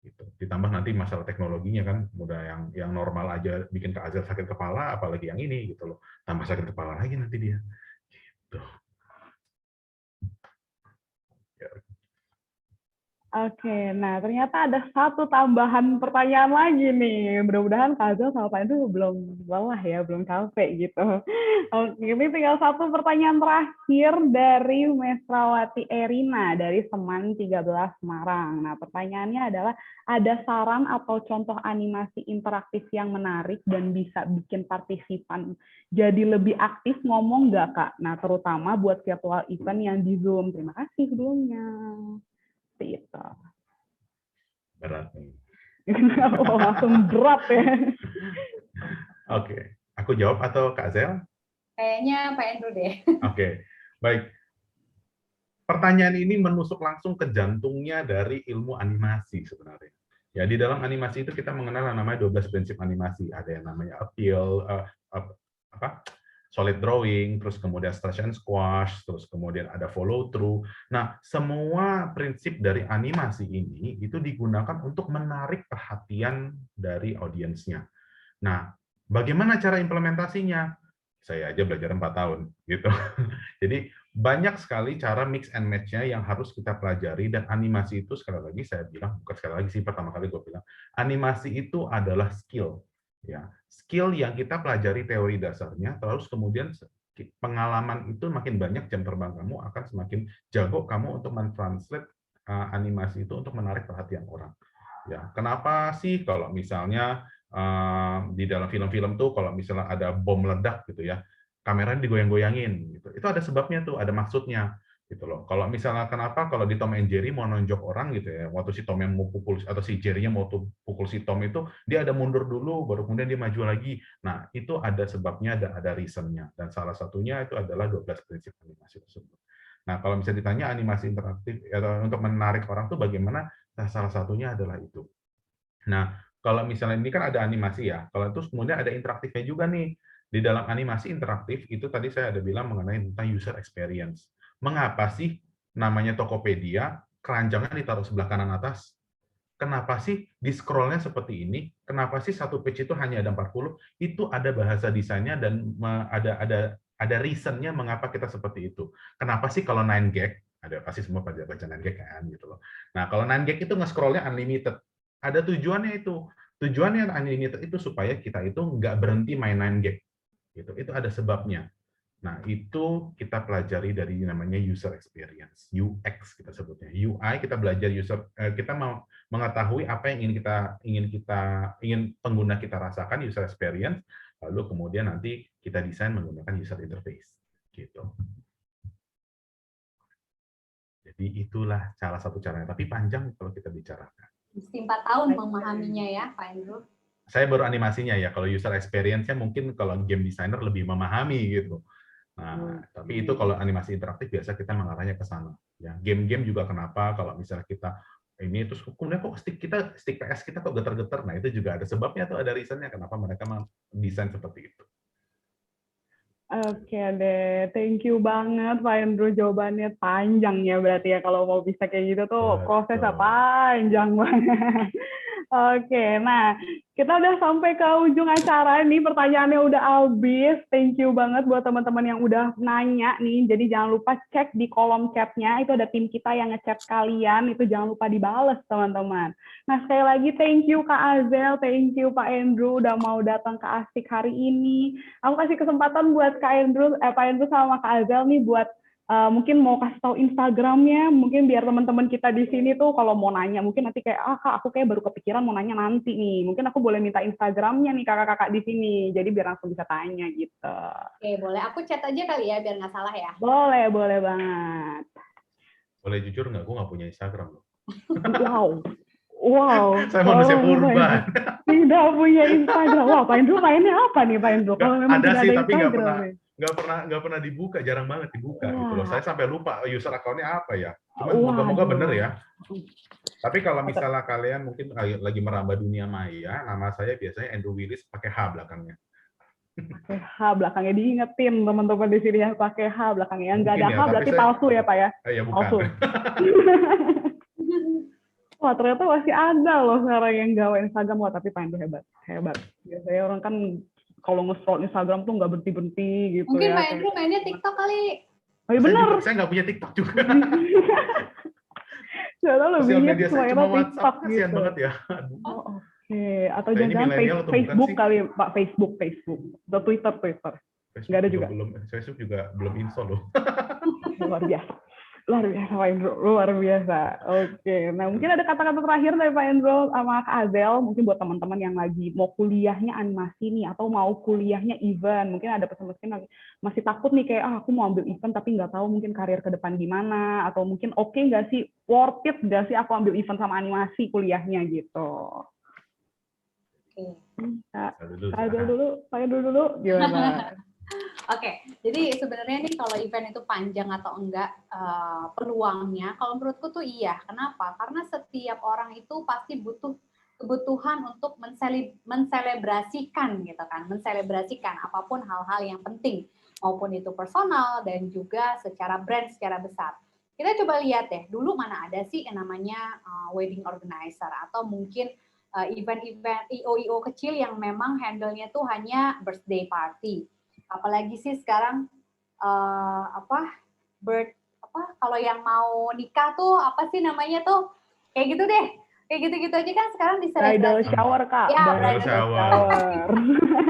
Gitu. Ditambah nanti masalah teknologinya kan, udah yang normal aja bikin Kak Azel sakit kepala, apalagi yang ini gitu loh. Tambah sakit kepala lagi nanti dia. Gitu. Oke, nah ternyata ada satu tambahan pertanyaan lagi nih. Mudah-mudahan Kak Azel sama Pak Andrew belum lelah ya, belum capek gitu. Oke, ini tinggal satu pertanyaan terakhir dari Mesrawati Erina dari Seman 13 Semarang. Nah, pertanyaannya adalah, ada saran atau contoh animasi interaktif yang menarik dan bisa bikin partisipan jadi lebih aktif ngomong nggak, Kak? Nah, terutama buat virtual event yang di Zoom. Terima kasih sebelumnya. Itu. Berat nih. Oh, langsung berat ya. Oke, aku jawab atau Kak Zel? Kayaknya Pak Andrew deh. Oke, baik. Pertanyaan ini menusuk langsung ke jantungnya dari ilmu animasi sebenarnya. Ya, di dalam animasi itu kita mengenal yang namanya 12 prinsip animasi. Ada yang namanya appeal, solid drawing, terus kemudian stretch and squash, terus kemudian ada follow through. Nah, semua prinsip dari animasi ini itu digunakan untuk menarik perhatian dari audiensnya. Nah, bagaimana cara implementasinya? Saya aja belajar 4 tahun, gitu. Jadi banyak sekali cara mix and match-nya yang harus kita pelajari, dan animasi itu sekali lagi saya bilang, bukan sekali lagi sih, pertama kali gue bilang, animasi itu adalah skill. Ya, skill yang kita pelajari teori dasarnya, terus kemudian pengalaman itu makin banyak, jam terbang kamu akan semakin jago kamu untuk mentranslate animasi itu untuk menarik perhatian orang. Ya, kenapa sih kalau misalnya di dalam film-film tuh kalau misalnya ada bom meledak gitu ya, kameranya digoyang-goyangin gitu. Itu ada sebabnya tuh, ada maksudnya gitu loh. Kalau misalnya kenapa kalau di Tom and Jerry mau nonjok orang gitu ya, waktu si Tom yang mau pukul atau si Jerry-nya mau pukul si Tom itu, dia ada mundur dulu baru kemudian dia maju lagi. Nah, itu ada sebabnya, ada reason-nya, dan salah satunya itu adalah 12 prinsip animasi tersebut. Nah, kalau misalnya ditanya animasi interaktif atau untuk menarik orang tuh bagaimana? Nah, salah satunya adalah itu. Nah, kalau misalnya ini kan ada animasi ya, kalau terus kemudian ada interaktifnya juga nih. Di dalam animasi interaktif itu tadi saya ada bilang mengenai tentang user experience. Mengapa sih namanya Tokopedia, keranjangnya ditaruh sebelah kanan atas? Kenapa sih di scrollnya seperti ini? Kenapa sih satu page itu hanya ada 40? Itu ada bahasa desainnya dan ada reason-nya mengapa kita seperti itu. Kenapa sih kalau 9gag, ada pasti semua baca 9gag kan gitu loh. Nah, kalau 9gag itu nge-scrollnya unlimited. Ada tujuannya itu. tujuannya animator itu supaya kita itu nggak berhenti main-main game. Itu ada sebabnya. Nah, itu kita pelajari dari namanya user experience, UX kita sebutnya. UI kita belajar kita mau mengetahui apa yang ingin pengguna kita rasakan, user experience, lalu kemudian nanti kita desain menggunakan user interface gitu. Jadi itulah salah satu caranya, tapi panjang kalau kita bicarakan. Mesti 4 tahun memahaminya ya, Pak Andrew. Saya baru animasinya ya, kalau user experience-nya mungkin kalau game designer lebih memahami gitu. Nah, tapi itu kalau animasi interaktif biasa kita mengarahnya ke sana. Ya, game-game juga kenapa kalau misalnya kita ini terus kemudian kok stick PS kita kok getar-getar. Nah, itu juga ada sebabnya tuh, ada reason-nya kenapa mereka mendesain seperti itu. Oke deh, thank you banget Pak Andrew, jawabannya panjang ya berarti ya, kalau mau bisa kayak gitu tuh prosesnya panjang banget. Oke, nah kita udah sampai ke ujung acara nih, pertanyaannya udah habis. Thank you banget buat teman-teman yang udah nanya nih. Jadi jangan lupa cek di kolom chatnya, itu ada tim kita yang ngechat kalian, itu jangan lupa dibales teman-teman. Nah sekali lagi thank you Kak Azel, thank you Pak Andrew udah mau datang ke Asik hari ini. Aku kasih kesempatan buat Pak Andrew sama Kak Azel nih buat mungkin mau kasih tahu Instagramnya, mungkin biar teman-teman kita di sini tuh kalau mau nanya, mungkin nanti kayak, Kak, aku kayak baru kepikiran mau nanya nanti nih, mungkin aku boleh minta Instagramnya nih kakak-kakak di sini, jadi biar langsung bisa tanya gitu. Oke, boleh. Aku chat aja kali ya, biar nggak salah ya. Boleh banget. Boleh jujur nggak? Gue nggak punya Instagram loh. Wow. Saya manusia purba. Tidak punya Instagram. Wah, Pak Andrew mainnya apa nih Pak Andrew? Kalau memang ada sih, tapi nggak pernah dibuka, jarang banget dibuka gitu loh. Saya sampai lupa user account-nya apa ya. Cuman moga-moga bener ya. Tapi kalau misalnya kalian mungkin lagi merambah dunia maya, nama saya biasanya Andrew Willis pakai H belakangnya. Pakai H belakangnya, diingetin teman-teman di sini yang pakai H belakangnya. Yang nggak ada H berarti palsu ya Pak ya? Iya, bukan. Palsu. Wah, ternyata masih ada loh sekarang yang gawe Instagram. Wah, tapi Pak Andrew hebat. Biasanya orang kan kalau nge-scroll Instagram tuh nggak berhenti-berhenti gitu. Mungkin ya. Pak Andrew mainnya TikTok kali. Oh iya benar. Saya nggak punya TikTok juga. Saya lebihnya cuma TikTok gitu. Kasian banget ya. Oke. Atau jangan Facebook kali Pak, Facebook. Atau Twitter. Nggak ada juga. Facebook juga belum install loh. Luar biasa Pak Andrew, luar biasa. Oke, nah mungkin ada kata-kata terakhir dari Pak Andrew sama Kak Azel, mungkin buat teman-teman yang lagi mau kuliahnya animasi nih, atau mau kuliahnya event, mungkin ada pesan-pesan masih takut nih kayak, aku mau ambil event tapi nggak tahu mungkin karir ke depan gimana, atau mungkin oke nggak sih, worth it nggak sih aku ambil event sama animasi kuliahnya gitu. Oke. Kak Azel dulu, Pak Andrew dulu, gimana? Oke, jadi sebenarnya nih kalau event itu panjang atau enggak peluangnya, kalau menurutku tuh iya. Kenapa? Karena setiap orang itu pasti butuh kebutuhan untuk menselebrasikan gitu kan, menselebrasikan apapun hal-hal yang penting, maupun itu personal dan juga secara brand secara besar. Kita coba lihat deh, dulu mana ada sih yang namanya wedding organizer atau mungkin event-event IO kecil yang memang handle-nya tuh hanya birthday party. Apalagi sih sekarang kalau yang mau nikah tuh apa sih namanya tuh kayak gitu deh, kayak gitu-gitu aja kan sekarang bisa bridal shower Kak. Ya, bridal shower.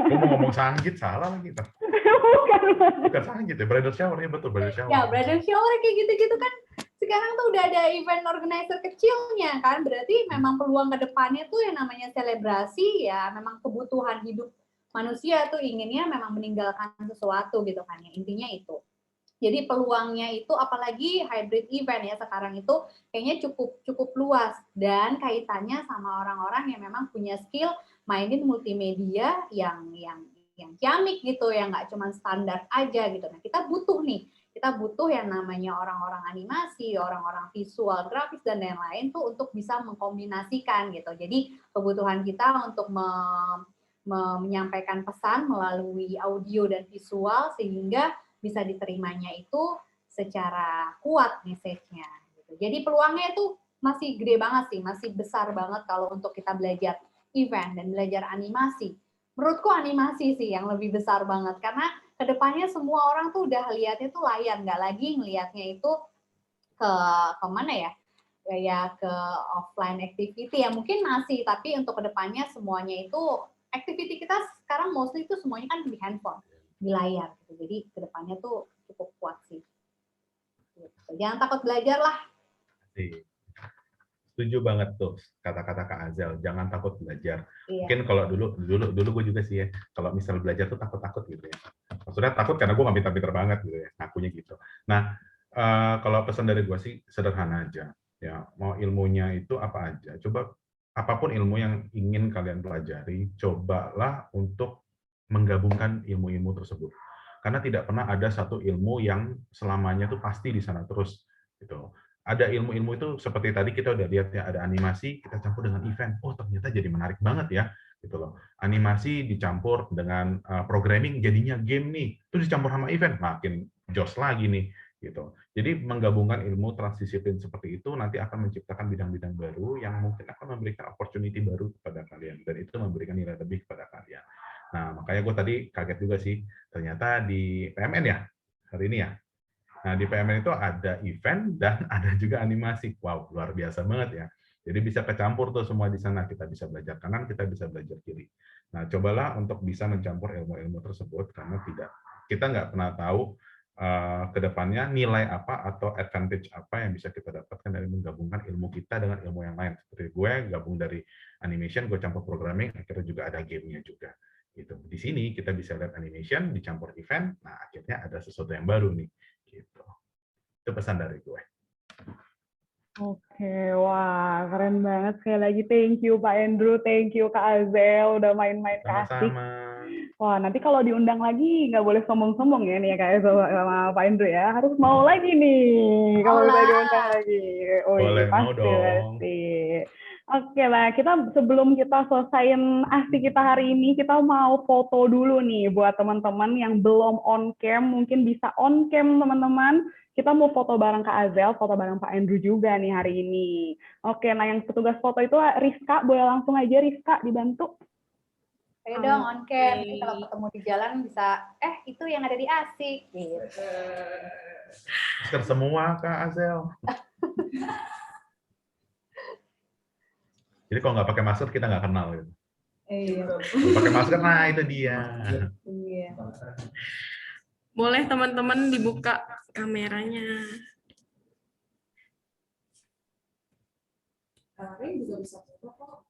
Gue mau ngomong sanggit salah lagi. Bukan sanggit ya, bridal shower ya, betul bridal shower. Ya, bridal shower kayak gitu-gitu kan sekarang tuh udah ada event organizer kecilnya kan, berarti memang peluang ke depannya tuh yang namanya selebrasi ya, memang kebutuhan hidup manusia tuh inginnya memang meninggalkan sesuatu gitu kan ya, intinya itu. Jadi peluangnya itu apalagi hybrid event ya sekarang itu kayaknya cukup luas dan kaitannya sama orang-orang yang memang punya skill mainin multimedia yang ciamik gitu, yang nggak cuma standar aja gitu. Nah kita butuh yang namanya orang-orang animasi, orang-orang visual, grafis dan lain-lain tuh untuk bisa mengkombinasikan gitu. Jadi kebutuhan kita untuk menyampaikan pesan melalui audio dan visual sehingga bisa diterimanya itu secara kuat message-nya. Gitu. Jadi peluangnya itu masih gede banget sih, masih besar banget kalau untuk kita belajar event dan belajar animasi. Menurutku animasi sih yang lebih besar banget karena kedepannya semua orang tuh udah lihatnya tuh layar, nggak lagi ngelihatnya itu ke mana ya? ya ke offline activity ya mungkin masih, tapi untuk kedepannya semuanya itu activity kita sekarang mostly itu semuanya kan di handphone, di layar gitu. Jadi kedepannya tuh cukup kuat sih. Gitu. Jangan takut belajar lah. Setuju banget tuh kata-kata Kak Azel, jangan takut belajar. Iya. Mungkin kalau dulu gue juga sih ya, kalau misal belajar tuh takut-takut gitu ya. Maksudnya takut karena gue nggak pintar-pintar banget gitu ya, ngakunya gitu. Nah, kalau pesan dari gue sih sederhana aja. Ya, mau ilmunya itu apa aja. Coba apapun ilmu yang ingin kalian pelajari, cobalah untuk menggabungkan ilmu-ilmu tersebut. Karena tidak pernah ada satu ilmu yang selamanya tuh pasti di sana terus gitu. Ada ilmu-ilmu itu seperti tadi kita udah lihat ya, ada animasi kita campur dengan event. Oh, ternyata jadi menarik banget ya, gitu loh. Animasi dicampur dengan programming jadinya game nih. Terus dicampur sama event, makin jos lagi nih, gitu. Jadi menggabungkan ilmu transdisiplin seperti itu nanti akan menciptakan bidang-bidang baru yang mungkin akan memberikan opportunity baru kepada kalian dan itu memberikan nilai lebih kepada kalian. Nah, makanya gue tadi kaget juga sih, ternyata di PMN ya hari ini ya. Nah, di PMN itu ada event dan ada juga animasi. Wow, luar biasa banget ya. Jadi bisa kecampur tuh semua di sana. Kita bisa belajar kanan, kita bisa belajar kiri. Nah, cobalah untuk bisa mencampur ilmu-ilmu tersebut karena kita nggak pernah tahu ke depannya nilai apa atau advantage apa yang bisa kita dapatkan dari menggabungkan ilmu kita dengan ilmu yang lain. Seperti gue gabung dari animation, gue campur programming, akhirnya juga ada game-nya juga. Gitu. Di sini kita bisa lihat animation dicampur event, nah akhirnya ada sesuatu yang baru nih. Gitu. Itu pesan dari gue. Oke, wah keren banget. Sekali lagi thank you Pak Andrew, thank you Kak Azel udah main-main ke Asik. Wah, nanti kalau diundang lagi nggak boleh sombong-sombong ya nih Kak Azel sama Pak Andrew ya. Harus mau lagi nih kalau udah diundang lagi. Oh, boleh, pasti, mau dong. pasti. Oke lah, sebelum kita selesaiin Asik kita hari ini, kita mau foto dulu nih buat teman-teman yang belum on cam, mungkin bisa on cam teman-teman. Kita mau foto bareng Kak Azel, foto bareng Pak Andrew juga nih hari ini. Oke, nah yang petugas foto itu Rizka, boleh langsung aja Rizka dibantu. Ayo dong on cam, jadi kalau ketemu di jalan bisa, itu yang ada di Asik. Gitu. Masker semua Kak Azel. Jadi kalau nggak pakai masker kita nggak kenal gitu. Iya. Pakai masker, nah itu dia. Iya. Boleh teman-teman dibuka kameranya. Kameranya juga bisa foto kok.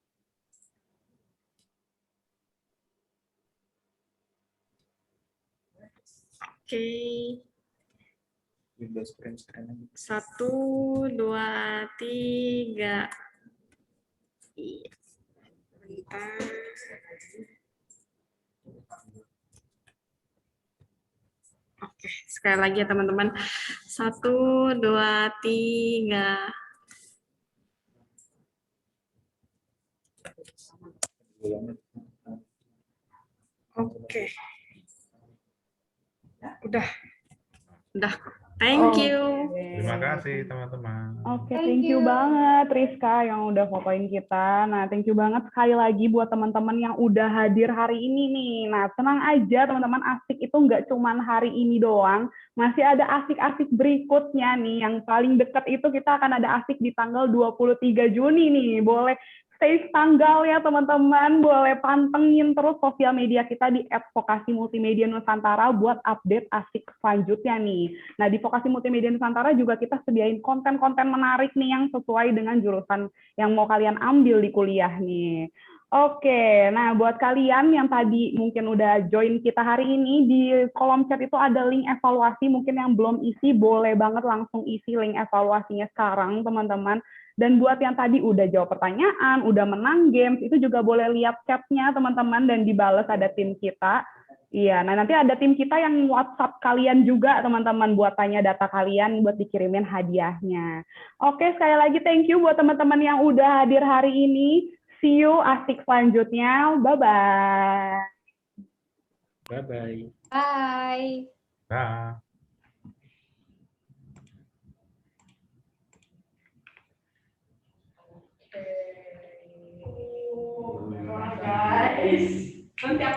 Oke. 1, 2, 3. Iya. Bentar. Oke, sekali lagi ya teman-teman. 1, 2, 3. Oke. Udah. Thank you. Terima kasih teman-teman. Oke, thank you banget Rizka yang udah fotoin kita. Nah, thank you banget sekali lagi buat teman-teman yang udah hadir hari ini nih. Nah, tenang aja teman-teman, Asik itu nggak cuman hari ini doang. Masih ada Asik-Asik berikutnya nih. Yang paling dekat itu kita akan ada Asik di tanggal 23 Juni nih. Boleh stay tanggal ya teman-teman, boleh pantengin terus sosial media kita di @vokasi multimedia Nusantara buat update Asik selanjutnya nih. Nah, di Vokasi Multimedia Nusantara juga kita sediain konten-konten menarik nih yang sesuai dengan jurusan yang mau kalian ambil di kuliah nih. Oke, nah buat kalian yang tadi mungkin udah join kita hari ini, di kolom chat itu ada link evaluasi, mungkin yang belum isi boleh banget langsung isi link evaluasinya sekarang teman-teman. Dan buat yang tadi udah jawab pertanyaan, udah menang games, itu juga boleh lihat chatnya teman-teman dan dibales ada tim kita. Iya, nah nanti ada tim kita yang WhatsApp kalian juga teman-teman buat tanya data kalian buat dikirimin hadiahnya. Oke, sekali lagi thank you buat teman-teman yang udah hadir hari ini. See you Asik selanjutnya. Bye-bye. Bye-bye. Bye. Bye. Guys.